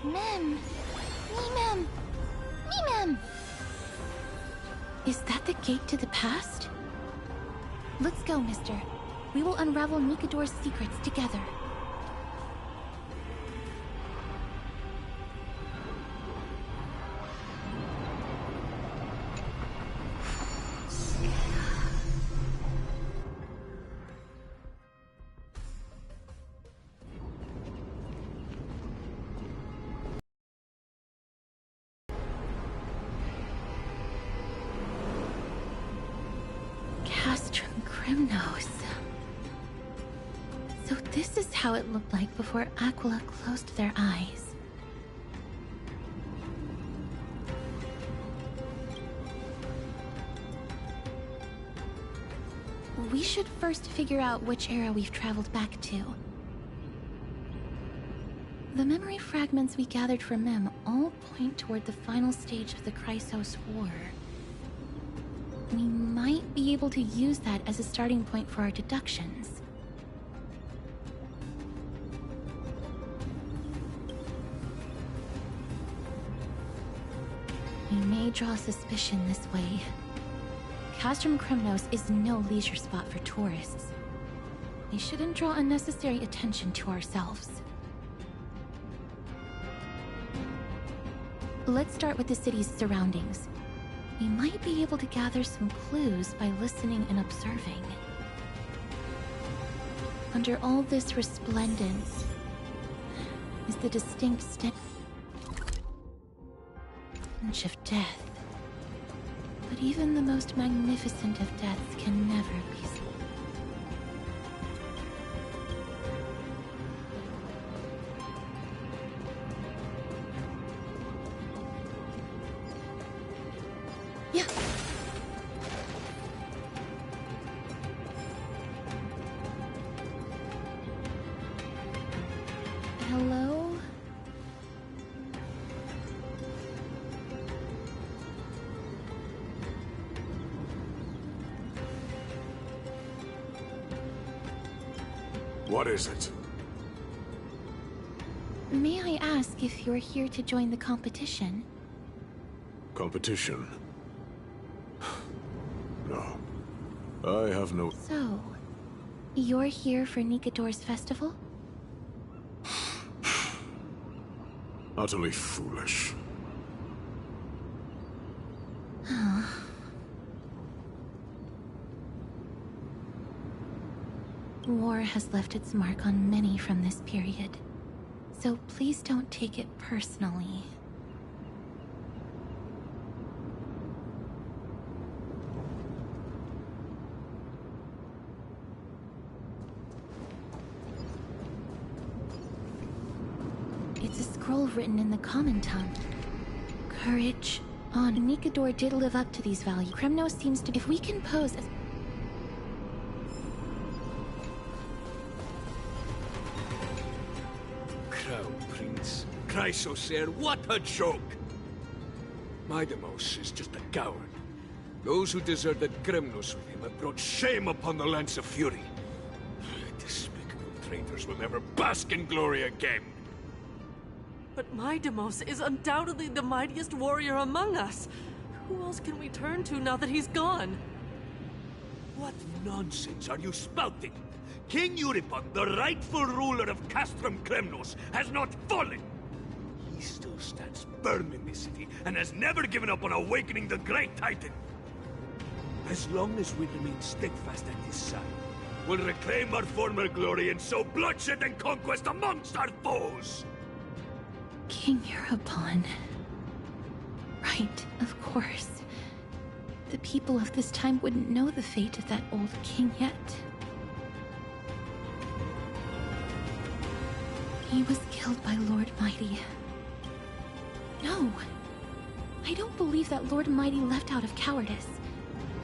Speaker 3: Mem. Mem. Me, Mem.
Speaker 8: Is that the gate to the past? Let's go, mister. We will unravel Nigador's secrets together. So this is how it looked like before Aquila closed their eyes. We should first figure out which era we've traveled back to. The memory fragments we gathered from Mem all point toward the final stage of the Chrysos War. We might be able to use that as a starting point for our deductions. We may draw suspicion this way. Castrum Kremnos is no leisure spot for tourists. We shouldn't draw unnecessary attention to ourselves. Let's start with the city's surroundings. We might be able to gather some clues by listening and observing. Under all this resplendence is the distinct stench of death. But even the most magnificent of deaths can never be Hello?
Speaker 13: What is it?
Speaker 8: May I ask if you're here to join the competition?
Speaker 13: Competition? No. I have no...
Speaker 8: So, you're here for Nikador's festival?
Speaker 13: Utterly foolish.
Speaker 8: War has left its mark on many from this period, so please don't take it personally. It's a scroll written in the common tongue. Courage. On Nikador did live up to these values. Kremnos seems to... If we can pose as...
Speaker 16: Crown Prince. Chrysosaur, what a joke! Midemos is just a coward. Those who deserted Kremnos with him have brought shame upon the Lance of Fury. Despicable traitors will never bask in glory again.
Speaker 17: But Midemos is undoubtedly the mightiest warrior among us. Who else can we turn to now that he's gone?
Speaker 16: What nonsense are you spouting? King Euripon, the rightful ruler of Castrum Kremnos, has not fallen! He still stands firm in this city, and has never given up on awakening the Great Titan! As long as we remain steadfast at his side, we'll reclaim our former glory and sow bloodshed and conquest amongst our foes!
Speaker 8: King Euripon. Right, of course. The people of this time wouldn't know the fate of that old king yet. He was killed by Lord Mighty. No! I don't believe that Lord Mighty left out of cowardice.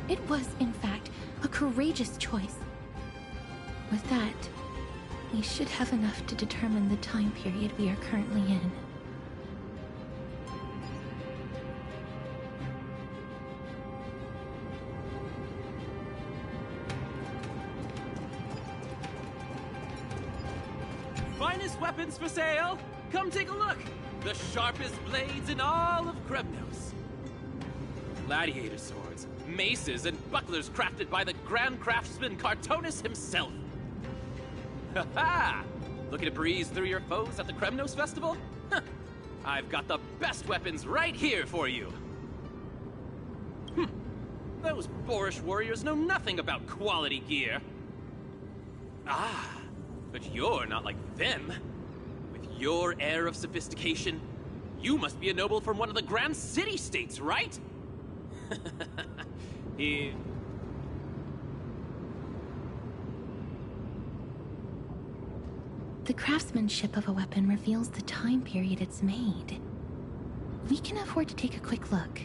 Speaker 8: It was, in fact, a courageous choice. With that, we should have enough to determine the time period we are currently in.
Speaker 18: Finest weapons for sale! Come take a look! The sharpest blades in all of Kremnos. Gladiator swords, maces, and bucklers crafted by the grand craftsman Cartonis himself. Ha-ha! Looking to breeze through your foes at the Kremnos Festival? Huh. I've got the best weapons right here for you. Those boorish warriors know nothing about quality gear. Ah, but you're not like them. With your air of sophistication, you must be a noble from one of the grand city-states, right? Here.
Speaker 8: The craftsmanship of a weapon reveals the time period it's made. We can afford to take a quick look.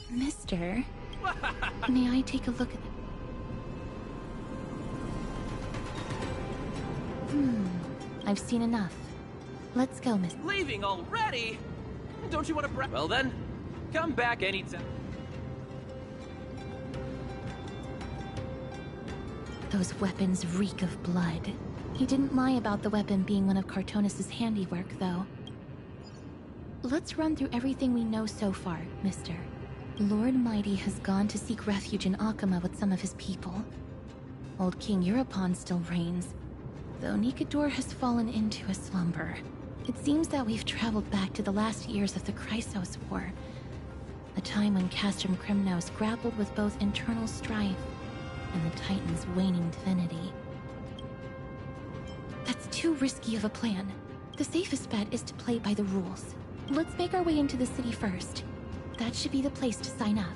Speaker 8: Mister, may I take a look at I've seen enough. Let's go, Miss.
Speaker 18: Leaving already? Don't you want to Well then, come back anytime.
Speaker 8: Those weapons reek of blood. He didn't lie about the weapon being one of Cartonis' handiwork, though. Let's run through everything we know so far, Mister. Lord Mighty has gone to seek refuge in Akama with some of his people. Old King Europon still reigns, though Nikador has fallen into a slumber. It seems that we've traveled back to the last years of the Chrysos War, a time when Castrum Krymnos grappled with both internal strife and the Titan's waning divinity. That's too risky of a plan. The safest bet is to play by the rules. Let's make our way into the city first. That should be the place to sign up.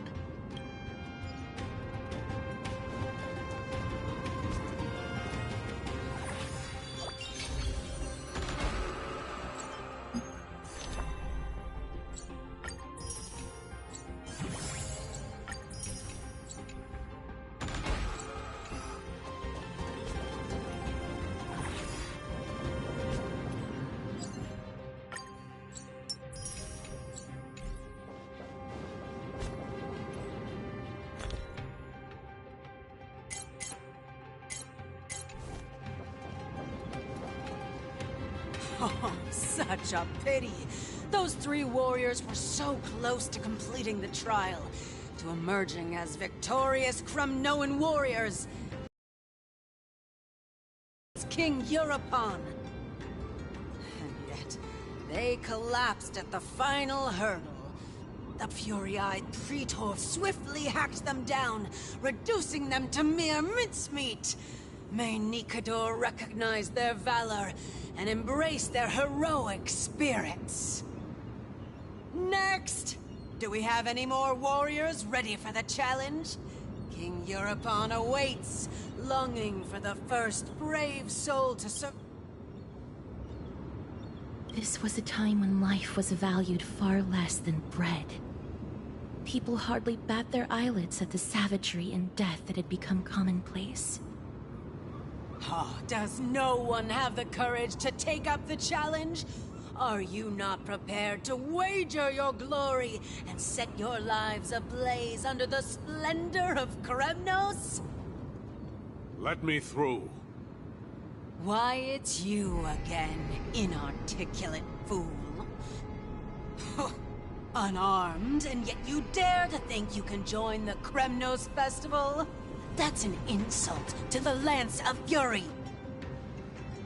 Speaker 19: Oh, such a pity. Those 3 warriors were so close to completing the trial, to emerging as victorious Kremnoan warriors. King Europon. And yet, they collapsed at the final hurdle. The fury-eyed Praetor swiftly hacked them down, reducing them to mere mincemeat. May Nikador recognize their valor and embrace their heroic spirits. Next! Do we have any more warriors ready for the challenge? King Europon awaits, longing for the first brave soul to serve.
Speaker 8: This was a time when life was valued far less than bread. People hardly bat their eyelids at the savagery and death that had become commonplace.
Speaker 19: Oh, does no one have the courage to take up the challenge? Are you not prepared to wager your glory and set your lives ablaze under the splendor of Kremnos?
Speaker 16: Let me through.
Speaker 19: Why, it's you again, inarticulate fool. Unarmed, and yet you dare to think you can join the Kremnos festival? That's an insult to the Lance of Fury.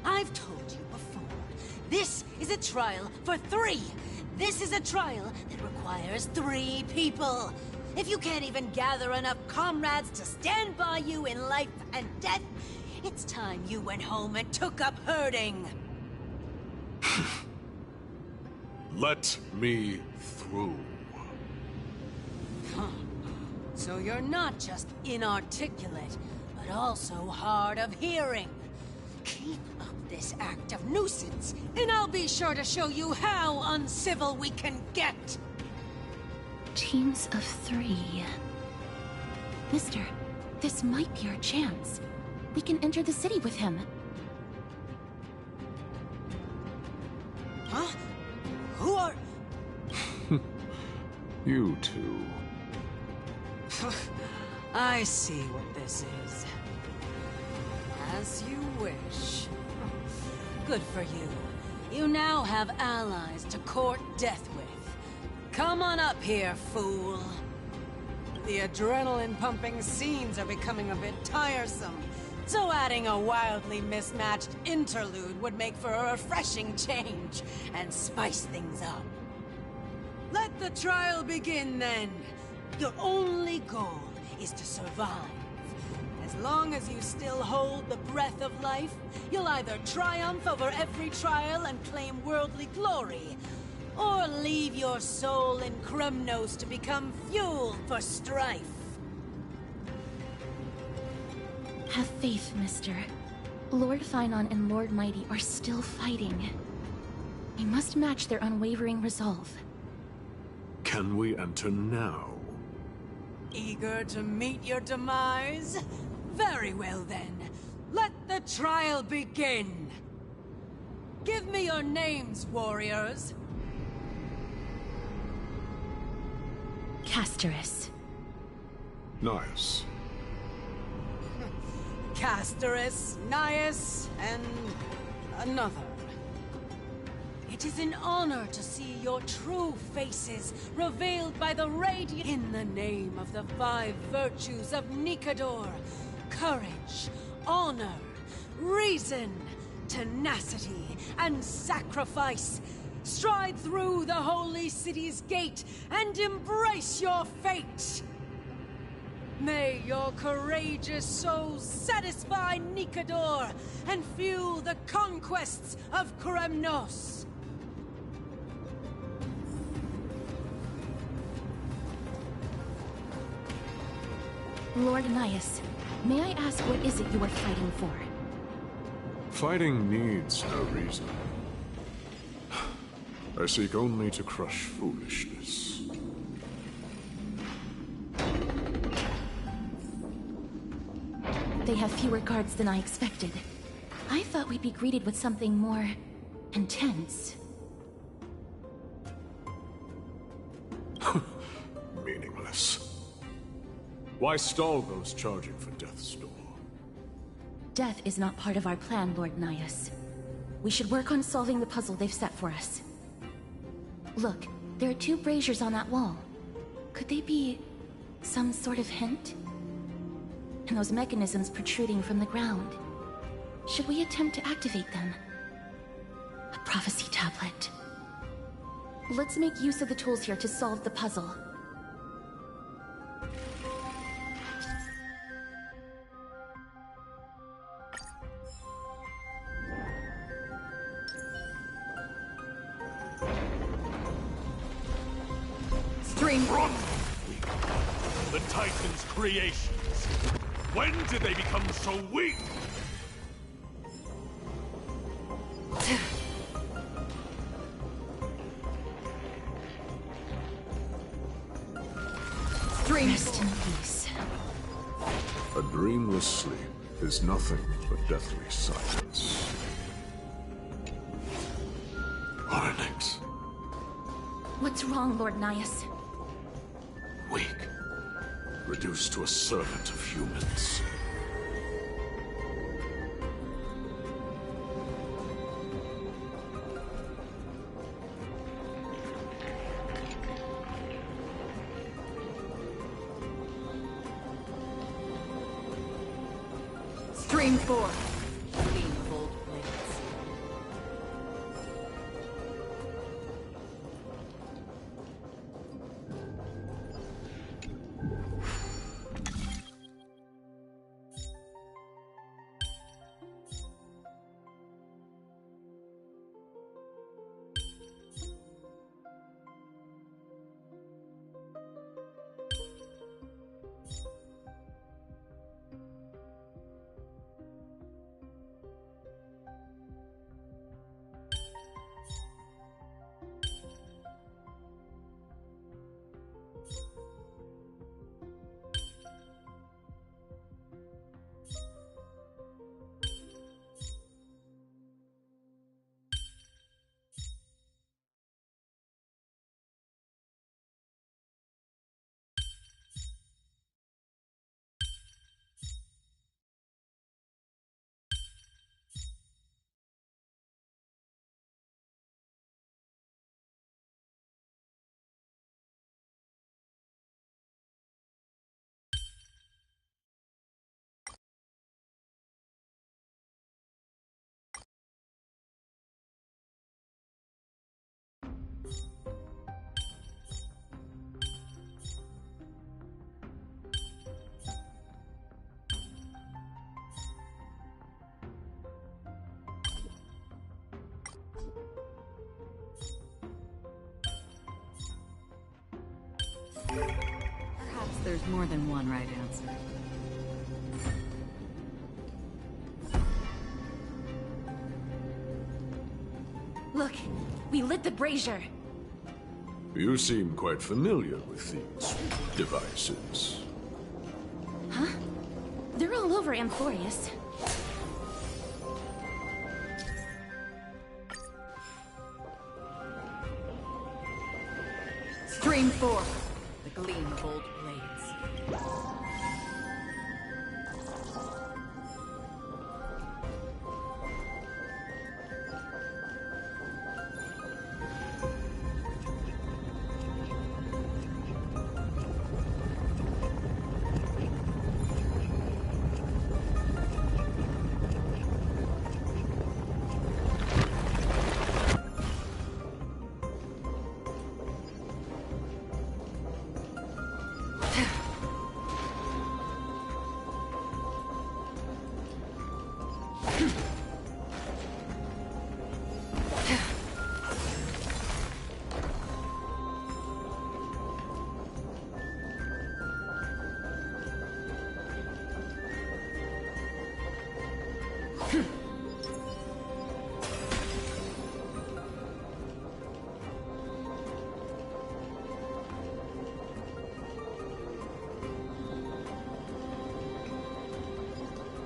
Speaker 19: I've told you before, this is a trial for 3. This is a trial that requires 3 people. If you can't even gather enough comrades to stand by you in life and death, it's time you went home and took up herding.
Speaker 16: Let me through.
Speaker 19: Huh. So you're not just inarticulate, but also hard of hearing. Keep up this act of nuisance, and I'll be sure to show you how uncivil we can get.
Speaker 8: Teams of 3. Mister, this might be our chance. We can enter the city with him.
Speaker 19: Huh? Who are...
Speaker 16: You two.
Speaker 19: I see what this is. As you wish. Good for you. You now have allies to court death with. Come on up here, fool. The adrenaline-pumping scenes are becoming a bit tiresome, so adding a wildly mismatched interlude would make for a refreshing change and spice things up. Let the trial begin, then. Your only goal is to survive. As long as you still hold the breath of life, you'll either triumph over every trial and claim worldly glory, or leave your soul in Kremnos to become fuel for strife.
Speaker 8: Have faith, mister. Lord Finon and Lord Mighty are still fighting. We must match their unwavering resolve.
Speaker 16: Can we enter now?
Speaker 19: Eager to meet your demise? Very well then. Let the trial begin. Give me your names, warriors.
Speaker 8: Castorus.
Speaker 16: Nice.
Speaker 19: Castorus, Nias, and another. It is an honor to see your true faces revealed by the radiant in the name of the 5 virtues of Nikador: courage, honor, reason, tenacity, and sacrifice. Stride through the holy city's gate and embrace your fate! May your courageous souls satisfy Nikador and fuel the conquests of Kremnos!
Speaker 8: Lord Anias, may I ask what is it you are fighting for?
Speaker 20: Fighting needs no reason. I seek only to crush foolishness.
Speaker 8: They have fewer guards than I expected. I thought we'd be greeted with something more intense.
Speaker 20: Meaningless. Why stall those charging for death's door?
Speaker 8: Death is not part of our plan, Lord Nias. We should work on solving the puzzle they've set for us. Look, there are 2 braziers on that wall. Could they be some sort of hint? And those mechanisms protruding from the ground. Should we attempt to activate them? A prophecy tablet. Let's make use of the tools here to solve the puzzle.
Speaker 16: Stream run! The Titan's creations. When did they become so weak?
Speaker 8: Rest in peace.
Speaker 20: A dreamless sleep is nothing but deathly silence. Onyx.
Speaker 8: What's wrong, Lord Nias?
Speaker 20: Weak. Reduced to a servant of humans.
Speaker 19: Stream 4. Gleam of old blades.
Speaker 10: Perhaps there's more than one right answer.
Speaker 8: Look, we lit the brazier.
Speaker 20: You seem quite familiar with these devices.
Speaker 8: Huh? They're all over Amphorius.
Speaker 19: Stream 4. The gleam of old blades.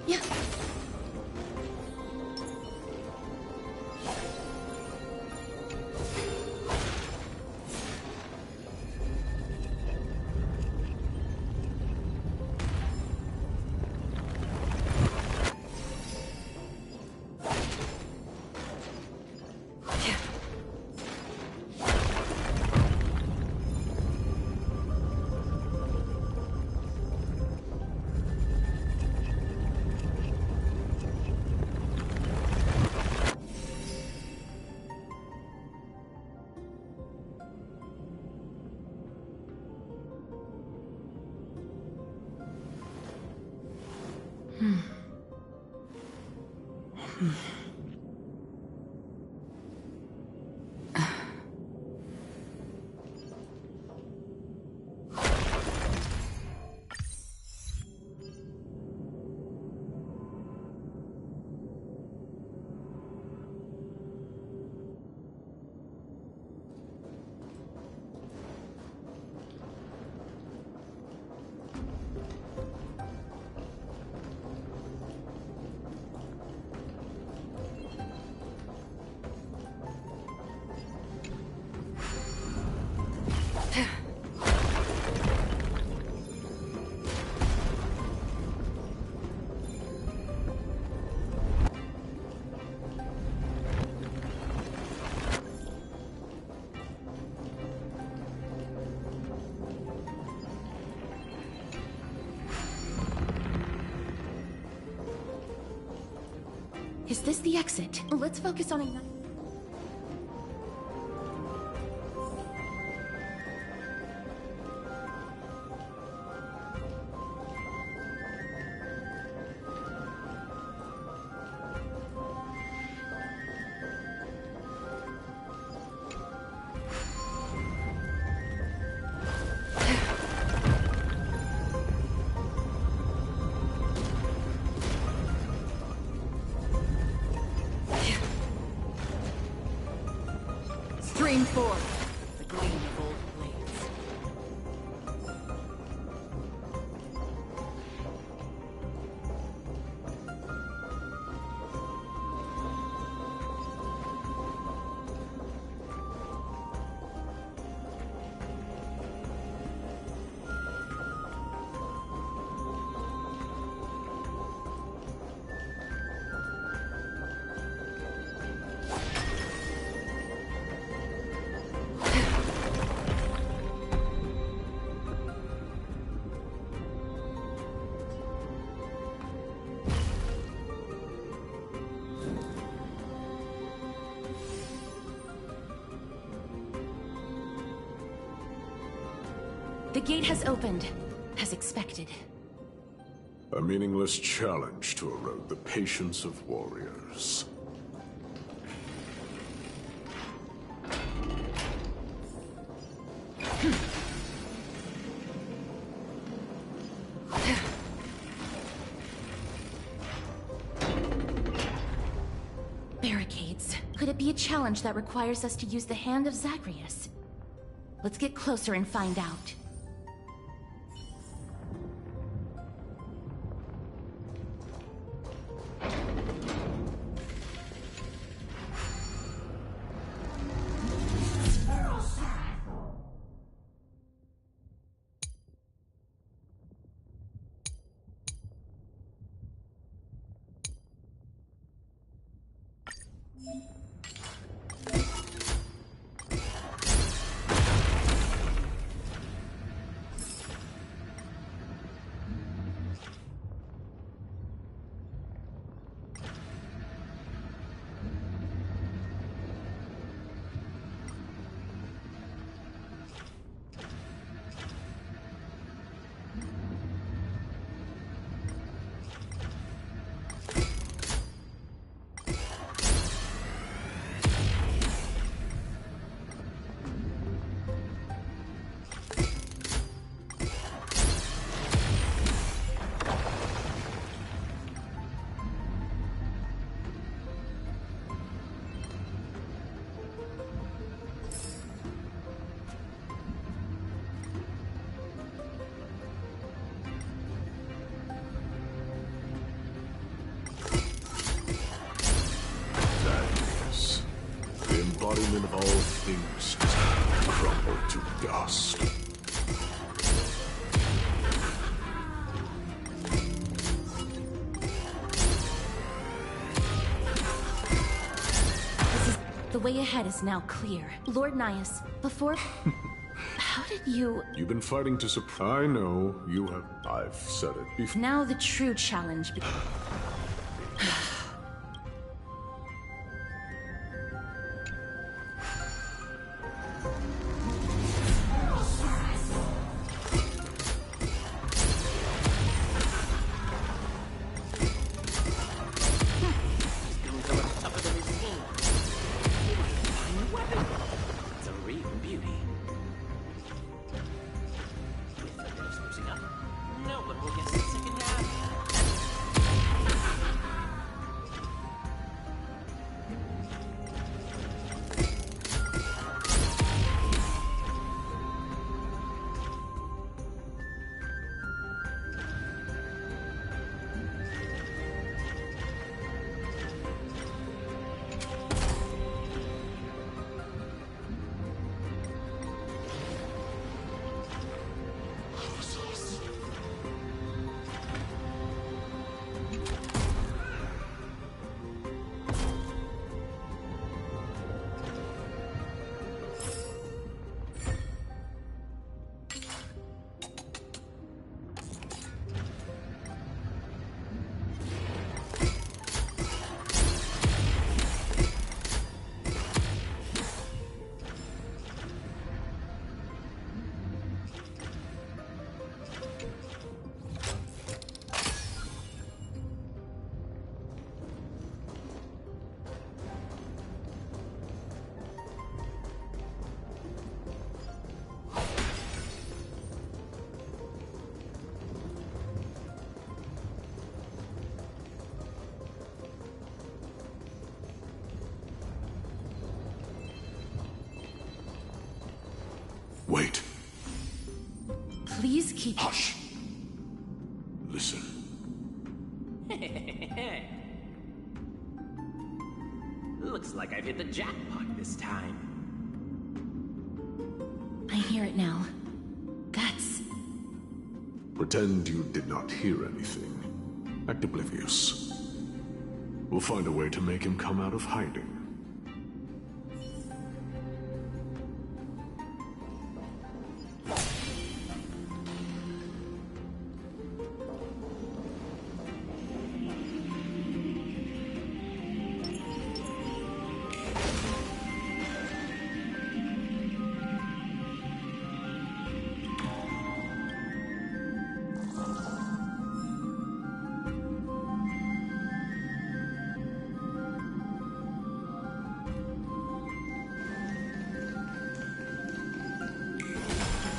Speaker 8: Yeah. Is this the exit? Let's focus on igniting. Stream forth the gleam of old blades. The gate has opened, as expected.
Speaker 20: A meaningless challenge to erode the patience of warriors.
Speaker 8: Barricades. Could it be a challenge that requires us to use the hand of Zagreus? Let's get closer and find out.
Speaker 20: embodiment of all things, crumble to dust.
Speaker 8: The way ahead is now clear. Lord Nias, before... How did you...
Speaker 20: You've been fighting to surprise. I know, you have. I've said it before.
Speaker 8: Now the true challenge...
Speaker 20: Wait.
Speaker 8: Please keep...
Speaker 20: Hush. Listen.
Speaker 11: Looks like I've hit the jackpot this time.
Speaker 8: I hear it now. That's...
Speaker 20: Pretend you did not hear anything. Act oblivious. We'll find a way to make him come out of hiding.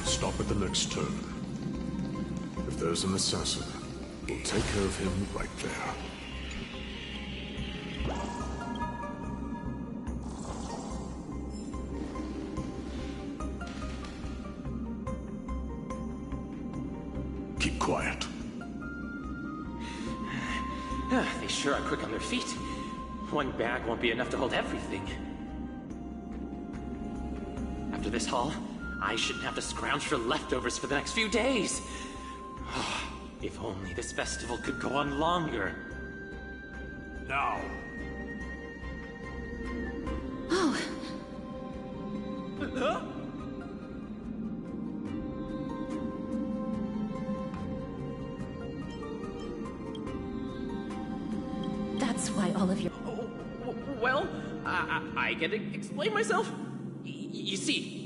Speaker 20: Stop at the next turn. If there's an assassin, we'll take care of him right there. Keep quiet.
Speaker 11: They sure are quick on their feet. One bag won't be enough to hold everything. After this haul, I shouldn't have to scrounge for leftovers for the next few days. If only this festival could go on longer.
Speaker 16: Now.
Speaker 8: Oh.
Speaker 11: Huh?
Speaker 8: That's why all of your...
Speaker 11: Well, I can explain myself. You see,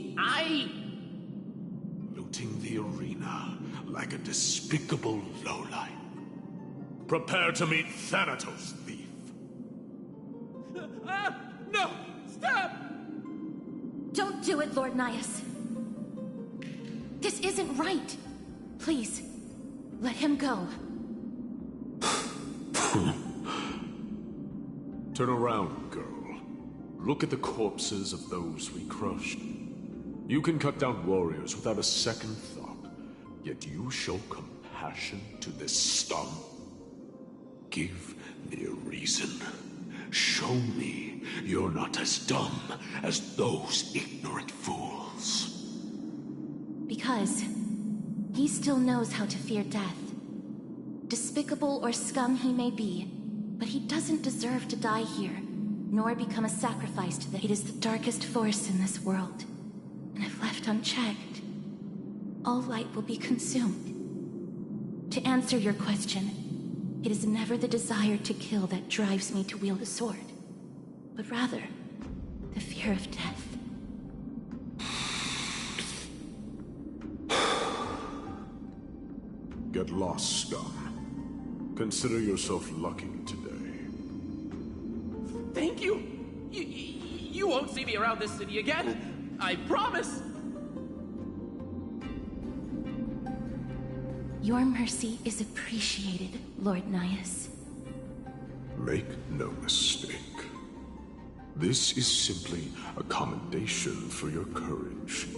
Speaker 20: Looting the arena like a despicable lowlife. Prepare to meet Thanatos, thief.
Speaker 11: No! Stop!
Speaker 8: Don't do it, Lord Nias. This isn't right. Please, let him go.
Speaker 20: Turn around, girl. Look at the corpses of those we crushed. You can cut down warriors without a second thought, yet you show compassion to this scum. Give me a reason,
Speaker 13: Show me you're not as dumb as those ignorant fools.
Speaker 8: Because he still knows how to fear death. Despicable or scum he may be, but he doesn't deserve to die here, nor become a sacrifice to it is the darkest force in this world. And if left unchecked, all light will be consumed. To answer your question, it is never the desire to kill that drives me to wield a sword, but rather the fear of death.
Speaker 20: Get lost, scum. Consider yourself lucky today.
Speaker 18: Thank you! You won't see me around this city again! I promise!
Speaker 8: Your mercy is appreciated, Lord Naius.
Speaker 20: Make no mistake. This is simply a commendation for your courage,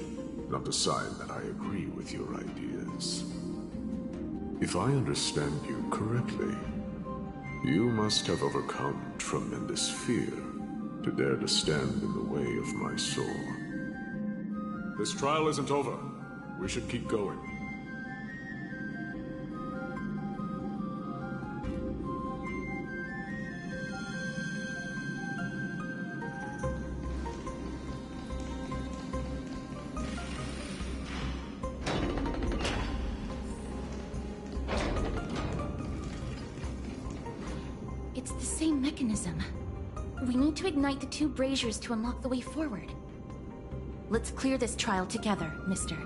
Speaker 20: not a sign that I agree with your ideas. If I understand you correctly, you must have overcome tremendous fear to dare to stand in the way of my soul. This trial isn't over. We should keep going.
Speaker 8: It's the same mechanism. We need to ignite the two braziers to unlock the way forward. Let's clear this trial together, mister.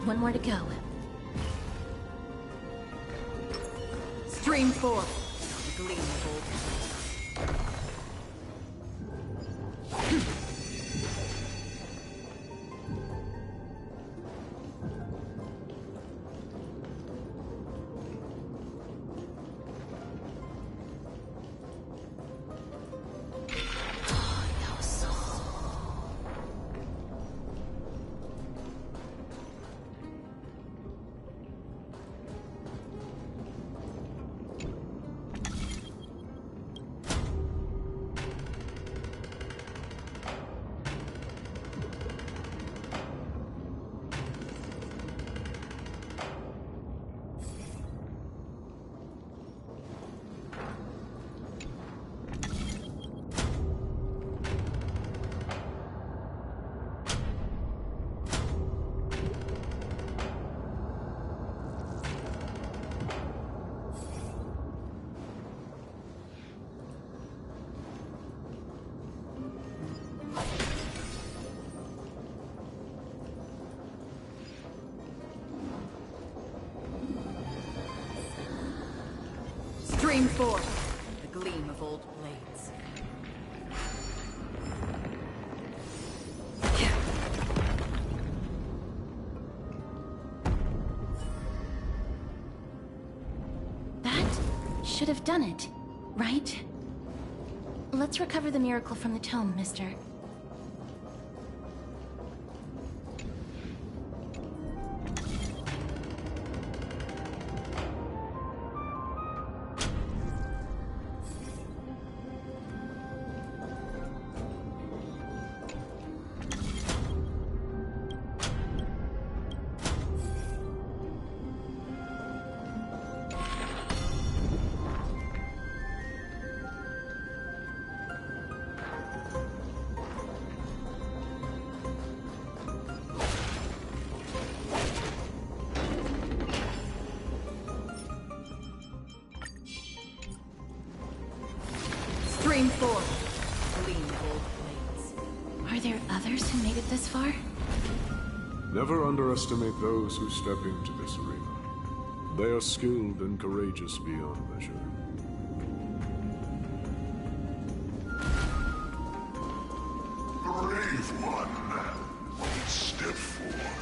Speaker 8: One more to go.
Speaker 4: Stream 4. The gleam of old. Stream 4. The gleam of old blades.
Speaker 8: That should have done it, right? Let's recover the miracle from the tome, mister.
Speaker 4: Stream 4. Gleam of old blades.
Speaker 8: Are there others who made it this far?
Speaker 20: Never underestimate those who step into this arena. They are skilled and courageous beyond measure.
Speaker 7: Brave one, step forth.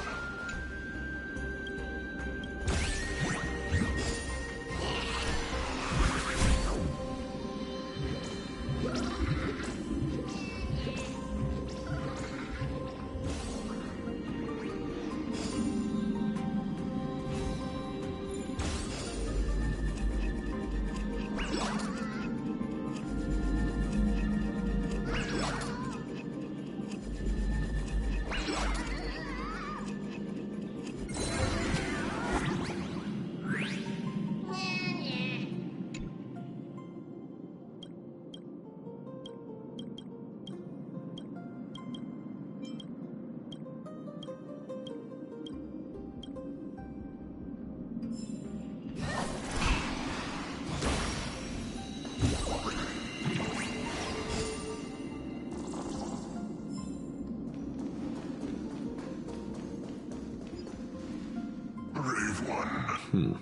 Speaker 7: Brave one.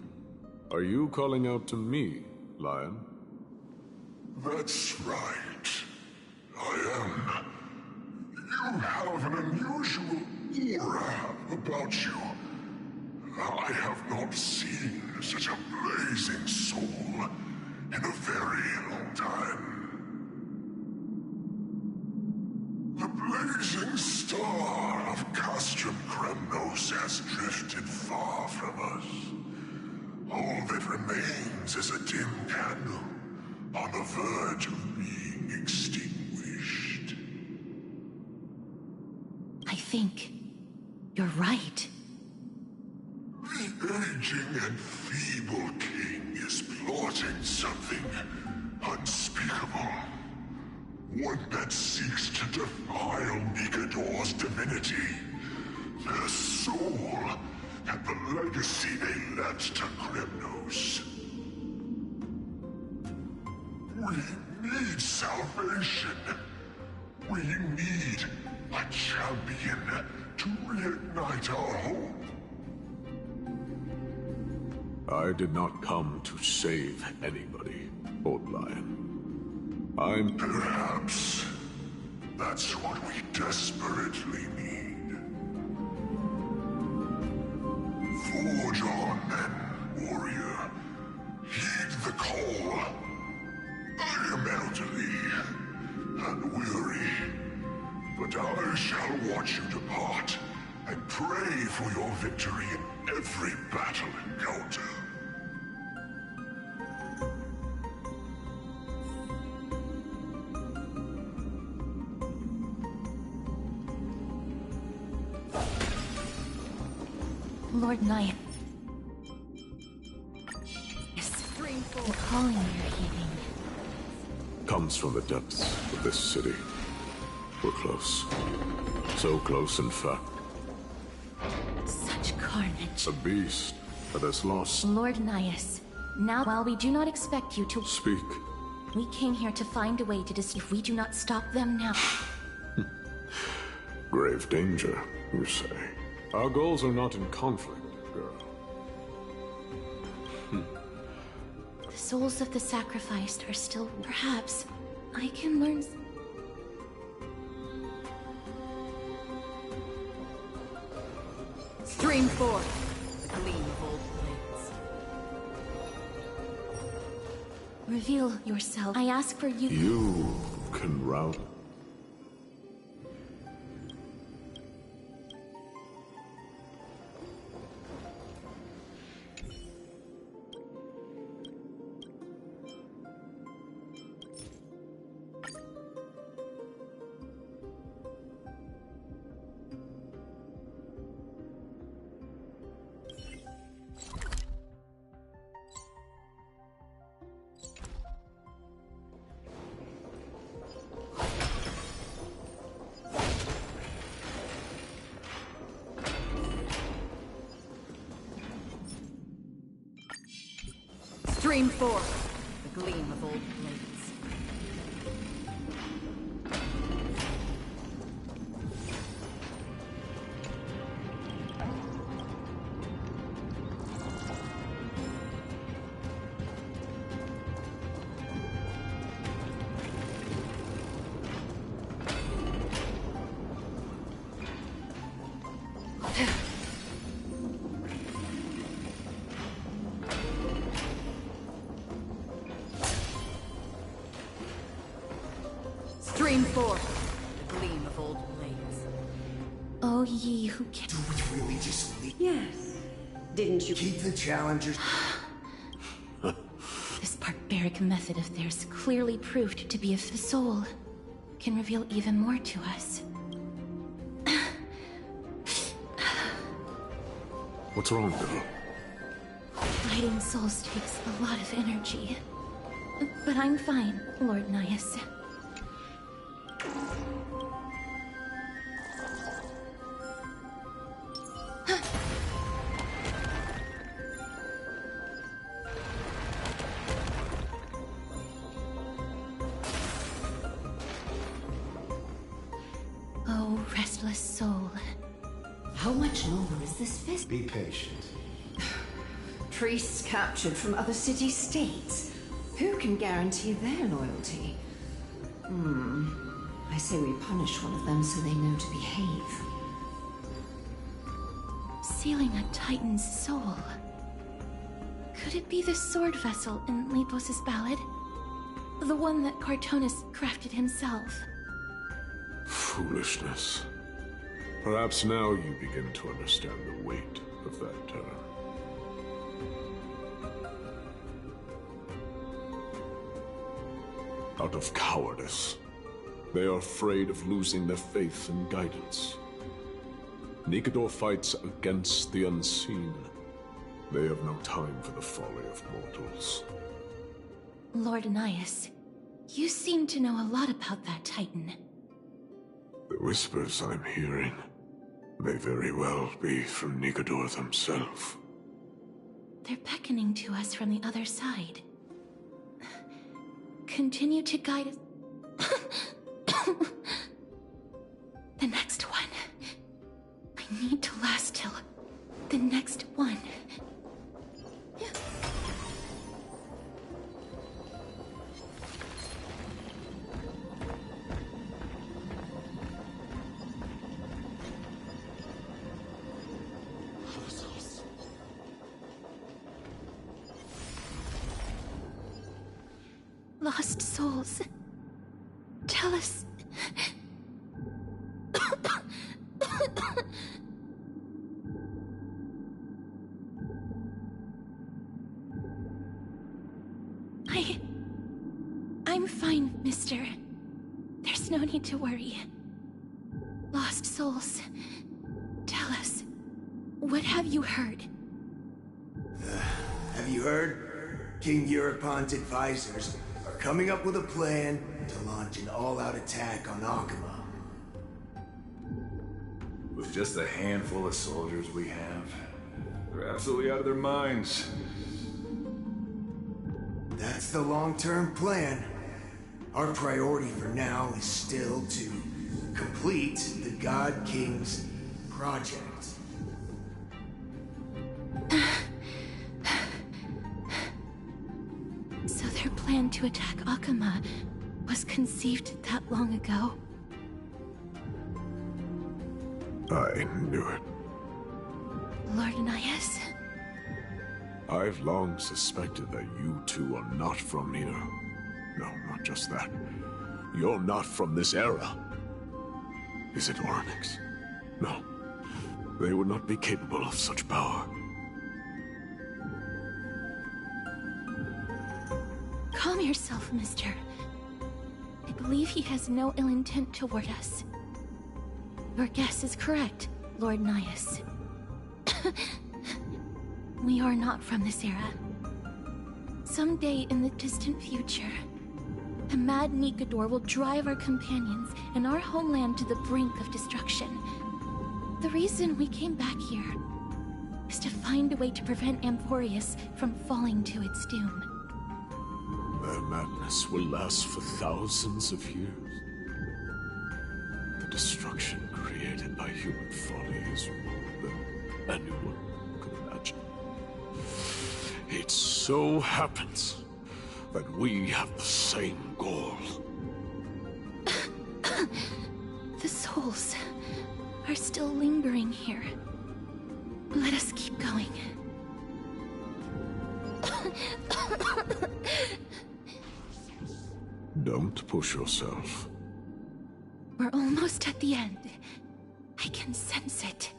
Speaker 20: Are you calling out to me, Lion?
Speaker 7: That's right. I am. You have an unusual aura about you. I have not seen such a blazing soul in a very long time. The blazing star of Castrum Kremnos has drifted far from us. All that remains is a dim candle on the verge of being extinguished.
Speaker 8: I think you're right.
Speaker 7: The aging and feeble king is plotting something unspeakable. One that seeks to defile Nikador's divinity, their soul, and the legacy they left to Kremnos. We need salvation. We need a champion to reignite our hope.
Speaker 20: I did not come to save anybody, Old Lion.
Speaker 7: Perhaps that's what we desperately need. Forge on, then, warrior. Heed the call. I am elderly and weary, but I shall watch you depart and pray for your victory in every battle encounter.
Speaker 8: Lord Knight. Yes, the calling you're heeding.
Speaker 20: Comes from the depths of this city. We're close. So close, in fact.
Speaker 8: Such carnage.
Speaker 20: A beast that has lost...
Speaker 8: Lord Nias, now while we do not expect you to...
Speaker 20: Speak.
Speaker 8: We came here to find a way to if we do not stop them now.
Speaker 20: Grave danger, you say. Our goals are not in conflict, girl.
Speaker 8: The souls of the sacrificed are still... Perhaps I can learn...
Speaker 4: Stream forth the gleam of old blades.
Speaker 8: Reveal yourself. I ask for you.
Speaker 20: You can rout.
Speaker 4: Stream forth the gleam of old blades. Stream forth, the gleam of old blades.
Speaker 8: Oh, ye who can...
Speaker 21: Do we really just leave?
Speaker 4: Yes. Didn't you
Speaker 21: keep the challengers?
Speaker 8: This barbaric method of theirs, clearly proved to be of the soul, can reveal even more to us.
Speaker 20: What's wrong, Bill?
Speaker 8: Fighting souls takes a lot of energy. But I'm fine, Lord Nias. Oh, restless soul.
Speaker 4: How much longer is this fist?
Speaker 21: Be patient.
Speaker 4: Priests captured from other city-states. Who can guarantee their loyalty? I say we punish one of them so they know to behave.
Speaker 8: Sealing a Titan's soul. Could it be the sword vessel in Lepos' ballad? The one that Cartonus crafted himself?
Speaker 20: Foolishness. Perhaps now you begin to understand the weight of that term. Out of cowardice. They are afraid of losing their faith and guidance. Nikador fights against the unseen. They have no time for the folly of mortals.
Speaker 8: Lord Nias, you seem to know a lot about that Titan.
Speaker 20: The whispers I'm hearing may very well be from Nikador themselves.
Speaker 8: They're beckoning to us from the other side. Continue to guide us. The next one. I need to last till the next one. Lost souls. Tell us. I'm fine, mister. There's no need to worry. Lost souls. Tell us. What have you heard?
Speaker 21: Have you heard? King Eurypon's advisors are coming up with a plan to launch an all-out attack on Akama.
Speaker 13: With just a handful of soldiers we have, they're absolutely out of their minds.
Speaker 21: That's the long-term plan. Our priority for now is still to complete the God King's project.
Speaker 8: So their plan to attack Akama was conceived that long ago?
Speaker 20: I knew it.
Speaker 8: Lord Nias?
Speaker 20: I've long suspected that you two are not from here. No, not just that. You're not from this era. Is it Oryx? No. They would not be capable of such power.
Speaker 8: Calm yourself, mister. I believe he has no ill intent toward us. Your guess is correct, Lord Nias. We are not from this era. Someday in the distant future, a mad Nikador will drive our companions and our homeland to the brink of destruction. The reason we came back here is to find a way to prevent Emporius from falling to its doom.
Speaker 20: Their madness will last for thousands of years. The destruction created by human folly is more than anyone could imagine. It so happens that we have the same goal.
Speaker 8: The souls are still lingering here. Let us keep going.
Speaker 20: Don't push yourself.
Speaker 8: We're almost at the end. I can sense it.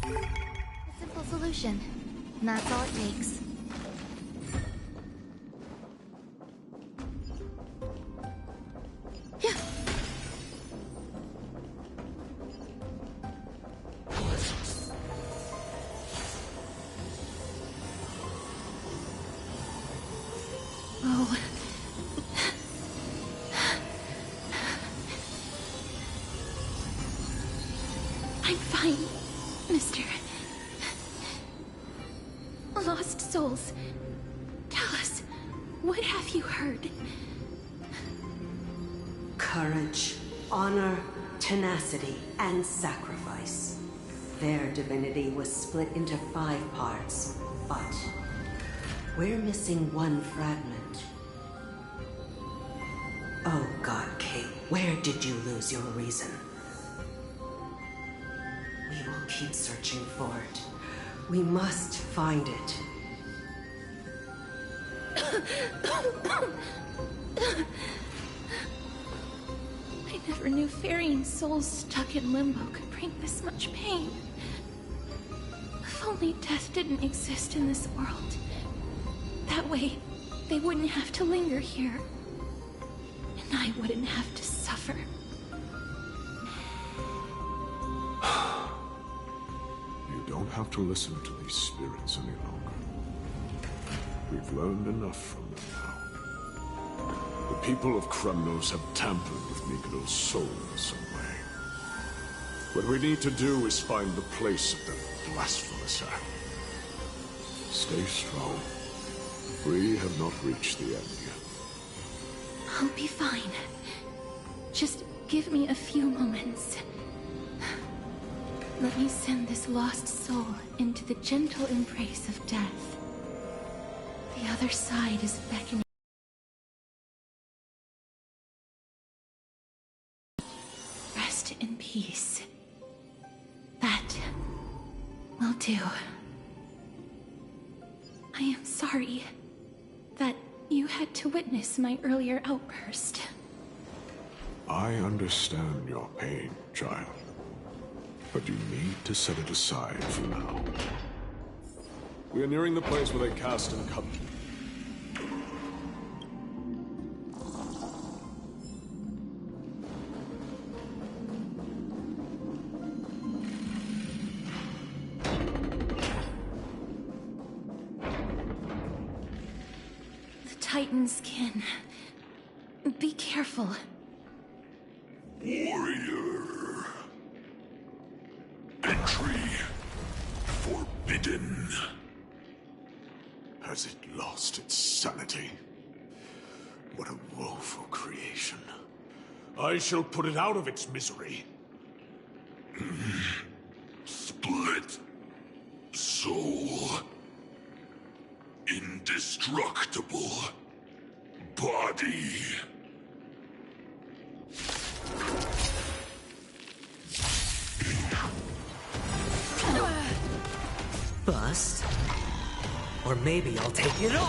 Speaker 3: A simple solution. And that's all it takes.
Speaker 8: Oh. I'm fine, Mr. Lost Souls. Tell us, what have you heard?
Speaker 5: Courage, honor, tenacity, and sacrifice. Their divinity was split into 5 parts, but we're missing one fragment. Oh God, Kate, where did you lose your reason? We will keep searching for it. We must find it.
Speaker 8: I never knew ferrying souls stuck in limbo could bring this much pain. If only death didn't exist in this world. That way, they wouldn't have to linger here. And I wouldn't have to suffer.
Speaker 20: You don't have to listen to these spirits any longer. We've learned enough from them now. The people of Kremnos have tampered with Nikodo's soul in some way. What we need to do is find the place of their blasphemous act. Stay strong. We have not reached the end yet.
Speaker 8: I'll be fine. Just give me a few moments. Let me send this lost soul into the gentle embrace of death. The other side is beckoning. Rest in peace. That will do. I am sorry that you had to witness my earlier outburst.
Speaker 20: I understand your pain, child. But you need to set it aside for now. We are nearing the place where they cast and cut.
Speaker 8: The Titan's kin. Be careful.
Speaker 7: Warrior. Entry forbidden.
Speaker 20: Has it lost its sanity? What a woeful creation. I shall put it out of its misery.
Speaker 7: Split soul. Indestructible body.
Speaker 9: Bust? Or maybe I'll take it all!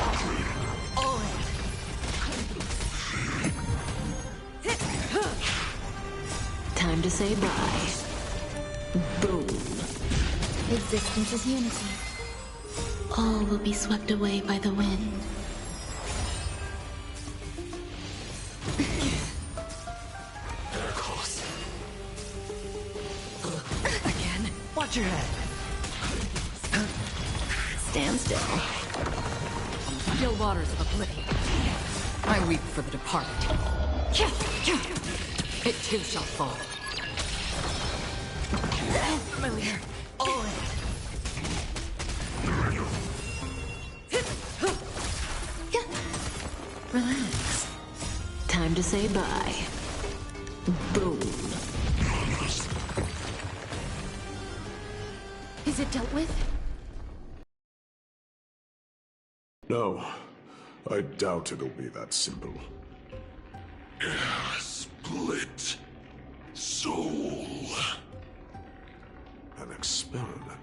Speaker 8: Time to say bye. Boom.
Speaker 3: Existence is unity.
Speaker 8: All will be swept away by the wind.
Speaker 4: Watch your head. Stand still.
Speaker 10: Still waters of oblivion.
Speaker 4: I weep for the departed. It too shall fall. Familiar. All in. Relax. Time to say bye. Boom.
Speaker 8: Is it dealt with?
Speaker 20: No, I doubt it'll be that simple.
Speaker 7: Split soul.
Speaker 20: An experiment.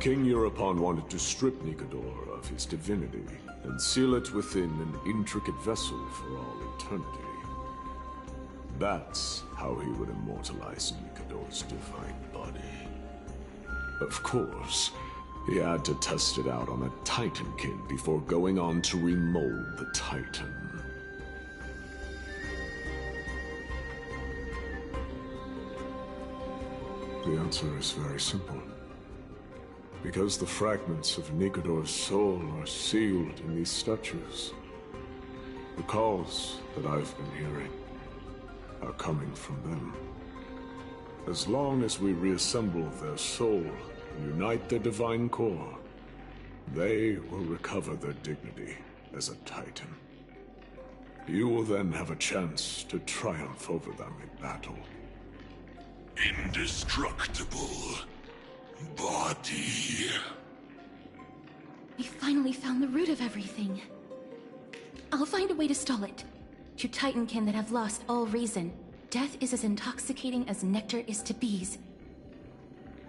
Speaker 20: King Euripon wanted to strip Nikedor of his divinity and seal it within an intricate vessel for all eternity. That's how he would immortalize Nikedor's divine body. Of course, he had to test it out on a Titankin before going on to remold the Titan. The answer is very simple. Because the fragments of Nikedor's soul are sealed in these statues. The calls that I've been hearing are coming from them. As long as we reassemble their soul and unite their divine core, they will recover their dignity as a Titan. You will then have a chance to triumph over them in battle.
Speaker 7: Indestructible body.
Speaker 8: We finally found the root of everything. I'll find a way to stall it. To Titankin that have lost all reason, death is as intoxicating as nectar is to bees.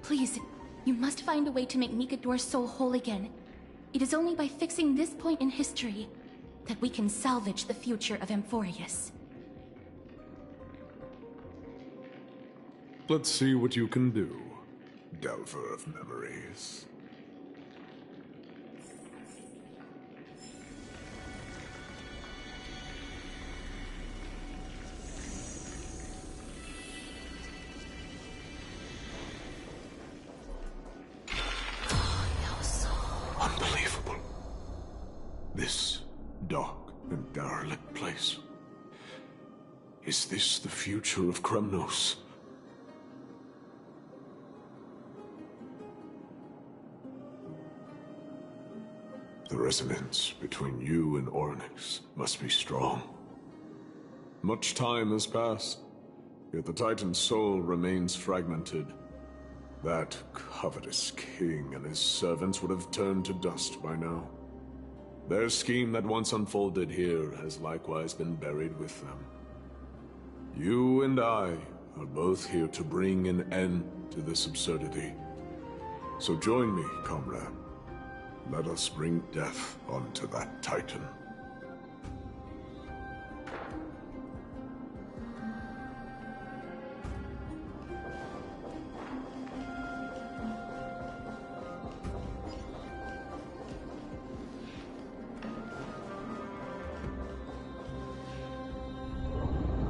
Speaker 8: Please, you must find a way to make Nikedor's soul whole again. It is only by fixing this point in history that we can salvage the future of Amphorius.
Speaker 20: Let's see what you can do, Delver of Memories. Unbelievable. This dark and derelict place. Is this the future of Kremnos? The resonance between you and Ornyx must be strong. Much time has passed, yet the Titan's soul remains fragmented. That covetous king and his servants would have turned to dust by now. Their scheme that once unfolded here has likewise been buried with them. You and I are both here to bring an end to this absurdity. So join me, comrade. Let us bring death onto that Titan.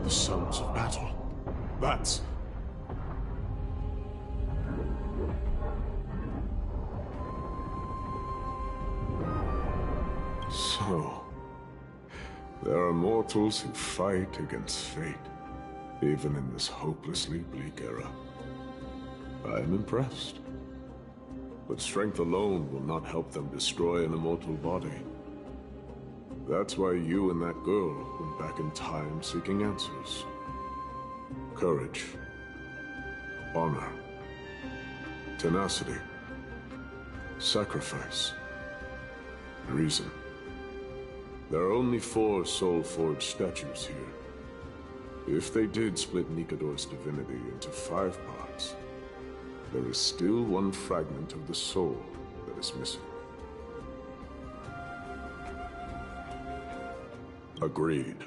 Speaker 20: The sounds of battle. That's... So, there are mortals who fight against fate, even in this hopelessly bleak era. I am impressed. But strength alone will not help them destroy an immortal body. That's why you and that girl went back in time seeking answers. Courage. Honor. Tenacity. Sacrifice. Reason. There are only 4 soul-forged statues here. If they did split Nikedor's divinity into 5 parts, there is still one fragment of the soul that is missing. Agreed.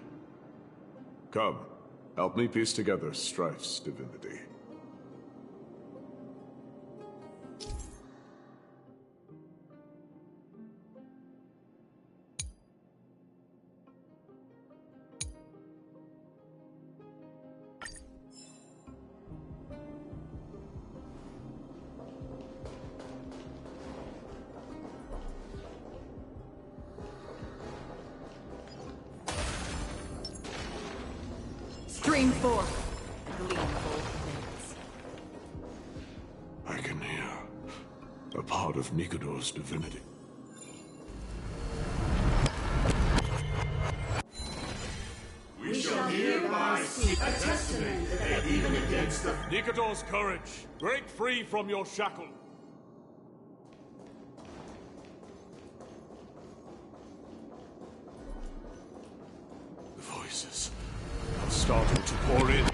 Speaker 20: Come, help me piece together Strife's divinity.
Speaker 17: Stream forth, gleamful things.
Speaker 20: I can hear a part of Nikedor's divinity.
Speaker 7: We shall hereby seek a testament that even against the...
Speaker 16: Nikedor's courage, break free from your shackle.
Speaker 20: The voices are starting to pour in.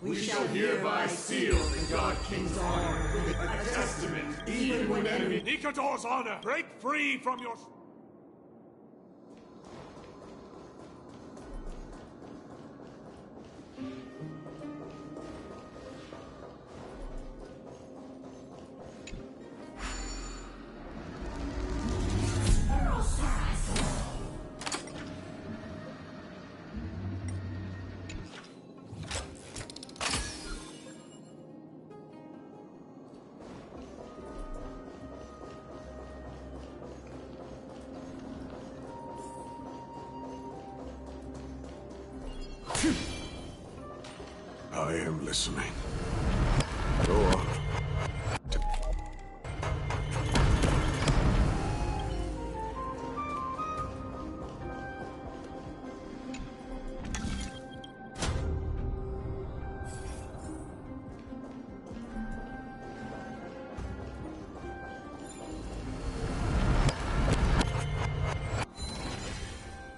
Speaker 21: We shall hereby seal the God King's honor with a testament, even when enemy...
Speaker 16: Nikador's honor! Break free from your...
Speaker 20: I am listening. Go on.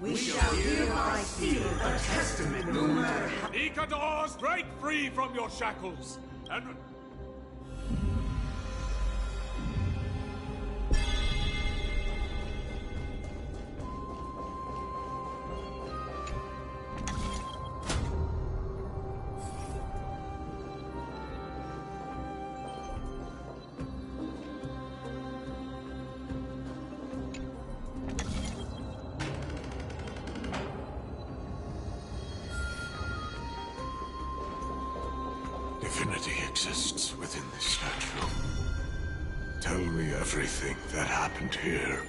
Speaker 21: We shall hereby seal a testament, no matter how...
Speaker 16: Nikadors, break free from your shackles, and...
Speaker 20: Divinity exists within this statue. Tell me everything that happened here.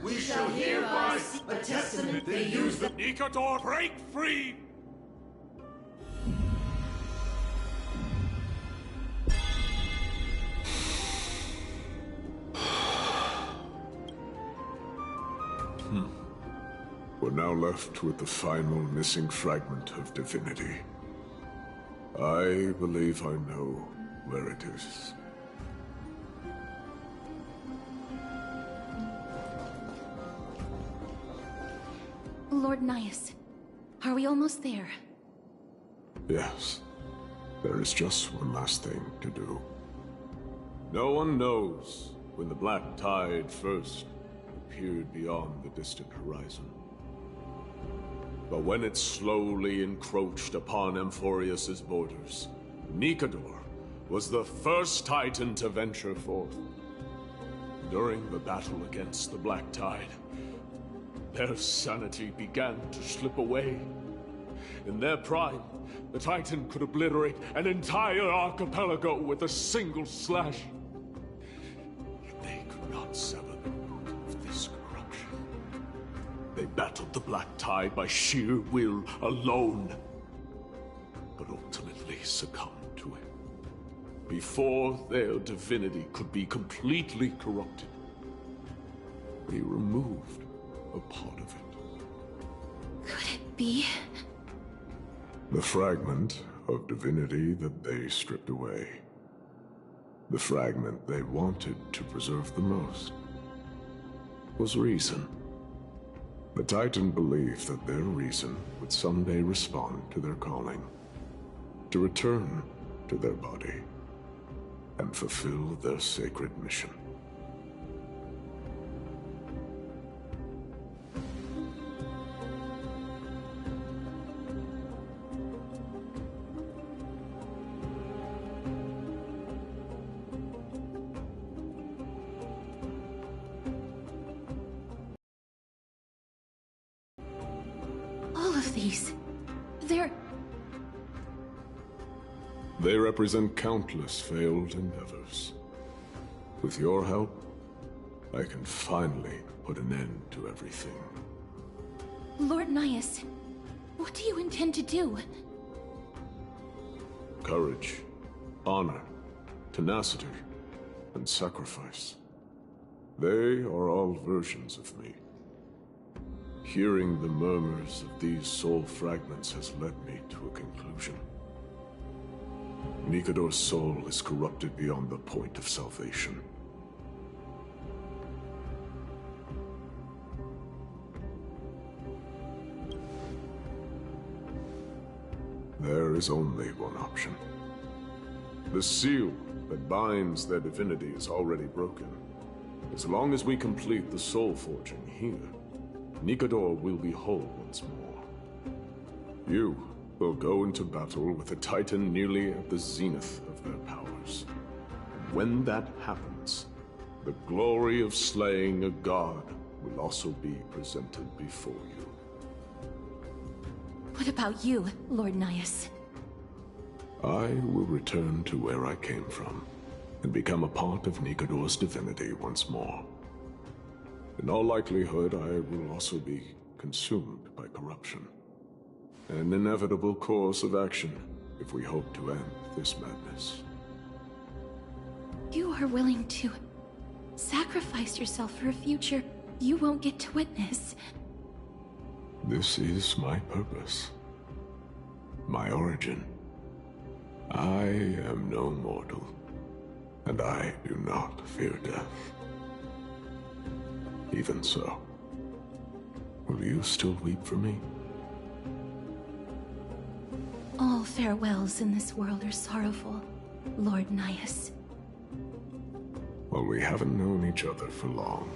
Speaker 21: We shall hereby a testament they use the...
Speaker 16: Nikador, break free!
Speaker 20: We're now left with the final missing fragment of divinity. I believe I know where it is.
Speaker 8: Lord Nias, are we almost there?
Speaker 20: Yes. There is just one last thing to do. No one knows when the black tide first appeared beyond the distant horizon. But when it slowly encroached upon Amphorius's borders, Nikador was the first Titan to venture forth. During the battle against the Black Tide, their sanity began to slip away. In their prime, the Titan could obliterate an entire archipelago with a single slash. Yet they could not sever the root of this corruption. They battled the Black Tide by sheer will alone, but ultimately succumbed to it. Before their divinity could be completely corrupted, they removed a part of it.
Speaker 8: Could it be?
Speaker 20: The fragment of divinity that they stripped away. The fragment they wanted to preserve the most was reason. The Titan believed that their reason would someday respond to their calling, to return to their body, and fulfill their sacred mission.
Speaker 8: All of these,
Speaker 20: They represent countless failed endeavors. With your help, I can finally put an end to everything.
Speaker 8: Lord Nias, what do you intend to do?
Speaker 20: Courage, honor, tenacity, and sacrifice. They are all versions of me. Hearing the murmurs of these soul fragments has led me to a conclusion. Nikador's soul is corrupted beyond the point of salvation. There is only one option. The seal that binds their divinity is already broken. As long as we complete the soul forging here, Nikador will be whole once more. You will go into battle with a Titan nearly at the zenith of their powers. And when that happens, the glory of slaying a god will also be presented before you.
Speaker 8: What about you, Lord Nias?
Speaker 20: I will return to where I came from, and become a part of Nikador's divinity once more. In all likelihood, I will also be consumed by corruption. An inevitable course of action if we hope to end this madness.
Speaker 8: You are willing to sacrifice yourself for a future you won't get to witness.
Speaker 20: This is my purpose. My origin. I am no mortal, and I do not fear death. Even so, will you still weep for me?
Speaker 8: All farewells in this world are sorrowful, Lord Nias.
Speaker 20: While we haven't known each other for long,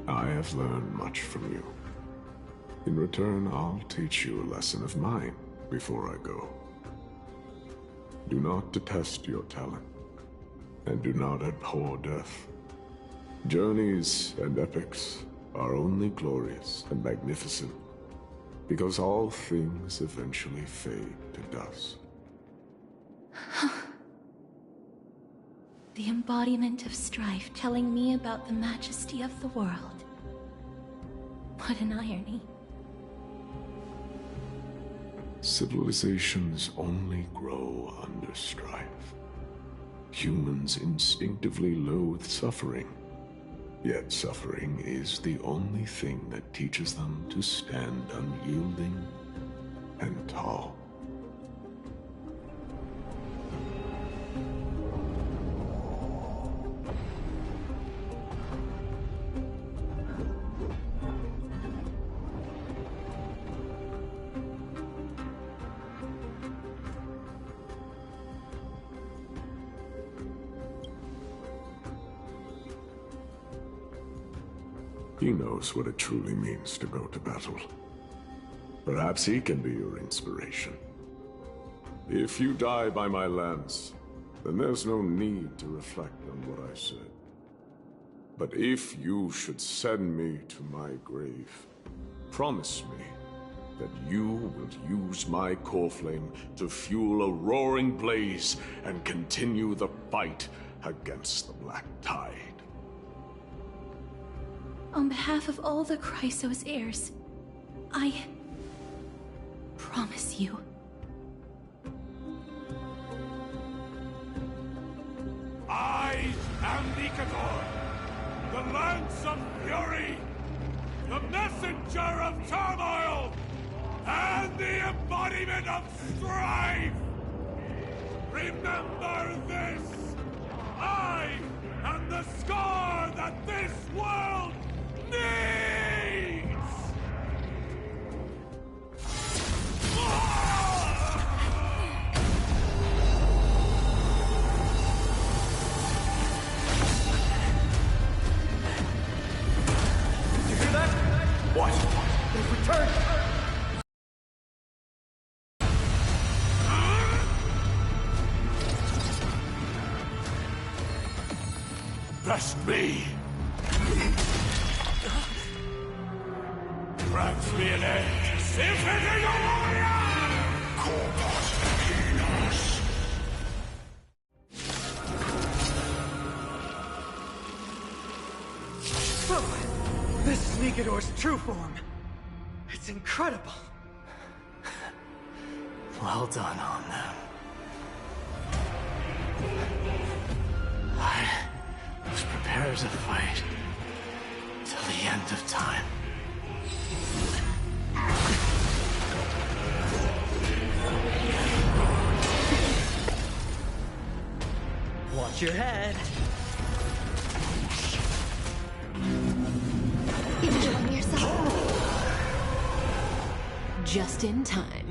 Speaker 20: I have learned much from you. In return, I'll teach you a lesson of mine before I go. Do not detest your talent, and do not abhor death. Journeys and epics are only glorious and magnificent because all things eventually fade to dust.
Speaker 8: The embodiment of strife telling me about the majesty of the world. What an irony.
Speaker 20: Civilizations only grow under strife. Humans instinctively loathe suffering. Yet suffering is the only thing that teaches them to stand unyielding and tall. He knows what it truly means to go to battle. Perhaps he can be your inspiration. If you die by my lance, then there's no need to reflect on what I said. But if you should send me to my grave, promise me that you will use my core flame to fuel a roaring blaze and continue the fight against the Black Tide.
Speaker 8: On behalf of all the Chrysos heirs, I promise you.
Speaker 16: I am Nikador, the Lance of Fury, the messenger of turmoil, and the embodiment of strife! Remember this! I am the scar that this world needs!
Speaker 2: You hear that?
Speaker 16: What?
Speaker 2: They've returned!
Speaker 16: Trust me! Grant me an end to symphony warrior! Corpus Penis!
Speaker 2: So, this is Nikador's true form. It's incredible.
Speaker 1: Well done on them. I was prepared to fight till the end of time.
Speaker 9: Watch your head.
Speaker 8: Enjoying yourself? Just in time.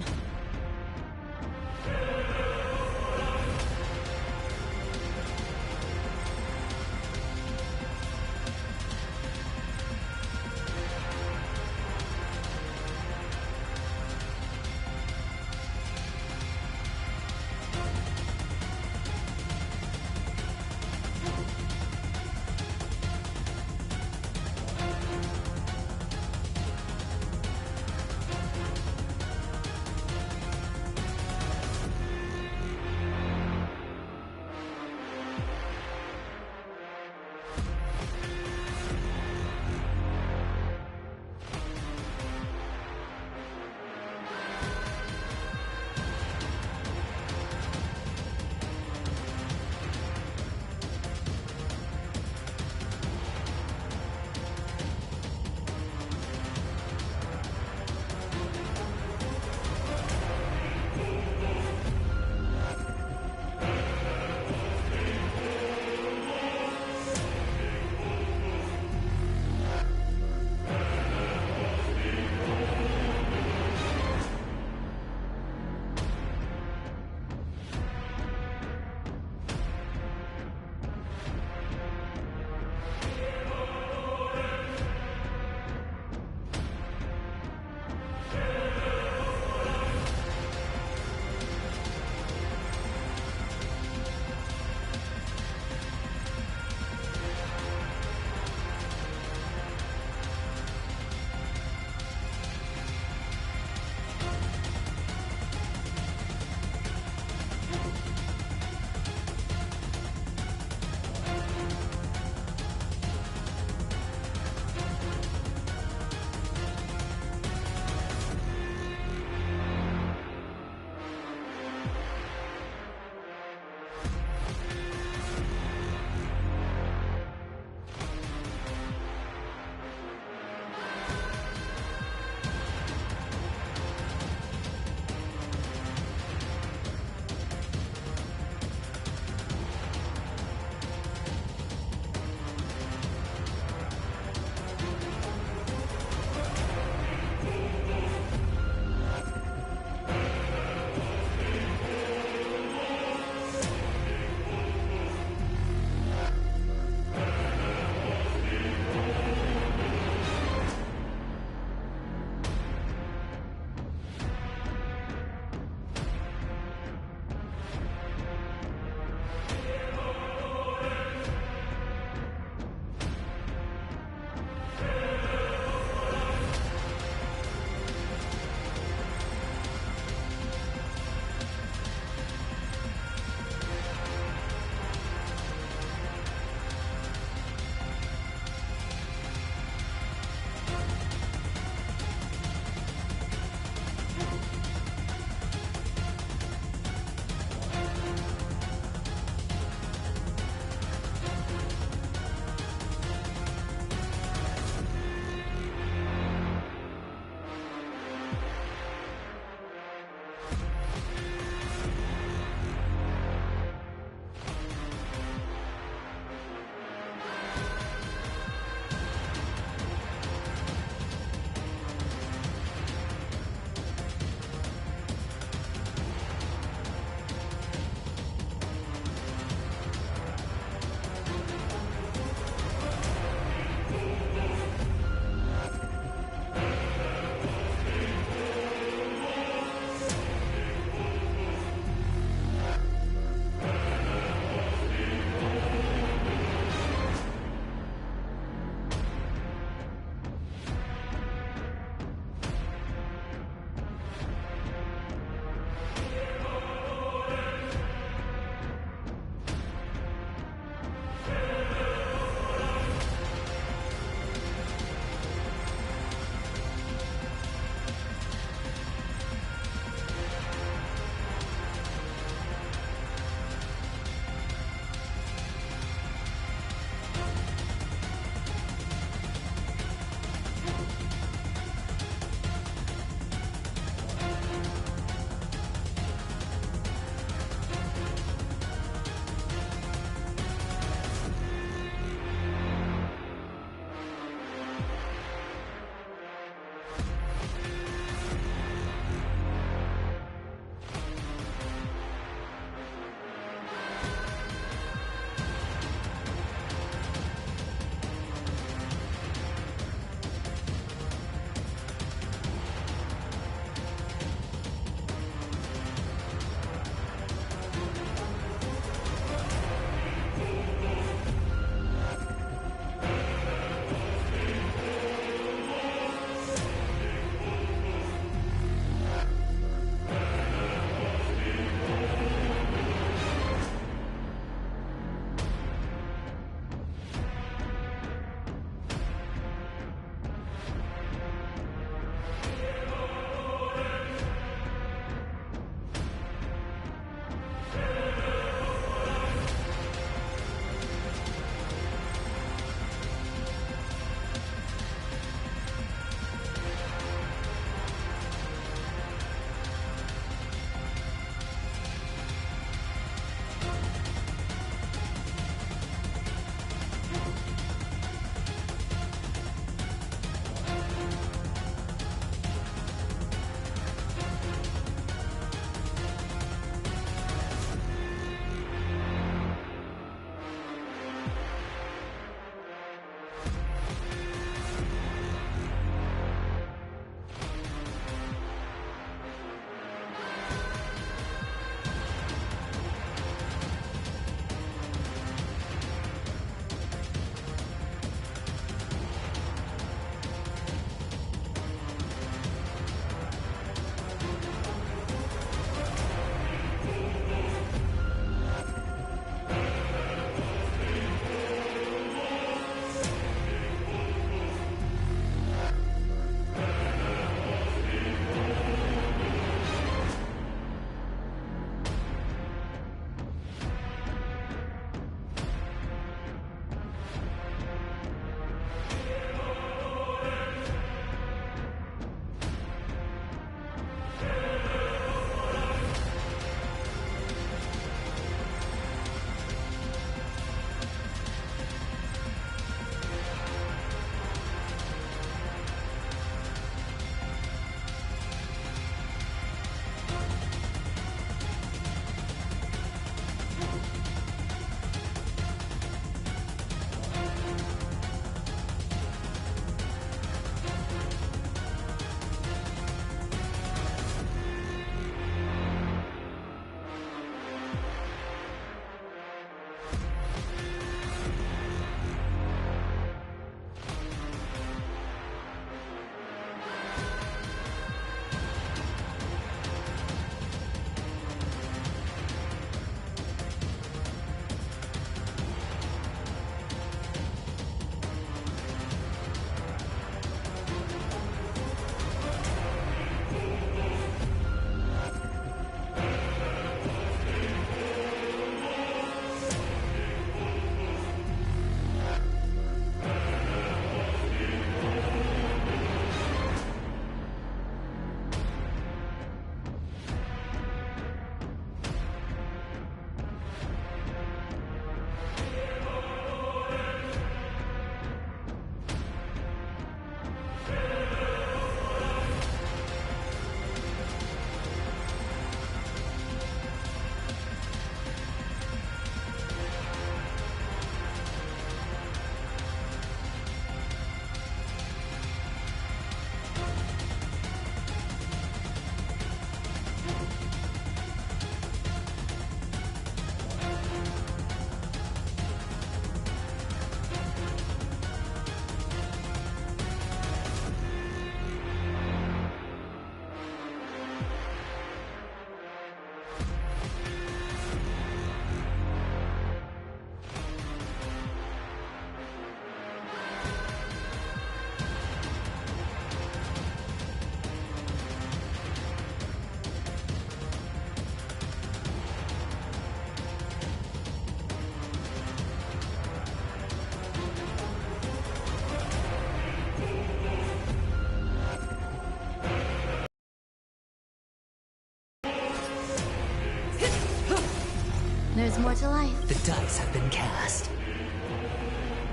Speaker 3: There's more to life.
Speaker 9: The dice have been cast.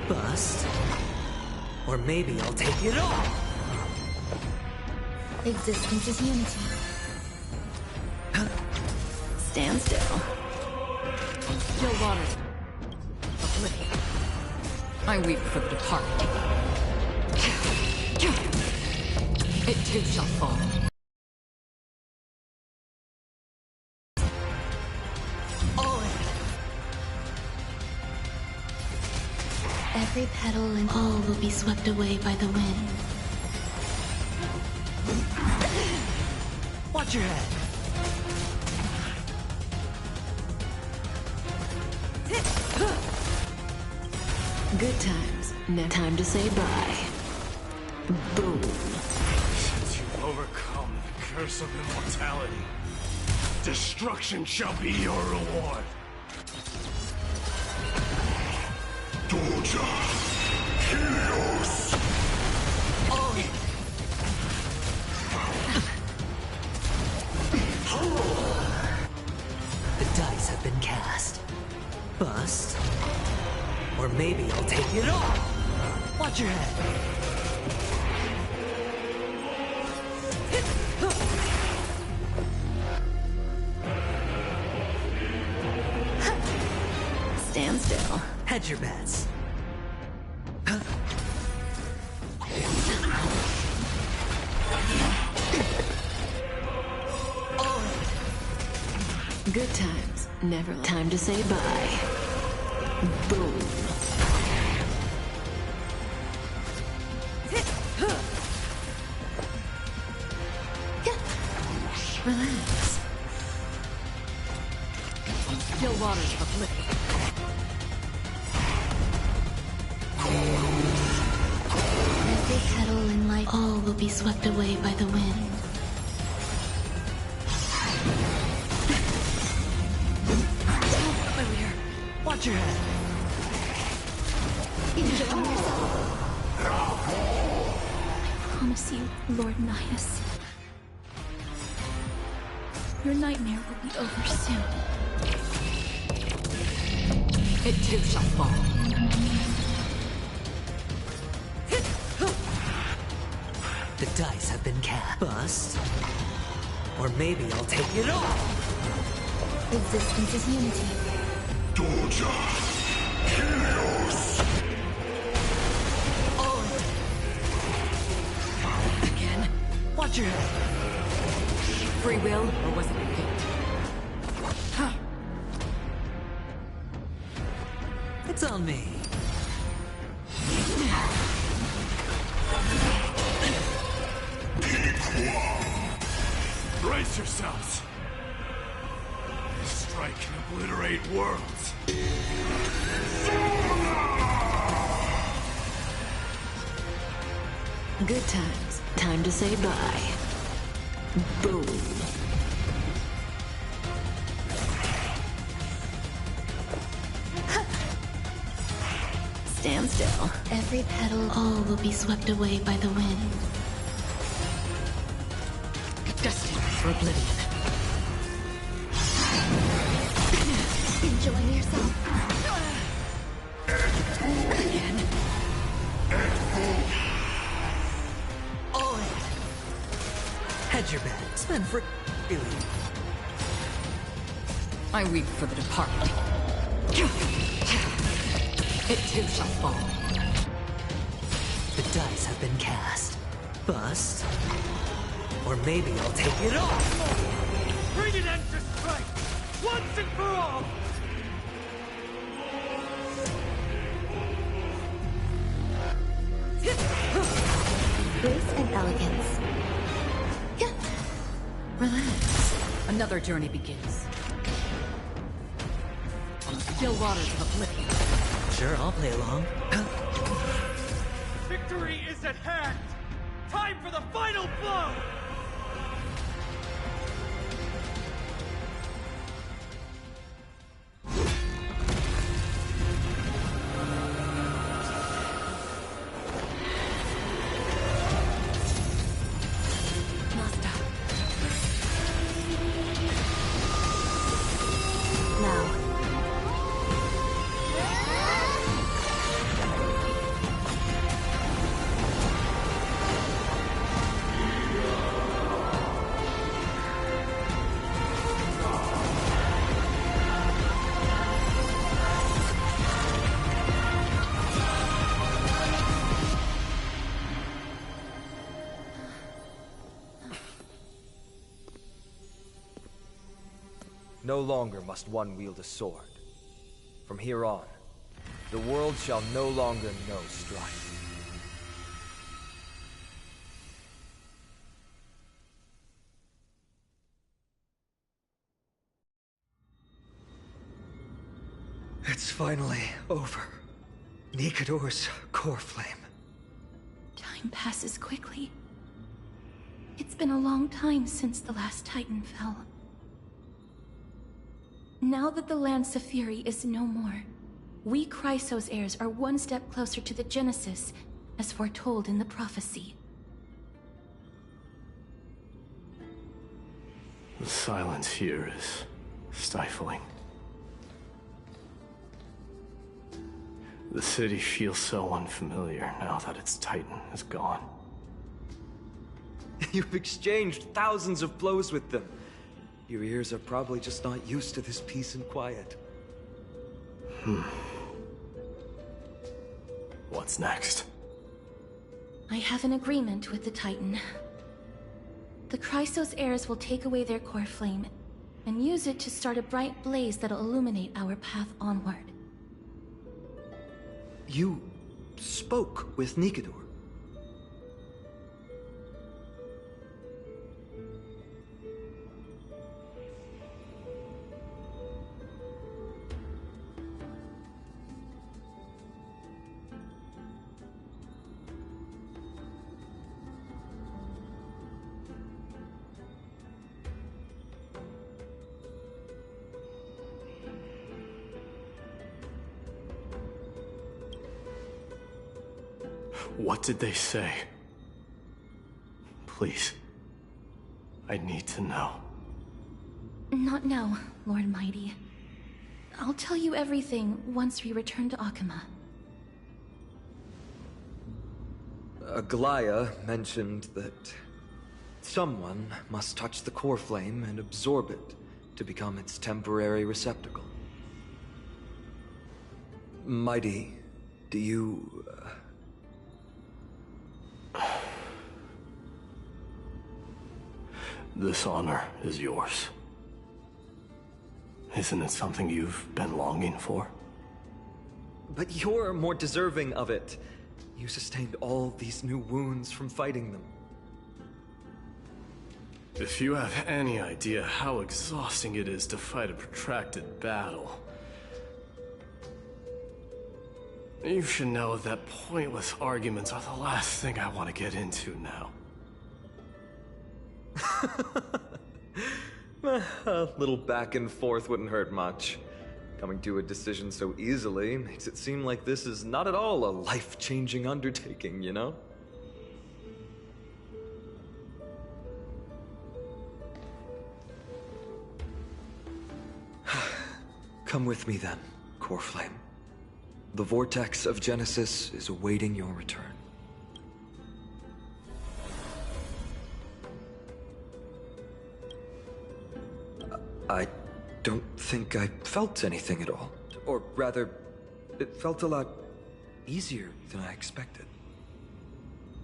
Speaker 9: Bust. Or maybe I'll take it all.
Speaker 8: Existence is unity. Stand still.
Speaker 4: Still waters. Oblivion. I weep for the departed. It too shall fall.
Speaker 8: Every petal and all will be swept away by the wind.
Speaker 9: Watch your head.
Speaker 8: Good times. No time to say bye. Boom.
Speaker 1: Since you've overcome the curse of immortality, destruction shall be your reward.
Speaker 13: Doja! Helios!
Speaker 9: The dice have been cast. Bust. Or maybe I'll take it all. Watch your head.
Speaker 8: Stand still.
Speaker 9: Hedge your bets.
Speaker 8: Good times. Never time to say bye. Boom. Relax.
Speaker 4: Still waters of oblivion.
Speaker 8: Every petal in life, all will be swept away by the wind.
Speaker 9: Watch your head.
Speaker 8: Enjoy yourself. I promise you, Lord Nihus. Your nightmare will be over soon.
Speaker 4: It too shall fall.
Speaker 9: The dice have been cast. Bust. Or maybe I'll take it all.
Speaker 8: Existence is unity.
Speaker 13: Doja! Helios!
Speaker 4: Again.
Speaker 9: Watch your head.
Speaker 4: Free will, or was it fate? Huh.
Speaker 9: It's on me.
Speaker 1: Brace yourselves. This strike can obliterate worlds.
Speaker 8: Good times. Time to say bye. Boom. Stand still. Every petal, all will be swept away by the wind.
Speaker 4: Destined for oblivion.
Speaker 3: Enjoying yourself.
Speaker 4: Again.
Speaker 9: Hedge your bet. Spend for really.
Speaker 4: I weep for the departed. It too shall fall.
Speaker 9: The dice have been cast. Bust. Or maybe I'll take it all.
Speaker 2: Bring an end to strife, once and for all!
Speaker 3: Grace and elegance.
Speaker 8: Relax.
Speaker 4: Another journey begins. On the still waters of oblivion.
Speaker 9: Sure, I'll play along.
Speaker 2: Victory is at hand! Time for the final blow!
Speaker 3: Now,
Speaker 6: No longer must one wield a sword. From here on, the world shall no longer know strife.
Speaker 9: It's finally over. Nikador's core flame.
Speaker 8: Time passes quickly. It's been a long time since the last Titan fell. Now that the Lance of Fury is no more, we Chrysos heirs are one step closer to the Genesis, as foretold in the prophecy.
Speaker 1: The silence here is stifling. The city feels so unfamiliar now that its Titan is gone.
Speaker 9: You've exchanged thousands of blows with them. Your ears are probably just not used to this peace and quiet.
Speaker 1: What's next?
Speaker 8: I have an agreement with the Titan. The Chrysos heirs will take away their core flame and use it to start a bright blaze that'll illuminate our path onward.
Speaker 9: You spoke with Nikador.
Speaker 1: What did they say? Please. I need to know.
Speaker 8: Not now, Lord Mighty. I'll tell you everything once we return to Akama.
Speaker 9: Aglaya mentioned that someone must touch the core flame and absorb it to become its temporary receptacle. Mighty, do you...
Speaker 1: This honor is yours. Isn't it something you've been longing for?
Speaker 9: But you're more deserving of it. You sustained all these new wounds from fighting them.
Speaker 1: If you have any idea how exhausting it is to fight a protracted battle, you should know that pointless arguments are the last thing I want to get into now.
Speaker 9: A little back and forth wouldn't hurt much. Coming to a decision so easily makes it seem like this is not at all a life-changing undertaking, you know? Come with me then, Core Flame. The vortex of Genesis is awaiting your return. I don't think I felt anything at all. Or rather, it felt a lot easier than I expected.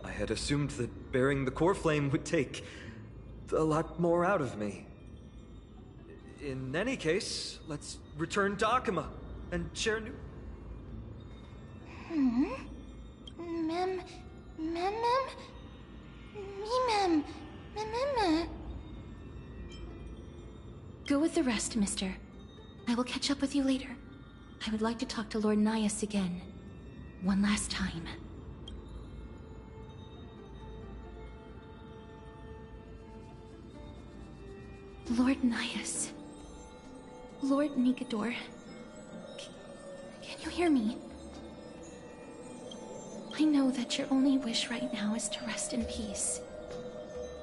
Speaker 9: I had assumed that bearing the core flame would take a lot more out of me. In any case, let's return to Akama and share new...
Speaker 8: Go with the rest, mister. I will catch up with you later. I would like to talk to Lord Nias again. One last time. Lord Nias. Lord Nikador. Can you hear me? I know that your only wish right now is to rest in peace.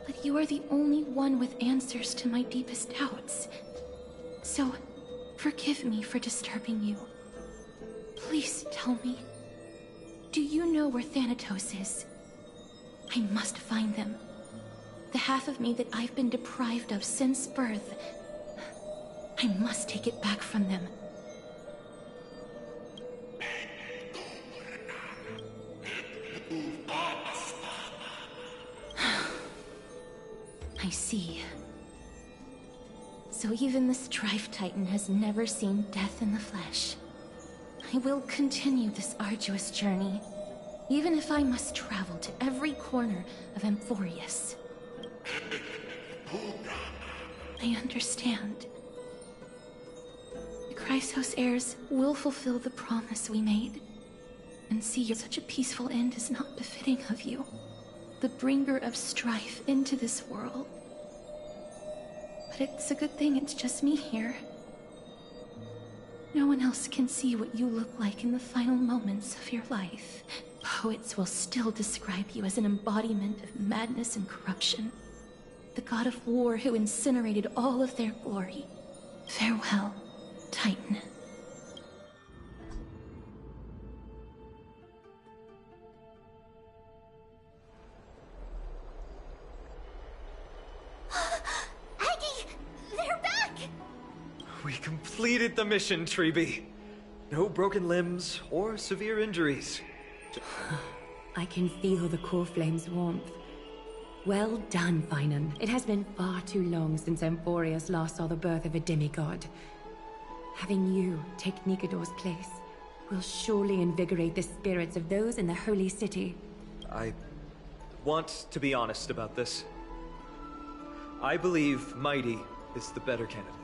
Speaker 8: But you are the only one with answers to my deepest doubts. So, forgive me for disturbing you. Please tell me, do you know where Thanatos is? I must find them. The half of me that I've been deprived of since birth. I must take it back from them. I see. So even the Strife Titan has never seen death in the flesh. I will continue this arduous journey, even if I must travel to every corner of Amphorius. I understand. The Chrysos heirs will fulfill the promise we made, and see such a peaceful end is not befitting of you, the bringer of strife into this world. But it's a good thing it's just me here. No one else can see what you look like in the final moments of your life. Poets will still describe you as an embodiment of madness and corruption. The god of war who incinerated all of their glory. Farewell, Titan.
Speaker 6: We completed the mission, Treeby. No broken limbs or severe injuries.
Speaker 10: I can feel the core flame's warmth. Well done, Finan. It has been far too long since Amphorius last saw the birth of a demigod. Having you take Nikador's place will surely invigorate the spirits of those in the Holy City.
Speaker 6: I want to be honest about this. I believe Mighty is the better candidate.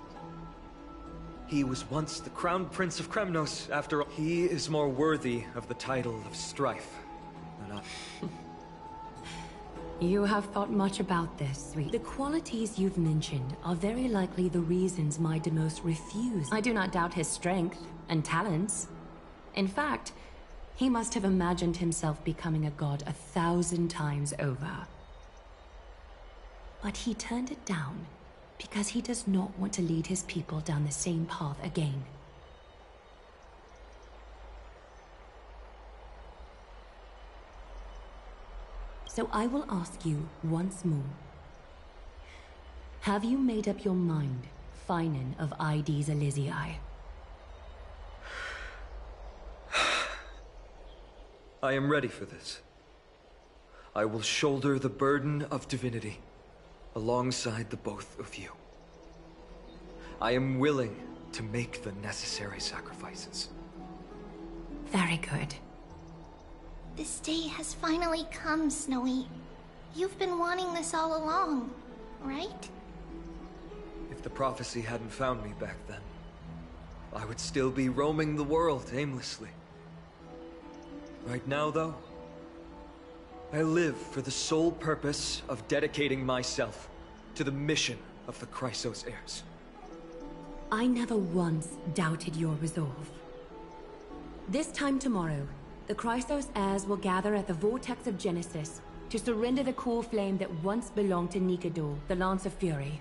Speaker 6: He was once the Crown Prince of Kremnos. After all, he is more worthy of the title of Strife than I.
Speaker 10: You have thought much about this, sweet. The qualities you've mentioned are very likely the reasons my Demos refused. I do not doubt his strength and talents. In fact, he must have imagined himself becoming a god 1,000 times over. But he turned it down because he does not want to lead his people down the same path again. So I will ask you once more. Have you made up your mind, Finan of Ides Elysiae?
Speaker 6: I am ready for this. I will shoulder the burden of divinity alongside the both of you. I am willing to make the necessary sacrifices.
Speaker 10: Very good.
Speaker 3: This day has finally come, Snowy. You've been wanting this all along, right?
Speaker 6: If the prophecy hadn't found me back then, I would still be roaming the world aimlessly. Right now, though, I live for the sole purpose of dedicating myself to the mission of the Chrysos heirs.
Speaker 10: I never once doubted your resolve. This time tomorrow, the Chrysos heirs will gather at the Vortex of Genesis to surrender the core flame that once belonged to Nikador, the Lance of Fury.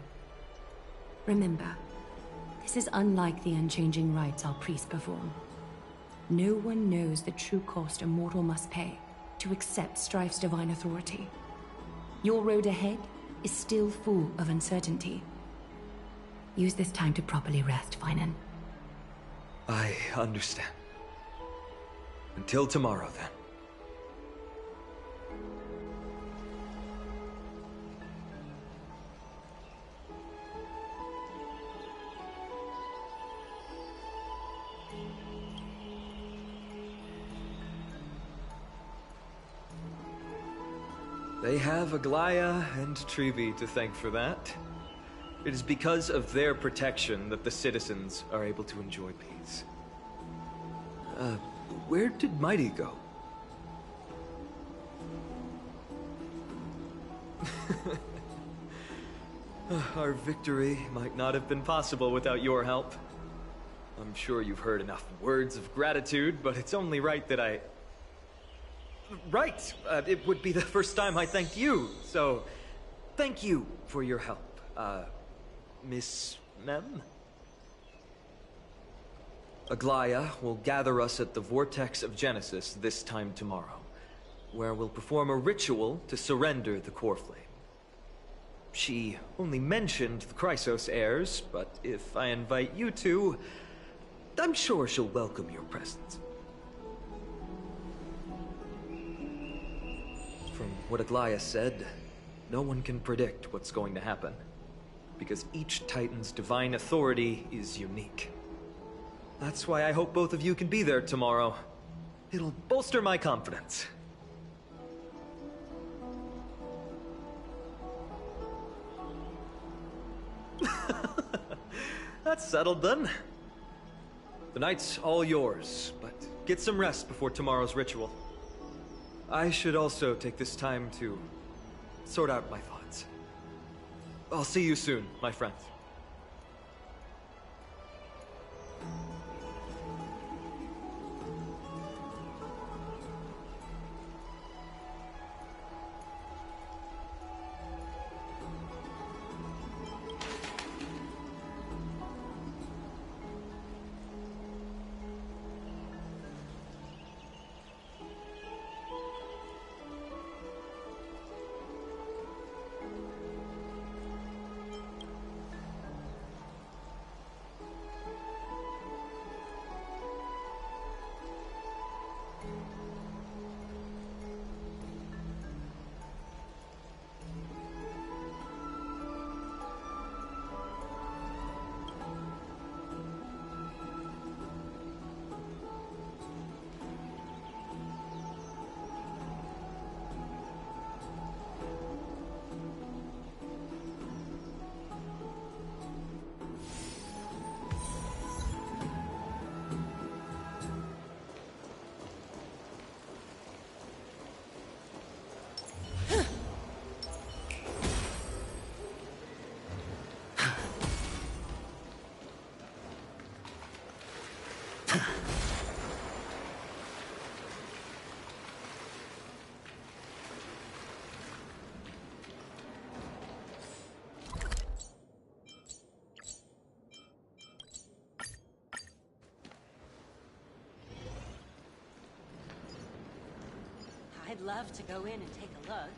Speaker 10: Remember, this is unlike the unchanging rites our priests perform. No one knows the true cost a mortal must pay to accept Strife's divine authority. Your road ahead is still full of uncertainty. Use this time to properly rest, Finan.
Speaker 6: I understand. Until tomorrow, then. They have Aglaya and Treeby to thank for that. It is because of their protection that the citizens are able to enjoy peace. Where did Mighty go? Our victory might not have been possible without your help. I'm sure you've heard enough words of gratitude, but it's only right that I... Right! It would be the first time I thanked you, so... Thank you for your help, Miss Mem? Aglaya will gather us at the Vortex of Genesis this time tomorrow, where we'll perform a ritual to surrender the core flame. She only mentioned the Chrysos heirs, but if I invite you two, I'm sure she'll welcome your presence. From what Aglaya said, no one can predict what's going to happen. because each Titan's divine authority is unique. That's why I hope both of you can be there tomorrow. It'll bolster my confidence. That's settled then. The night's all yours, but get some rest before tomorrow's ritual. I should also take this time to sort out my thoughts. I'll see you soon, my friends.
Speaker 19: I'd love to go in and take a look.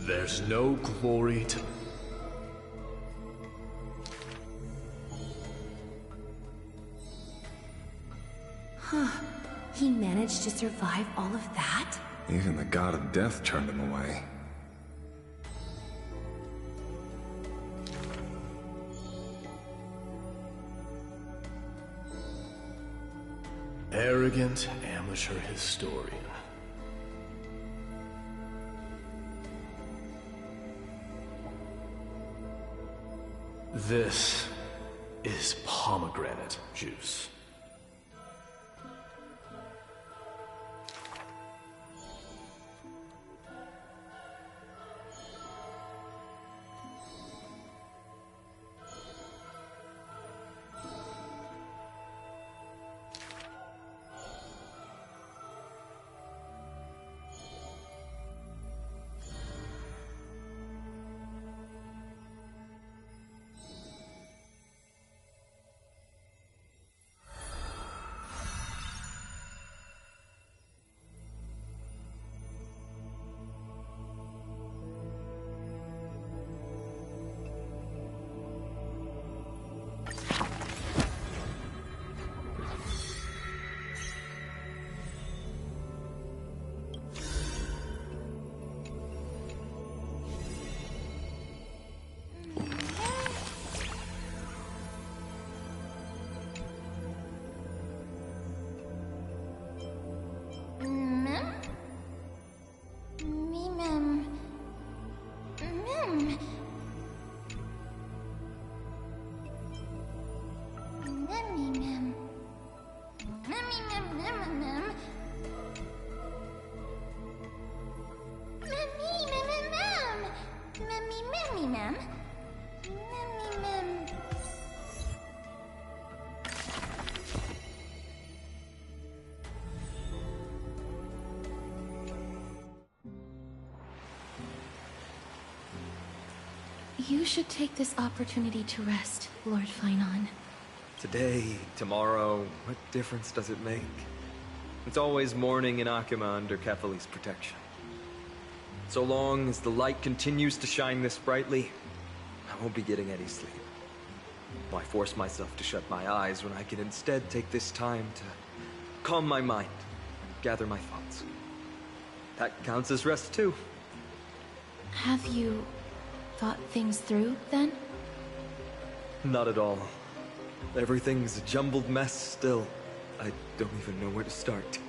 Speaker 1: There's no glory to...
Speaker 8: Huh. He managed to survive all of that?
Speaker 12: Even the god of death turned him away.
Speaker 1: Arrogant amateur historian. This is pomegranate juice.
Speaker 8: You should take this opportunity to rest, Lord Finon.
Speaker 6: Today, tomorrow, what difference does it make? It's always morning in Akima under Kefali's protection. So long as the light continues to shine this brightly, I won't be getting any sleep. Why force myself to shut my eyes when I can instead take this time to calm my mind, gather my thoughts? That counts as rest too.
Speaker 8: Have you thought things through, then?
Speaker 6: Not at all. Everything's a jumbled mess still. I don't even know where to start.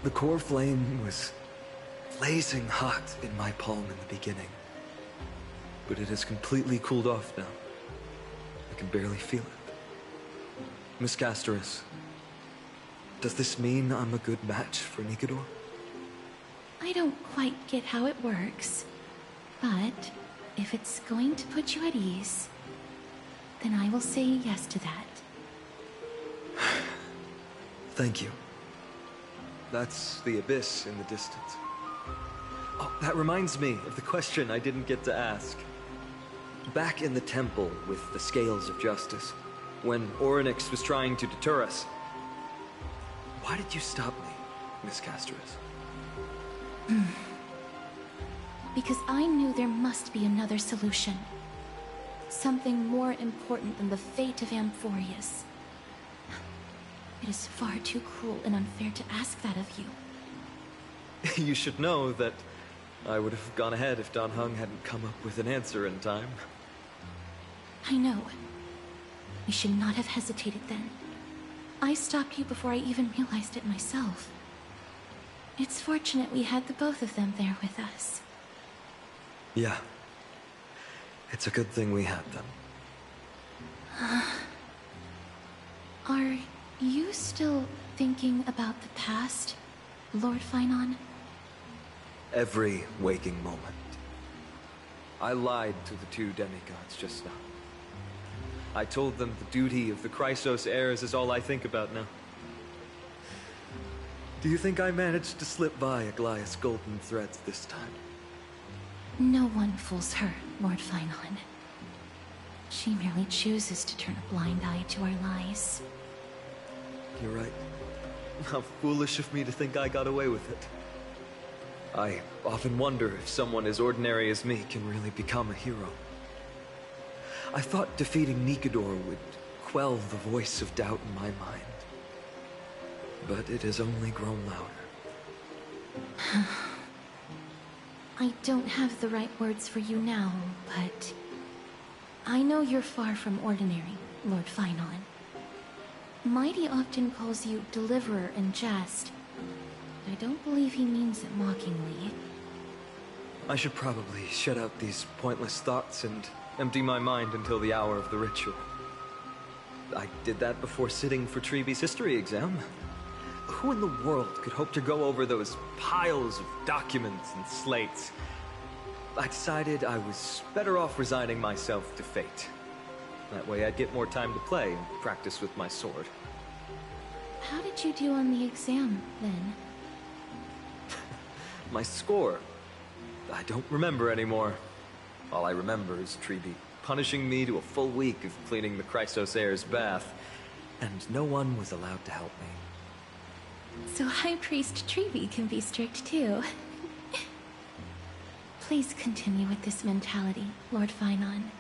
Speaker 6: The core flame was blazing hot in my palm in the beginning. But it has completely cooled off now. I can barely feel it. Miss Castoris, does this mean I'm a good match for Nikador?
Speaker 8: I don't quite get how it works. But if it's going to put you at ease, then I will say yes to that.
Speaker 6: Thank you. That's the abyss in the distance. Oh, that reminds me of the question I didn't get to ask. Back in the temple with the Scales of Justice, when Orynyx was trying to deter us, why did you stop me, Miss Castoris?
Speaker 8: Because I knew there must be another solution. Something more important than the fate of Amphorius. It is far too cruel and unfair to ask that of you.
Speaker 6: You should know that I would have gone ahead if Dan Heng hadn't come up with an answer in time.
Speaker 8: I know. We should not have hesitated then. I stopped you before I even realized it myself. It's fortunate we had the both of them there with us.
Speaker 9: Yeah. It's a good thing we had them.
Speaker 8: Are you still thinking about the past, Lord Finon?
Speaker 9: Every waking moment. I lied to the two demigods just now. I told them the duty of the Chrysos heirs is all I think about now. Do you think I managed to slip by Aglaya's golden threads this time?
Speaker 8: No one fools her, Lord Finon. She merely chooses to turn a blind eye to our lies.
Speaker 9: You're right. How foolish of me to think I got away with it. I often wonder if someone as ordinary as me can really become a hero. I thought defeating Nikedor would quell the voice of doubt in my mind. But it has only grown louder.
Speaker 8: I don't have the right words for you now, but... I know you're far from ordinary, Lord Finon. Mighty often calls you Deliverer in jest. I don't believe he means it mockingly.
Speaker 9: I should probably shut out these pointless thoughts and empty my mind until the hour of the ritual. I did that before sitting for Treeby's history exam. Who in the world could hope to go over those piles of documents and slates? I decided I was better off resigning myself to fate. That way I'd get more time to play and practice with my sword.
Speaker 8: How did you do on the exam, then?
Speaker 9: My score? I don't remember anymore. All I remember is Treeby punishing me to a full week of cleaning the Chrysos heir's bath, and no one was allowed to help me.
Speaker 8: So High Priest Treeby can be strict too. Please continue with this mentality, Lord Finon.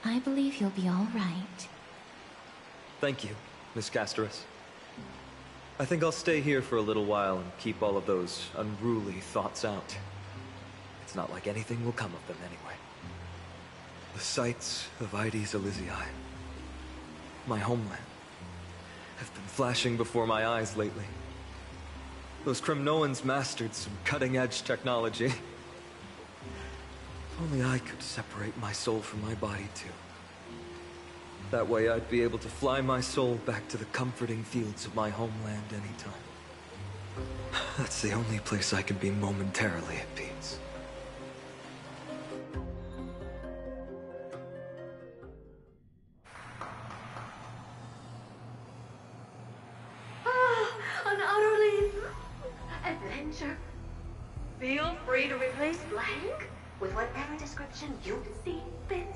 Speaker 8: I believe you'll be all right.
Speaker 9: Thank you, Miss Casterus. I think I'll stay here for a little while and keep all of those unruly thoughts out. It's not like anything will come of them anyway. The sights of Ides Elysiae, my homeland, have been flashing before my eyes lately. Those Kremnoans mastered some cutting-edge technology. If only I could separate my soul from my body too. That way I'd be able to fly my soul back to the comforting fields of my homeland anytime. That's the only place I can be momentarily at peace.
Speaker 15: An utterly adventure. Feel free to replace blank with whatever description you see fit.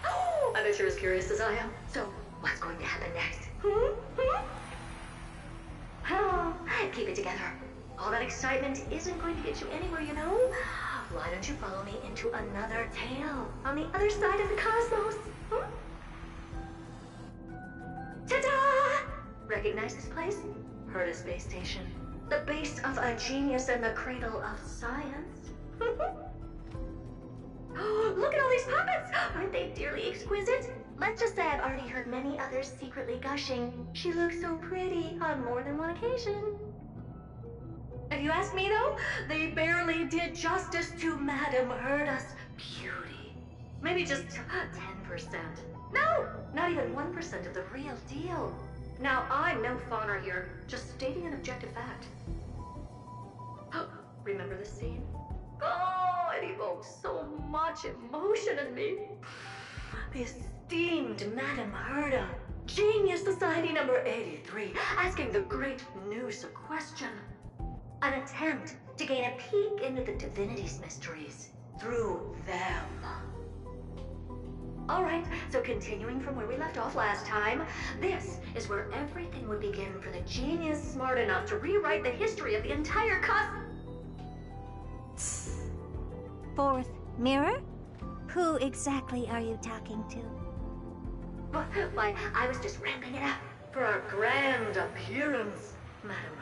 Speaker 15: Oh, I bet you're as curious as I am. So, what's going to happen next? Oh, keep it together. All that excitement isn't going to get you anywhere, you know? Why don't you follow me into another tale on the other side of the cosmos? Ta-da! Recognize this place? Heard a space station. The base of a genius and the cradle of science. Oh, look at all these puppets! Aren't they dearly exquisite? Let's just say I've already heard many others secretly gushing. She looks so pretty on more than one occasion. If you ask me though, they barely did justice to Madame Herda's beauty. Maybe just 10%. No, not even 1% of the real deal. Now, I'm no fawner here, just stating an objective fact. Remember this scene? Oh, it evokes so much emotion in me. The esteemed Madame Herda, Genius Society number 83, asking the great Noose a question. An attempt to gain a peek into the divinity's mysteries through them. Alright, so continuing from where we left off last time, this is where everything would begin for the genius smart enough to rewrite the history of the entire
Speaker 22: Fourth mirror? Who exactly are you talking to?
Speaker 15: Why, I was just ramping it up for our grand appearance, Madame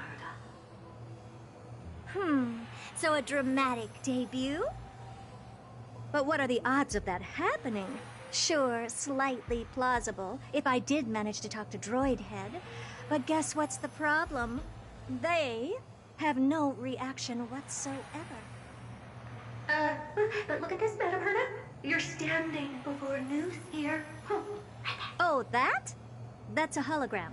Speaker 15: Herda.
Speaker 22: So a dramatic debut? But what are the odds of that happening? Sure, slightly plausible, if I did manage to talk to Droid Head. But guess what's the problem? They have no reaction whatsoever.
Speaker 15: But look at this, Madam Herta. You're standing before Noose here.
Speaker 22: Oh, that? That's a hologram.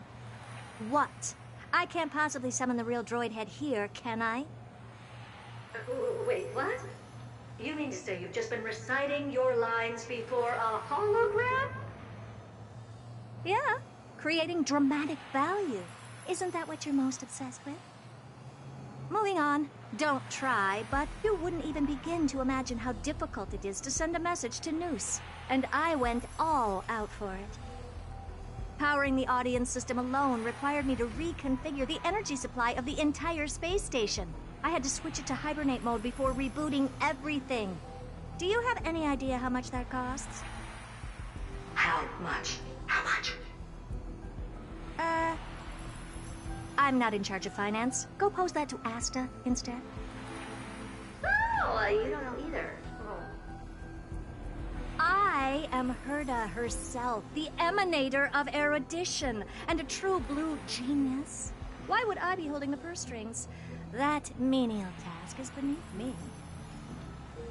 Speaker 22: What? I can't possibly summon the real Droid Head here, can I?
Speaker 15: Wait, what? You mean to say you've just been reciting your lines before a hologram?
Speaker 22: Yeah, creating dramatic value. Isn't that what you're most obsessed with? Moving on. Don't try, but you wouldn't even begin to imagine how difficult it is to send a message to Noose. And I went all out for it. Powering the audience system alone required me to reconfigure the energy supply of the entire space station. I had to switch it to hibernate mode before rebooting everything. Do you have any idea how much that costs?
Speaker 15: How much? How much?
Speaker 22: I'm not in charge of finance. Go post that to Asta instead.
Speaker 15: Oh, you don't know either.
Speaker 22: I am Herta herself, the emanator of erudition, and a true blue genius. Why would I be holding the purse strings? That menial task is beneath me.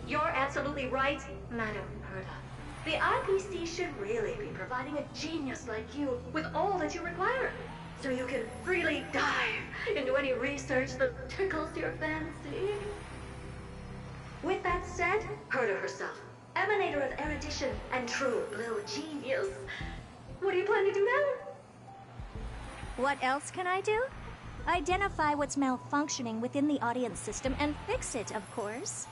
Speaker 15: You're absolutely right, Madam Herta. The IPC should really be providing a genius like you with all that you require, so you can freely dive into any research that tickles your fancy. With that said, Herta herself, emanator of erudition and true blue genius. What do you plan to do now?
Speaker 22: What else can I do? Identify what's malfunctioning within the audience system and fix it, of course.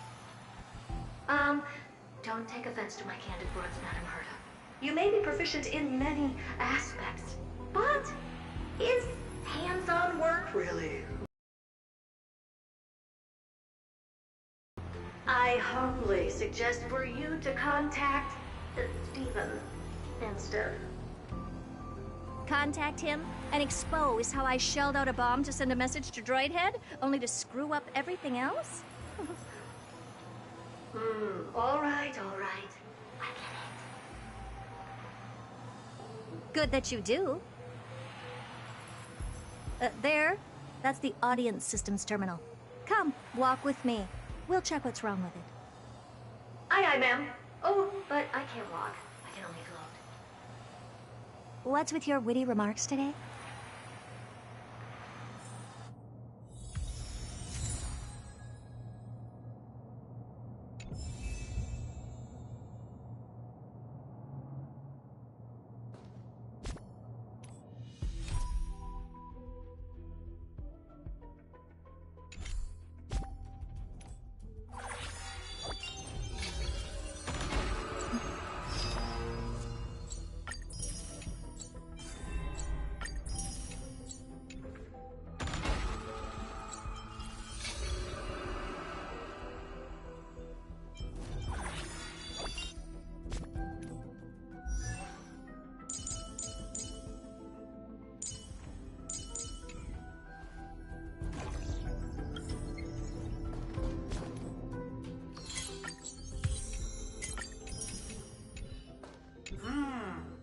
Speaker 15: Don't take offense to my candid words, Madam Herta. You may be proficient in many aspects, but is hands-on work really? I humbly suggest for you to contact Stephen instead.
Speaker 22: Contact him and expose how I shelled out a bomb to send a message to Droid Head, only to screw up everything else?
Speaker 15: All right, all right. I get it.
Speaker 22: Good that you do. There. That's the audience systems terminal. Come, walk with me. We'll check what's wrong with it.
Speaker 15: Aye, ma'am. Oh, but I can't walk. I can only float.
Speaker 22: What's with your witty remarks today?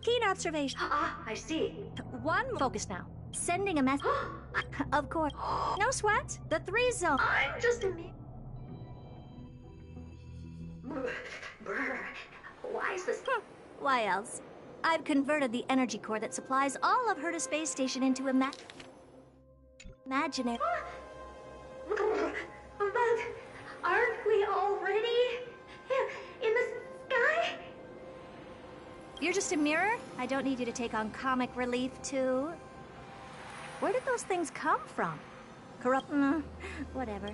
Speaker 22: Keen observation.
Speaker 15: I see.
Speaker 22: One focus now. Sending a message. Of course. No sweat. The 3 zone.
Speaker 15: I'm just a Brr. Why is this?
Speaker 22: Why else? I've converted the energy core that supplies all of Herta Space Station into imaginary.
Speaker 15: But aren't we already in the sky?
Speaker 22: You're just a mirror? I don't need you to take on comic relief, too. Where did those things come from? Corrupt... whatever.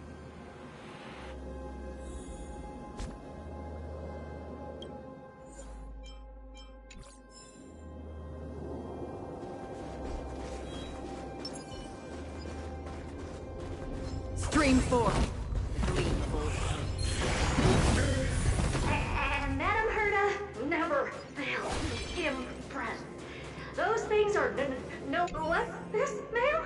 Speaker 4: Stream 4.
Speaker 15: And Madam Herta never fails to impress. Those things are no. What's this, ma'am?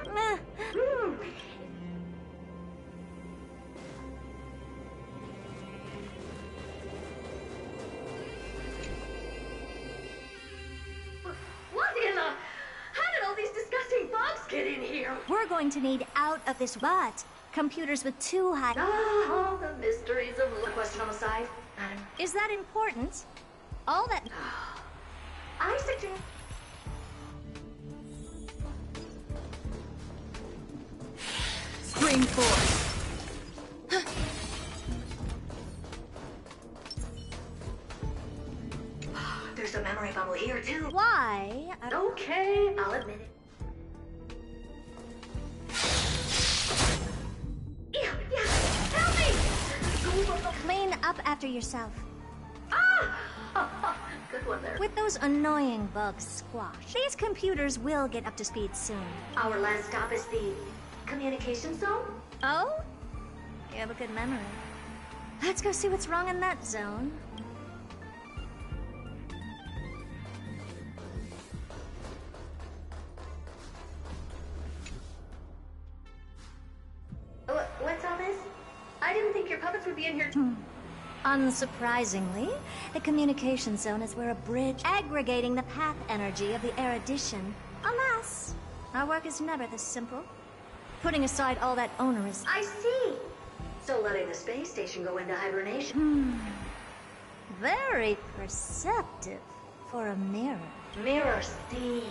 Speaker 22: going to need out of this, but computers with too high...
Speaker 15: Ah, the mysteries of... A question on the side, madam.
Speaker 22: Is that important? All that...
Speaker 15: I suggest...
Speaker 22: Screen 4.
Speaker 15: There's a memory bubble here, too.
Speaker 22: Why?
Speaker 15: Okay, I'll admit it. Yeah, help me!
Speaker 22: Clean up after yourself.
Speaker 15: Ah! Good one there.
Speaker 22: With those annoying bugs squashed, these computers will get up to speed soon.
Speaker 15: Our last stop is the communication zone?
Speaker 22: Oh? You have a good memory. Let's go see what's wrong in that zone.
Speaker 15: What's all this? I didn't think your puppets would be in here.
Speaker 22: Unsurprisingly, the communication zone is where a bridge aggregating the path energy of the erudition. Alas, our work is never this simple. Putting aside all that onerous...
Speaker 15: I see. So letting the space station go into hibernation.
Speaker 22: Very perceptive for a mirror.
Speaker 15: Mirror C.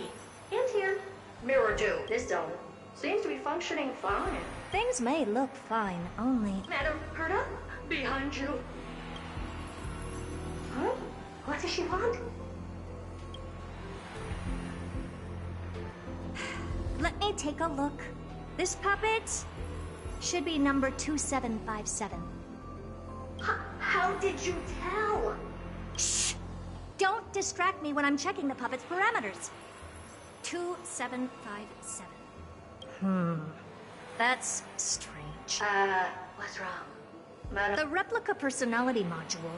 Speaker 15: And here. Mirror 2. This zone seems to be functioning fine.
Speaker 22: Things may look fine, only...
Speaker 15: Madam, Herta? Behind you. Huh? What does she want?
Speaker 22: Let me take a look. This puppet should be number 2757.
Speaker 15: How did you tell?
Speaker 22: Shh! Don't distract me when I'm checking the puppet's parameters. 2757. That's strange.
Speaker 15: What's wrong? Madam?
Speaker 22: The replica personality module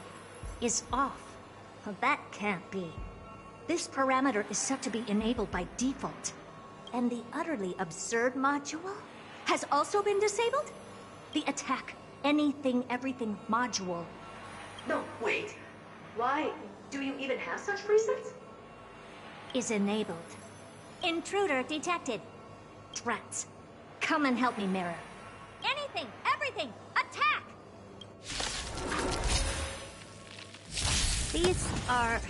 Speaker 22: is off. Well, that can't be. This parameter is set to be enabled by default. And the utterly absurd module has also been disabled? The attack, anything, everything module.
Speaker 15: No, wait. Why do you even have such presets?
Speaker 22: Is enabled. Intruder detected. Drats. Come and help me, Mirror. Anything, everything, attack! These are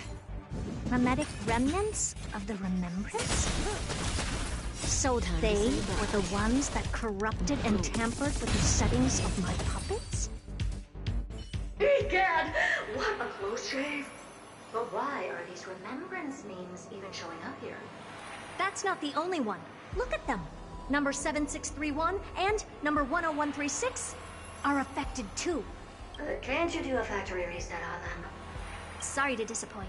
Speaker 22: mimetic remnants of the remembrance? So they were the ones that corrupted and tampered with the settings of my puppets?
Speaker 15: Egad! What a close shave! But why are these remembrance memes even showing up here?
Speaker 22: That's not the only one. Look at them. Number 7631 and number 10136 are affected too.
Speaker 15: Can't you do a factory reset on them?
Speaker 22: Sorry to disappoint.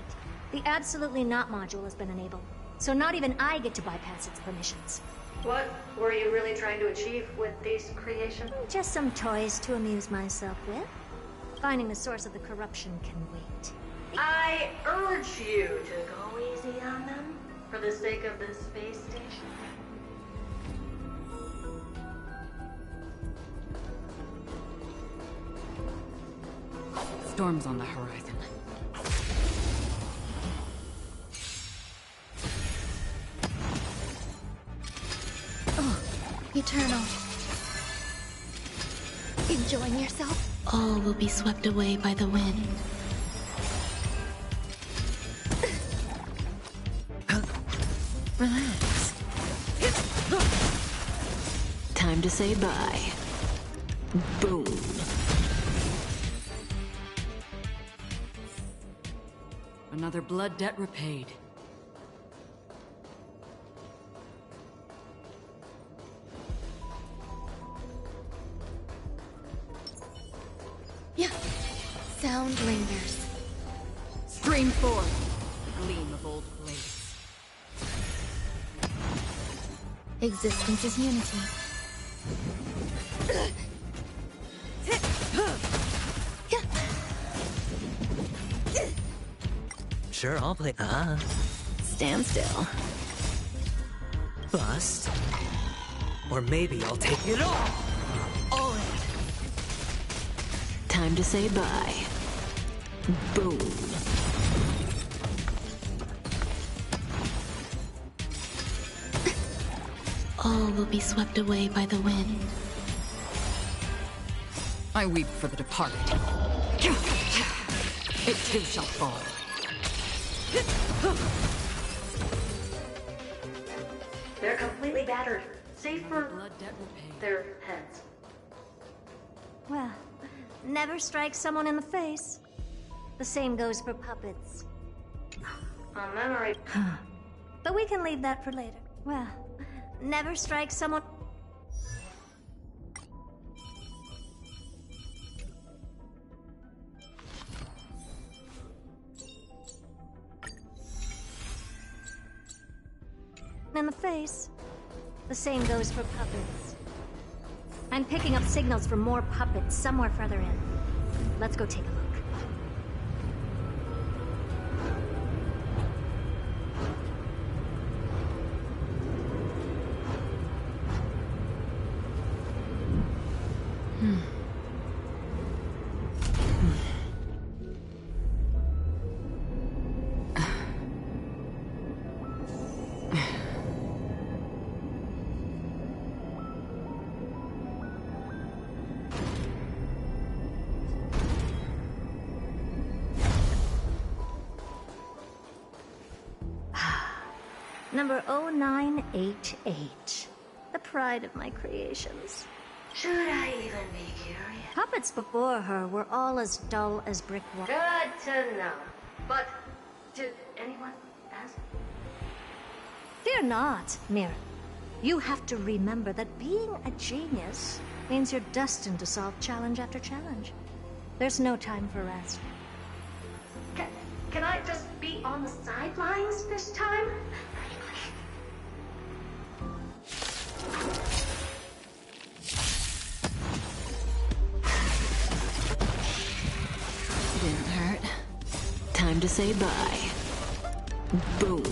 Speaker 22: The Absolutely Not module has been enabled, so not even I get to bypass its permissions.
Speaker 15: What were you really trying to achieve with these creations?
Speaker 22: Just some toys to amuse myself with. Finding the source of the corruption can wait.
Speaker 15: I urge you to go easy on them, for the sake of the space station.
Speaker 4: Storm's on the horizon.
Speaker 3: Eternal. Enjoying yourself? All will be swept away by the wind.
Speaker 4: Relax. Time to say bye. Boom. Another blood debt repaid.
Speaker 3: Yeah. Sound lingers.
Speaker 4: Stream 4. Gleam of old blades.
Speaker 3: Existence is unity.
Speaker 11: Sure, I'll play.
Speaker 4: Stand still.
Speaker 11: Bust. Or maybe I'll take it all. All in.
Speaker 4: Time to say bye. Boom.
Speaker 8: All will be swept away by the wind.
Speaker 4: I weep for the departed. It too shall fall.
Speaker 15: They're completely battered, save for their heads.
Speaker 22: Well, never strike someone in the face. The same goes for puppets.
Speaker 15: A memory.
Speaker 22: But we can leave that for later. Well, never strike someone... in the face. The same goes for puppets. I'm picking up signals from more puppets somewhere further in. Let's go take a look. Number 0988. The pride of my creations.
Speaker 15: Should I even be curious?
Speaker 22: Puppets before her were all as dull as brick walls.
Speaker 15: Good to know. But did anyone ask?
Speaker 22: Fear not, Mira. You have to remember that being a genius means you're destined to solve challenge after challenge. There's no time for rest.
Speaker 15: Can I just be on the sidelines this time?
Speaker 8: Didn't hurt. Time to say bye. Boom.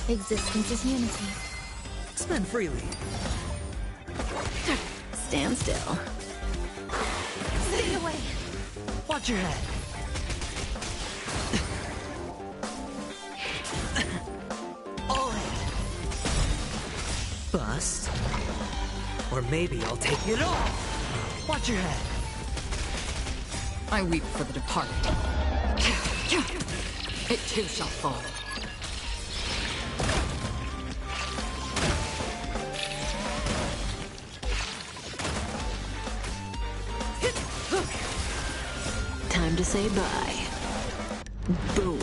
Speaker 8: Existence is unity.
Speaker 11: Spend freely.
Speaker 8: Stand still.
Speaker 22: Stay away.
Speaker 11: Watch your head. All in. Bust. Or maybe I'll take it all. Watch your head.
Speaker 4: I weep for the departed. It too shall fall.
Speaker 8: Time to say bye. Boom.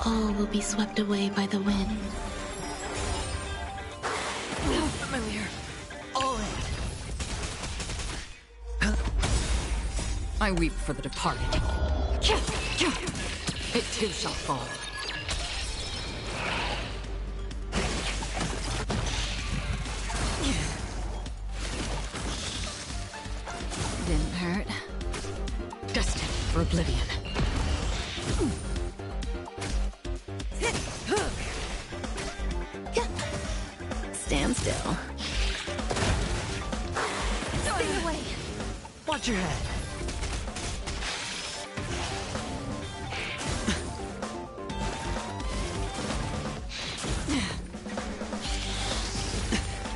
Speaker 8: All will be swept away by the wind.
Speaker 11: Familiar. All in.
Speaker 4: I weep for the departed. It too shall fall.
Speaker 8: Didn't hurt.
Speaker 4: Destined for oblivion.
Speaker 8: Stand still.
Speaker 22: Stay away.
Speaker 11: Watch your head.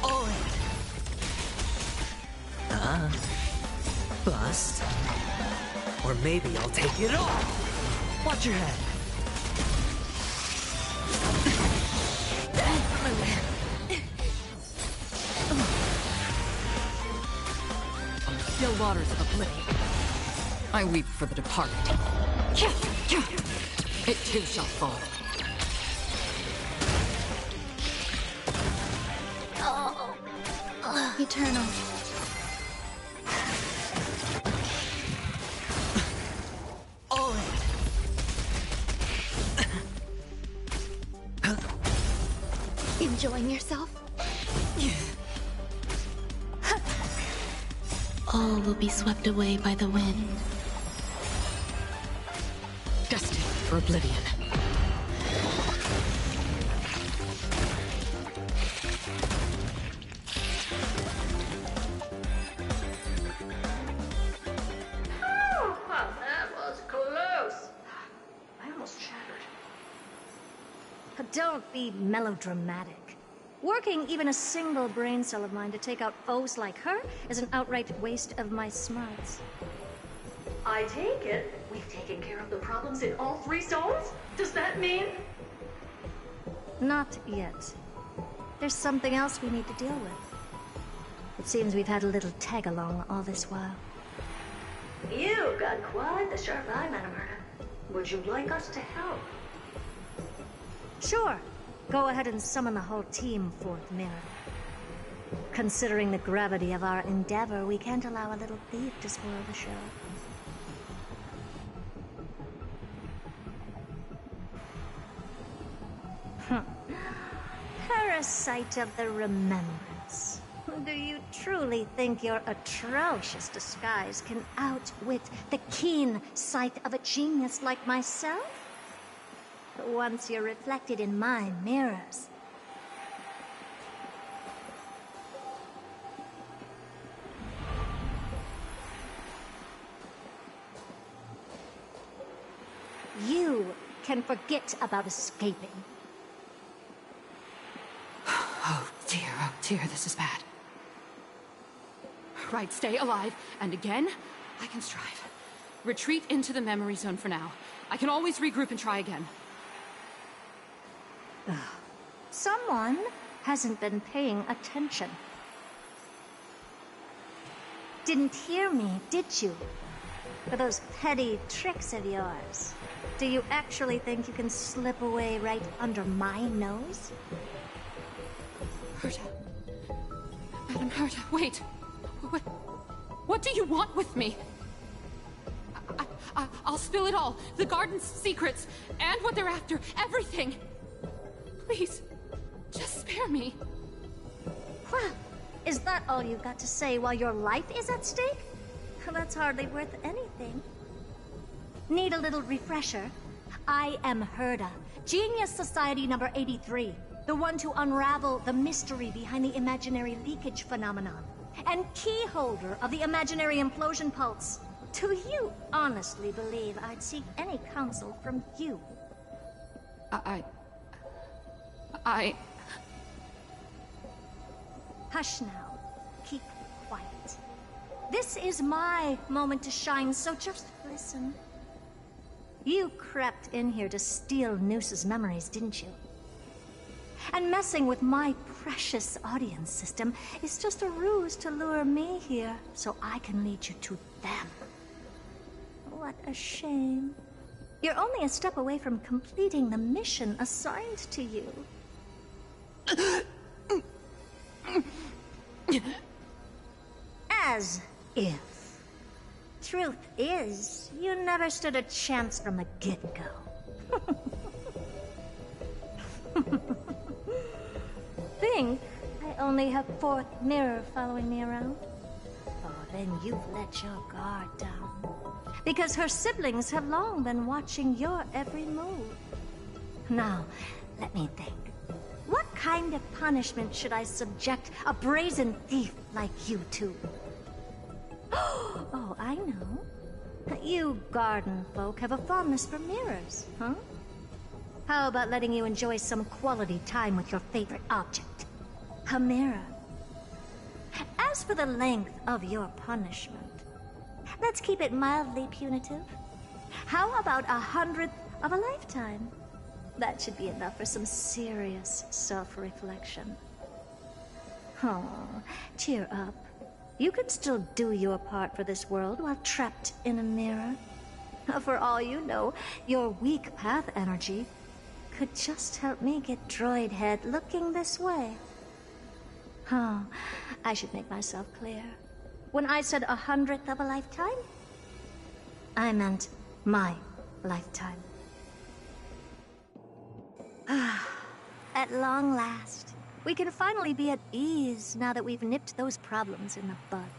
Speaker 11: All in. Bust. Or maybe I'll take it all. Watch your head.
Speaker 4: Still waters of oblivion. I weep for the departed. It too shall fall.
Speaker 8: Eternal.
Speaker 11: All in.
Speaker 3: Enjoying yourself?
Speaker 8: All will be swept away by the wind.
Speaker 4: Destined for oblivion.
Speaker 22: don't be melodramatic. Working even a single brain cell of mine to take out foes like her is an outright waste of my smarts.
Speaker 15: I take it we've taken care of the problems in all 3 zones? Does that mean?
Speaker 22: Not yet. There's something else we need to deal with. It seems we've had a little tag-along all this while.
Speaker 15: You've got quite the sharp eye, Madam Herta. Would you like us to help?
Speaker 22: Sure. Go ahead and summon the whole team, Fourth Mirror. Considering the gravity of our endeavor, we can't allow a little thief to spoil the show. Parasite of the Remembrance. Do you truly think your atrocious disguise can outwit the keen sight of a genius like myself? Once you're reflected in my mirrors. You can forget about escaping.
Speaker 4: Oh dear, this is bad. Right, stay alive, and again, I can strive. Retreat into the memory zone for now. I can always regroup and try again.
Speaker 22: Someone hasn't been paying attention. Didn't hear me, did you? For those petty tricks of yours. Do you actually think you can slip away right under my nose?
Speaker 4: Herta. Madam Herta, wait. What do you want with me? I'll spill it all. The garden's secrets, and what they're after. Everything. Please, just spare me.
Speaker 22: Huh. Is that all you've got to say while your life is at stake? That's hardly worth anything. Need a little refresher? I am Herta, Genius Society number 83, the one to unravel the mystery behind the imaginary leakage phenomenon, and key holder of the imaginary implosion pulse. Do you honestly believe I'd seek any counsel from you? Hush now. Keep quiet. This is my moment to shine, so just listen. You crept in here to steal Noose's memories, didn't you? And messing with my precious audience system is just a ruse to lure me here so I can lead you to them. What a shame. You're only a step away from completing the mission assigned to you. As if. Truth is, you never stood a chance from the get-go. Think I only have Fourth Mirror following me around? Oh, then you've let your guard down. Because her siblings have long been watching your every move. Now, let me think. What kind of punishment should I subject a brazen thief like you to? Oh, I know. You garden folk have a fondness for mirrors, huh? How about letting you enjoy some quality time with your favorite object? A mirror. As for the length of your punishment, let's keep it mildly punitive. How about 100th of a lifetime? That should be enough for some serious self-reflection. Oh, cheer up. You can still do your part for this world while trapped in a mirror. For all you know, your weak path energy could just help me get droid head looking this way. Oh, I should make myself clear. When I said 100th of a lifetime, I meant my lifetime. At long last, we can finally be at ease now that we've nipped those problems in the bud.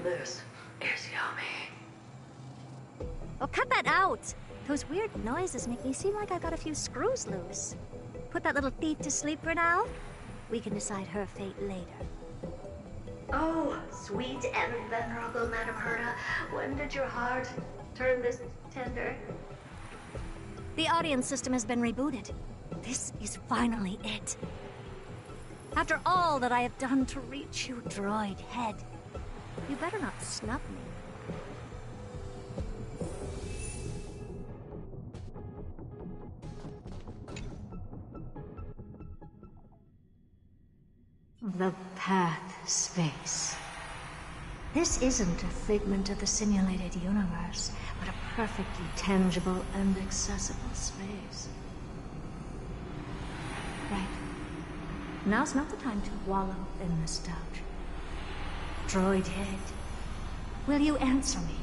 Speaker 15: This is yummy.
Speaker 22: Oh, cut that out! Those weird noises make me seem like I've got a few screws loose. Put that little thief to sleep for now. We can decide her fate later.
Speaker 15: Oh, sweet and venerable Madam Herta, when did your heart turn this tender?
Speaker 22: The audience system has been rebooted. This is finally it. After all that I have done to reach you, droid head, you better not snub me. The path space. This isn't a figment of the simulated universe, but a perfectly tangible and accessible space. Right. Now's not the time to wallow in nostalgia. Droid head, will you answer me?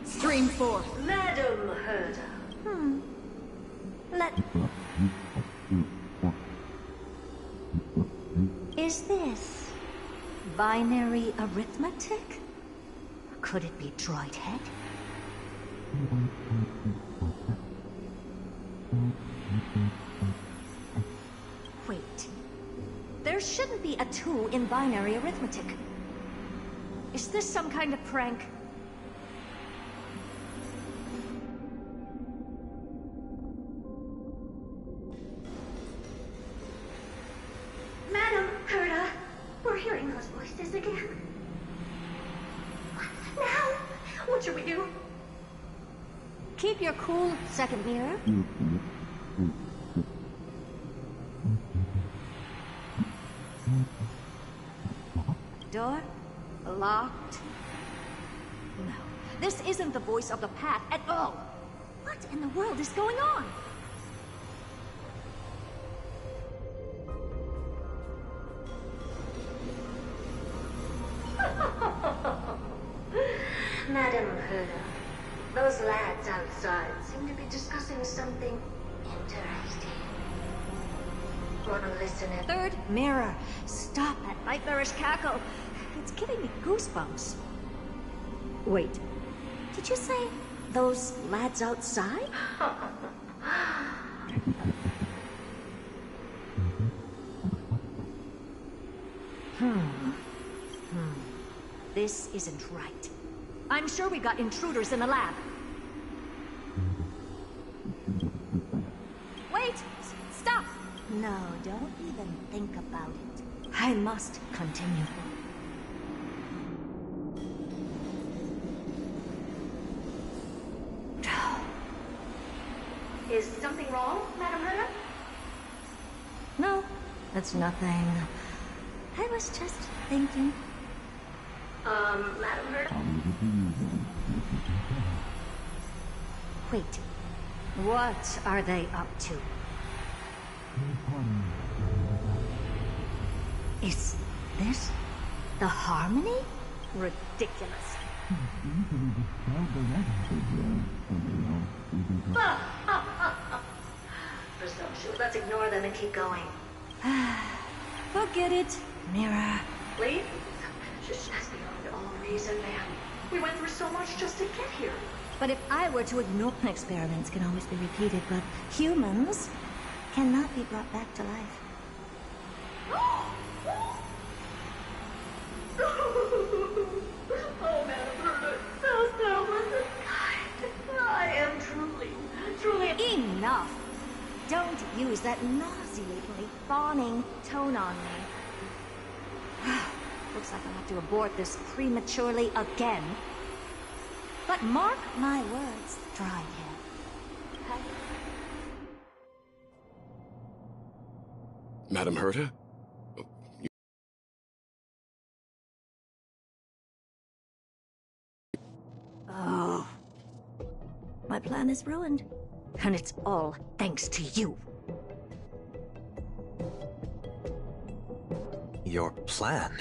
Speaker 4: Stream 4.
Speaker 15: Madam Herda.
Speaker 22: Is this binary arithmetic? Could it be droid head? Wait. There shouldn't be a 2 in binary arithmetic. Is this some kind of prank?
Speaker 15: Madam Herda, we're hearing those voices again. Now, what should we do?
Speaker 22: Keep your cool, second mirror. Door locked. No, this isn't the voice of the path at all. What in the world is going on?
Speaker 15: Madam Herda, those lads outside seem to be discussing something interesting. Wanna listen in?
Speaker 22: Third mirror. Stop that nightmarish cackle. It's giving me goosebumps. Wait, did you say those lads outside? This isn't right. I'm sure we've got intruders in the lab. Wait! Stop! No, don't even think about it. I must continue.
Speaker 15: Is something wrong, Madam Herda?
Speaker 22: No, that's nothing. I was just thinking.
Speaker 15: Madam Herda?
Speaker 22: Wait. What are they up to? Is this the harmony? Ridiculous.
Speaker 15: Presumptuous. Let's ignore them and keep going.
Speaker 22: Forget it, Mirror.
Speaker 15: Please? Just that's beyond all reason, ma'am. We went through so much just to get here.
Speaker 22: But if I were to ignore experiments can always be repeated, but humans cannot be brought back to life.
Speaker 15: Oh, Madam Herda, so listen. I am truly...
Speaker 22: Enough! Don't use that nauseatingly fawning tone on me. Looks like I'll have to abort this prematurely again. But mark my words, Dryhead.
Speaker 14: Madam Herta?
Speaker 22: Oh. My plan is ruined. And it's all thanks to you.
Speaker 18: Your plan?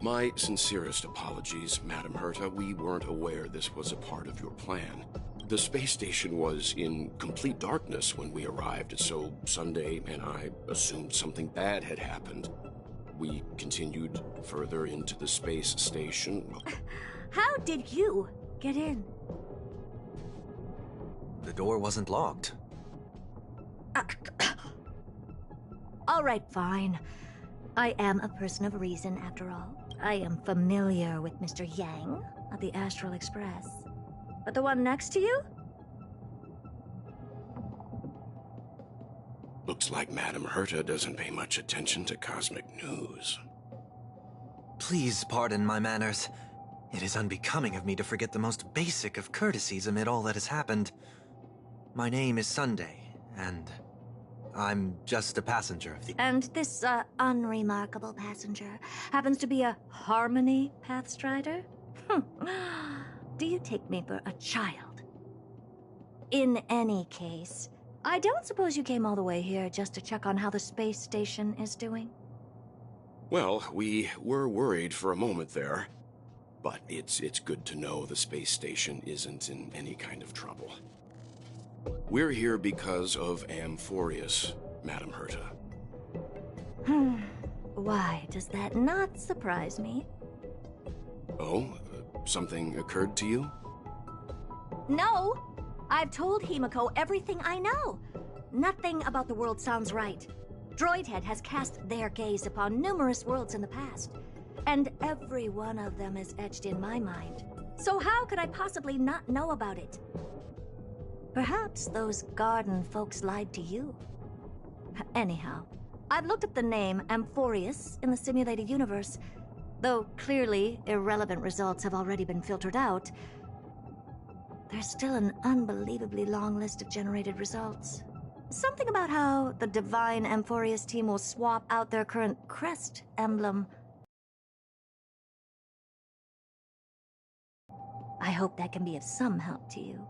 Speaker 14: My sincerest apologies, Madam Herta. We weren't aware this was a part of your plan. The space station was in complete darkness when we arrived, so Sunday and I assumed something bad had happened. We continued further into the space station.
Speaker 22: How did you get in?
Speaker 18: The door wasn't locked.
Speaker 22: All right, fine. I am a person of reason, after all. I am familiar with Mr. Yang of the Astral Express. But the one next to you?
Speaker 14: Looks like Madame Herta doesn't pay much attention to cosmic news.
Speaker 18: Please pardon my manners. It is unbecoming of me to forget the most basic of courtesies amid all that has happened. My name is Sunday, and I'm just a passenger of the...
Speaker 22: And this, unremarkable passenger happens to be a Harmony Pathstrider? Do you take me for a child? In any case, I don't suppose you came all the way here just to check on how the space station is doing?
Speaker 14: Well, we were worried for a moment there, but it's good to know the space station isn't in any kind of trouble. We're here because of Amphorius, Madame Herta.
Speaker 22: Why does that not surprise me?
Speaker 14: Oh, something occurred to you?
Speaker 22: No! I've told Himiko everything I know. Nothing about the world sounds right. Droidhead has cast their gaze upon numerous worlds in the past, and every one of them is etched in my mind. So how could I possibly not know about it? Perhaps those garden folks lied to you. Anyhow, I've looked up the name Amphorius in the simulated universe. Though clearly irrelevant results have already been filtered out, there's still an unbelievably long list of generated results. Something about how the Divine Amphorius team will swap out their current crest emblem. I hope that can be of some help to you.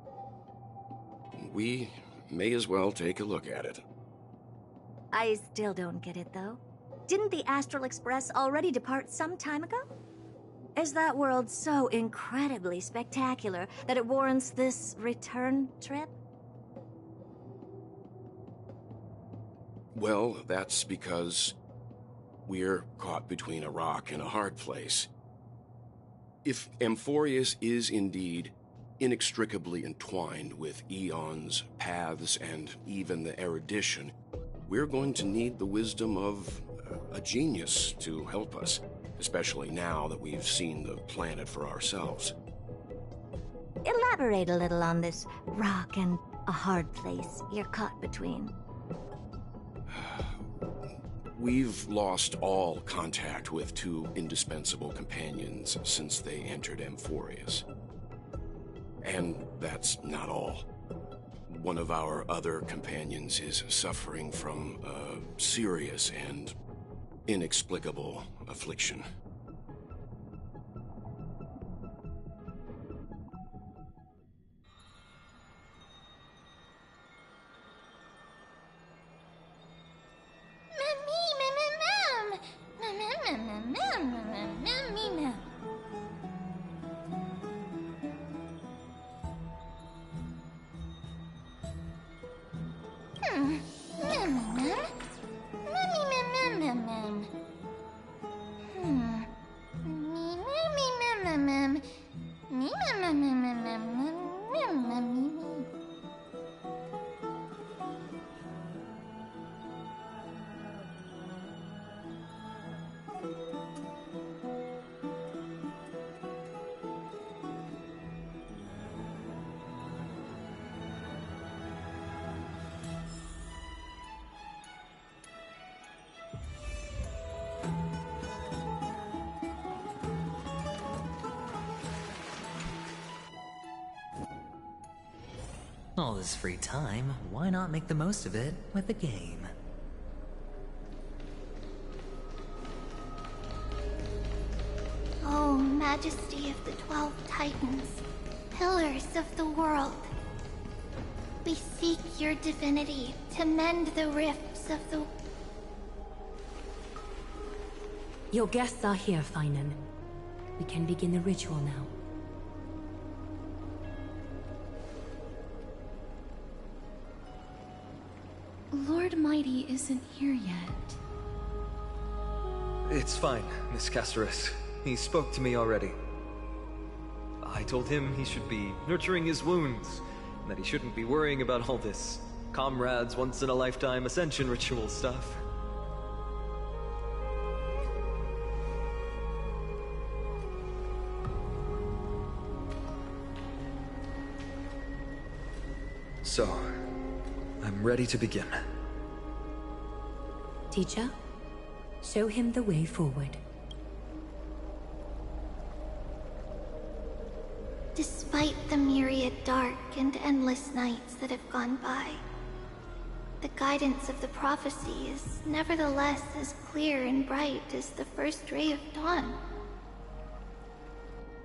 Speaker 14: We may as well take a look at it.
Speaker 22: I still don't get it, though. Didn't the Astral Express already depart some time ago? Is that world so incredibly spectacular that it warrants this return trip?
Speaker 14: Well, that's because we're caught between a rock and a hard place. If Amphorius is indeed inextricably entwined with eons, paths, and even the erudition, we're going to need the wisdom of a genius to help us, especially now that we've seen the planet for ourselves.
Speaker 22: Elaborate a little on this rock and a hard place you're caught between.
Speaker 14: We've lost all contact with two indispensable companions since they entered Amphorius. And that's not all. One of our other companions is suffering from a serious and inexplicable affliction.
Speaker 11: All this free time, why not make the most of it with a game?
Speaker 3: Oh, Majesty of the 12 Titans, pillars of the world. We seek your divinity to mend the rifts of the...
Speaker 10: Your guests are here, Finan. We can begin the ritual now.
Speaker 4: Lord Mighty isn't here yet.
Speaker 6: It's fine, Miss Caceres. He spoke to me already. I told him he should be nurturing his wounds, and that he shouldn't be worrying about all this comrades once-in-a-lifetime ascension ritual stuff.
Speaker 9: I'm ready to begin.
Speaker 10: Teacher, show him the way forward.
Speaker 3: Despite the myriad dark and endless nights that have gone by, the guidance of the prophecy is nevertheless as clear and bright as the first ray of dawn.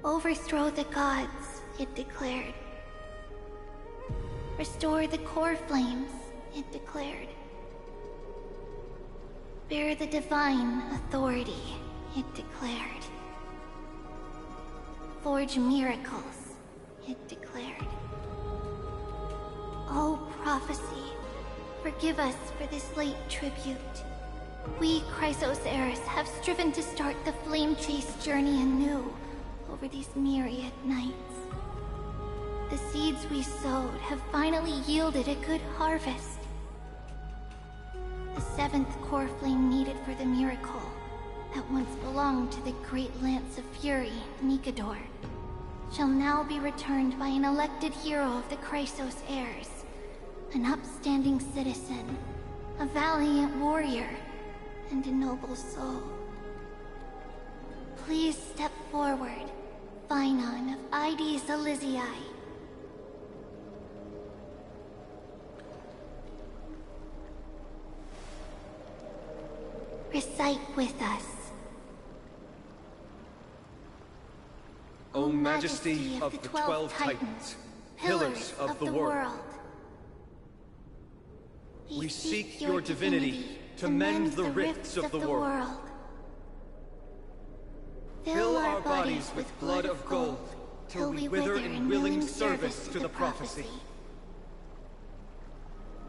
Speaker 3: Overthrow the gods, it declared. Restore the core flames, it declared. Bear the divine authority, it declared. Forge miracles, it declared. O prophecy, forgive us for this late tribute. We, Chrysos heirs, have striven to start the flame chase journey anew over these myriad nights. The seeds we sowed have finally yielded a good harvest. The seventh core flame needed for the miracle that once belonged to the great Lance of Fury, Nikador, shall now be returned by an elected hero of the Chrysos heirs, an upstanding citizen, a valiant warrior, and a noble soul. Please step forward, Phainon of Ides Elysiae. Recite with us.
Speaker 6: O Majesty of the 12 Titans, pillars of the world, we seek your divinity to mend the rifts of the world. Fill our bodies with blood of gold, till we wither in willing service to the prophecy.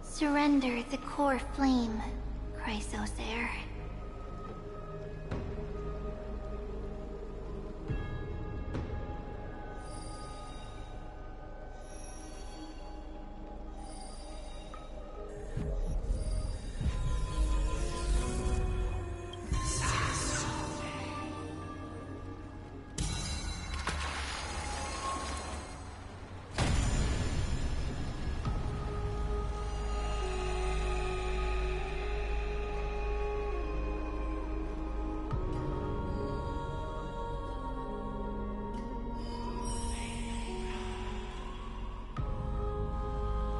Speaker 3: Surrender the core flame, Chrysos heir.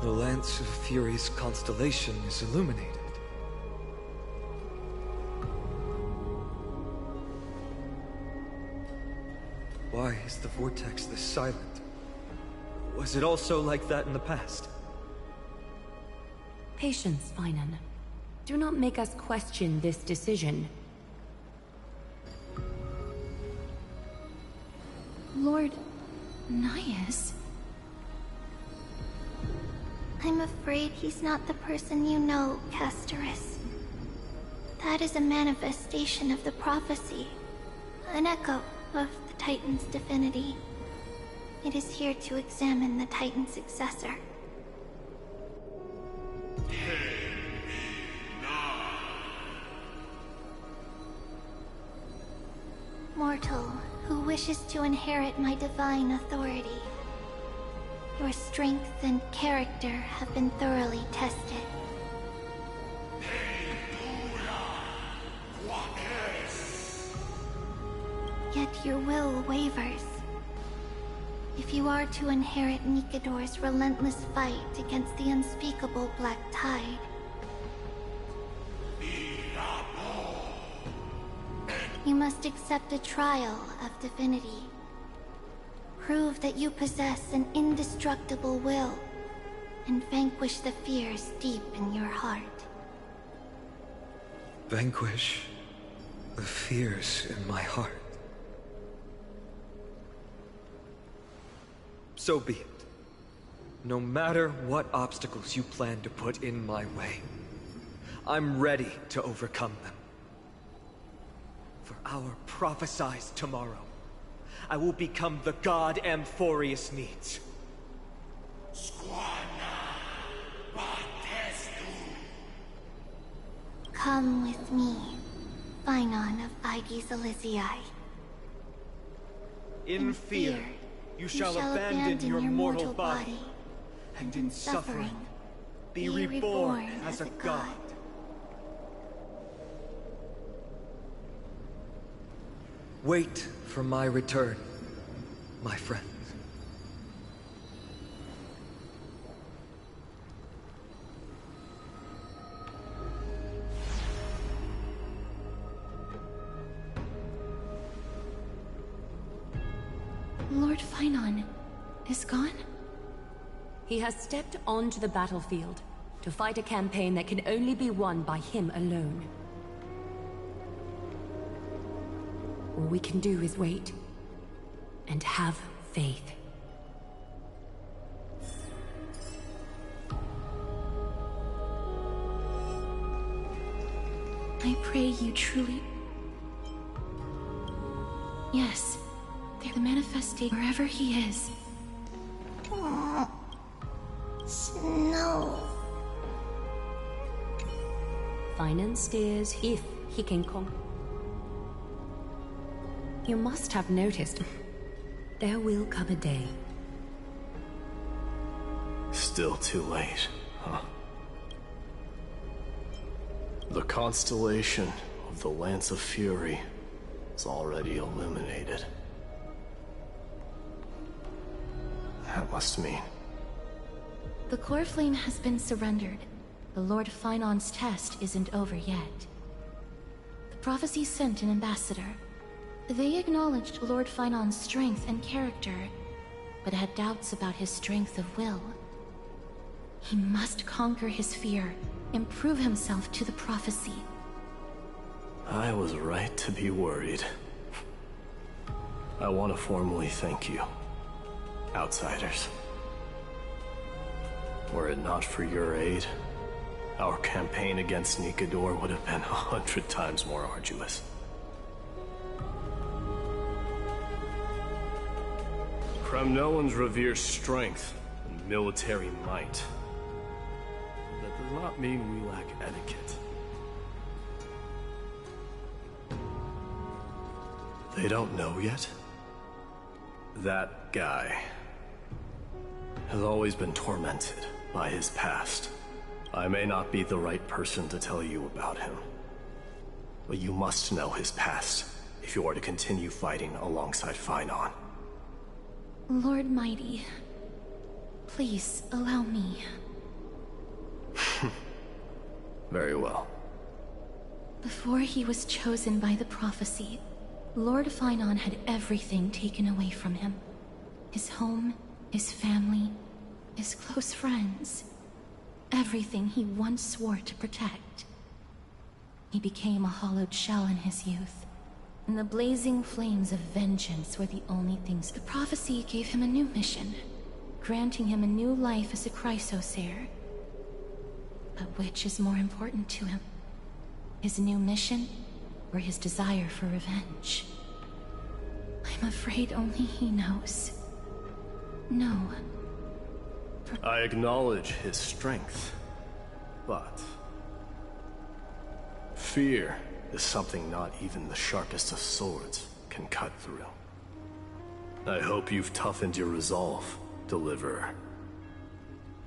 Speaker 9: The Lance of Fury's constellation is illuminated. Why is the vortex this silent? Was it also like that in the past?
Speaker 10: Patience, Phainon. Do not make us question this decision.
Speaker 8: Lord Naius?
Speaker 3: I'm afraid he's not the person you know, Castorus. That is a manifestation of the prophecy, an echo of the Titan's divinity. It is here to examine the Titan's successor. Mortal, who wishes to inherit my divine authority. Your strength and character have been thoroughly tested. Yet your will wavers. If you are to inherit Nikador's relentless fight against the unspeakable Black Tide, you must accept a trial of divinity. Prove that you possess an indestructible will, and vanquish the fears deep in your heart.
Speaker 9: Vanquish the fears in my heart. So be it. No matter what obstacles you plan to put in my way, I'm ready to overcome them. For our prophesied tomorrow, I will become the god Amphorius needs.
Speaker 3: Come with me, Phainon of Ides Elysiae.
Speaker 6: In fear, you shall abandon your mortal body, and in suffering,
Speaker 2: be reborn as a god.
Speaker 6: Wait for my return, my friends.
Speaker 8: Lord Finon is gone?
Speaker 10: He has stepped onto the battlefield to fight a campaign that can only be won by him alone. All we can do is wait and have faith.
Speaker 8: I pray you truly... Yes, they're the manifestation wherever he is.
Speaker 3: Snow.
Speaker 10: Finon steers if he can conquer. You must have noticed, there will come a day.
Speaker 1: Still too late, huh? The constellation of the Lance of Fury is already illuminated. That must mean...
Speaker 8: The core flame has been surrendered. The Lord Finon's test isn't over yet. The prophecy sent an ambassador. They acknowledged Lord Finon's strength and character, but had doubts about his strength of will. He must conquer his fear, and prove himself to the prophecy.
Speaker 1: I was right to be worried. I want to formally thank you, outsiders. Were it not for your aid, our campaign against Nikador would have been 100 times more arduous. Kremnoans revere strength and military might. That does not mean we lack etiquette. They don't know yet? That guy has always been tormented by his past. I may not be the right person to tell you about him, but you must know his past if you are to continue fighting alongside Finon.
Speaker 8: Lord Mighty, please allow me.
Speaker 1: Very well.
Speaker 8: Before he was chosen by the prophecy, Lord Finon had everything taken away from him. His home, his family, his close friends. Everything he once swore to protect. He became a hollowed shell in his youth, and the blazing flames of vengeance were the only things. The prophecy gave him a new mission, granting him a new life as a Chrysosair. But which is more important to him? His new mission, or his desire for revenge? I'm afraid only he knows. No.
Speaker 1: I acknowledge his strength, but fear is something not even the sharpest of swords can cut through. I hope you've toughened your resolve, Deliverer.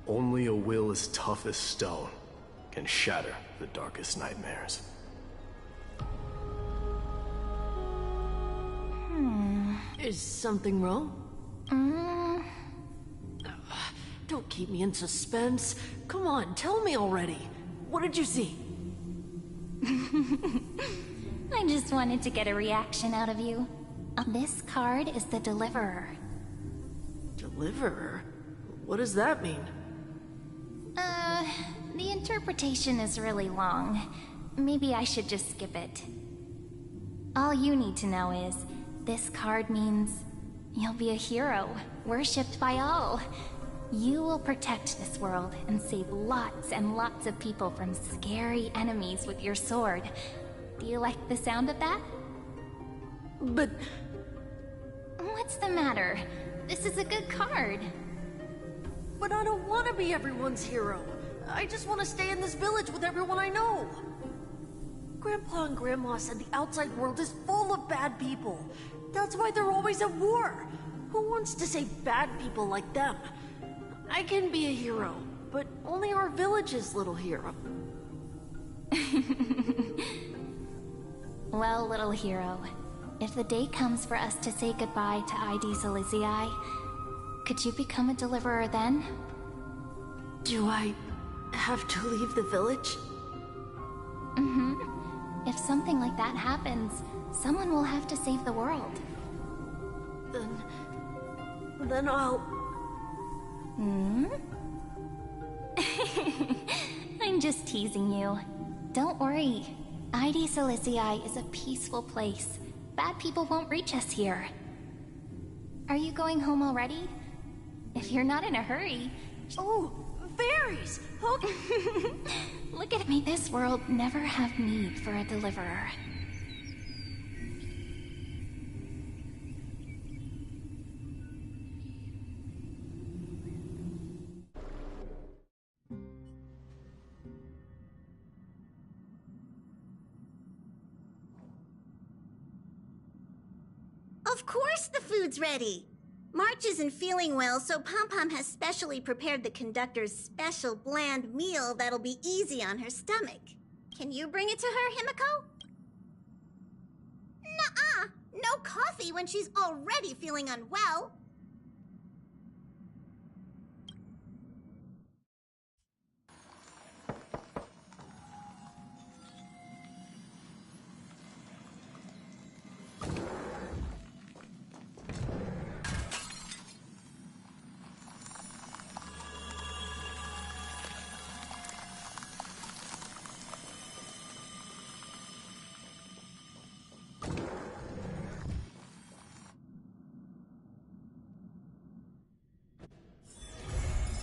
Speaker 1: Only a will as tough as stone can shatter the darkest nightmares.
Speaker 5: Is something wrong? Don't keep me in suspense. Come on, tell me already. What did you see?
Speaker 3: I just wanted to get a reaction out of you. This card is the Deliverer.
Speaker 5: Deliverer? What does that mean?
Speaker 3: The interpretation is really long. Maybe I should just skip it. All you need to know is, this card means you'll be a hero, worshipped by all. You will protect this world and save lots and lots of people from scary enemies with your sword. Do you like the sound of that?
Speaker 5: But...
Speaker 3: What's the matter? This is a good card.
Speaker 5: But I don't want to be everyone's hero. I just want to stay in this village with everyone I know. Grandpa and Grandma said the outside world is full of bad people. That's why they're always at war. Who wants to save bad people like them? I can be a hero, but only our village's little hero.
Speaker 3: Well, little hero, if the day comes for us to say goodbye to ID Silizii, could you become a deliverer then?
Speaker 5: Do I have to leave the village?
Speaker 3: Mm-hmm. If something like that happens, someone will have to save the world.
Speaker 5: Then I'll...
Speaker 3: Hmm? I'm just teasing you. Don't worry. ID Silizii is a peaceful place. Bad people won't reach us here. Are you going home already? If you're not in a hurry...
Speaker 5: Oh, fairies!
Speaker 3: Look at me. This world never have need for a deliverer.
Speaker 7: Of course the food's ready! March isn't feeling well, so Pom-Pom has specially prepared the conductor's special bland meal that'll be easy on her stomach. Can you bring it to her, Himiko? Nuh-uh! No coffee when she's already feeling unwell!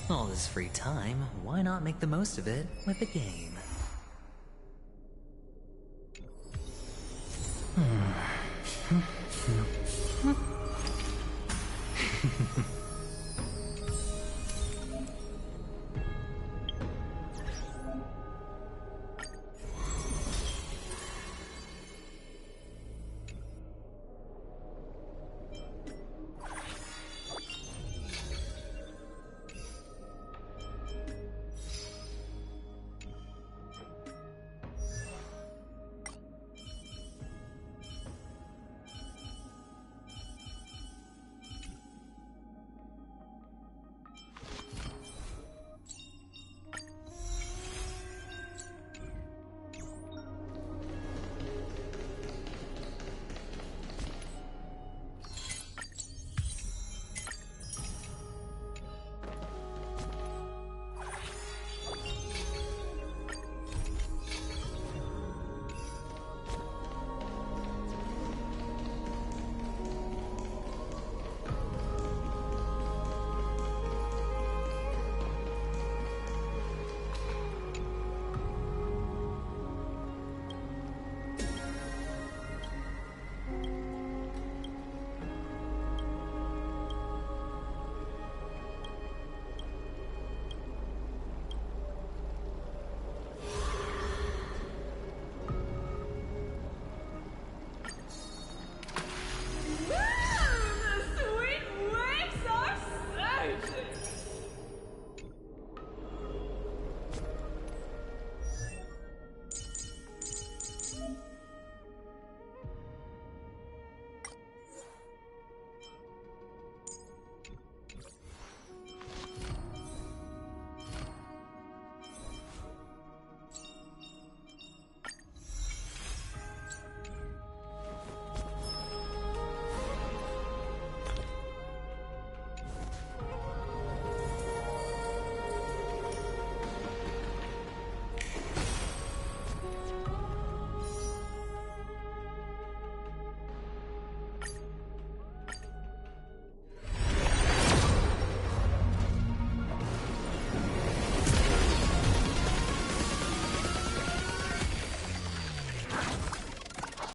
Speaker 11: All this free time, why not make the most of it with a game?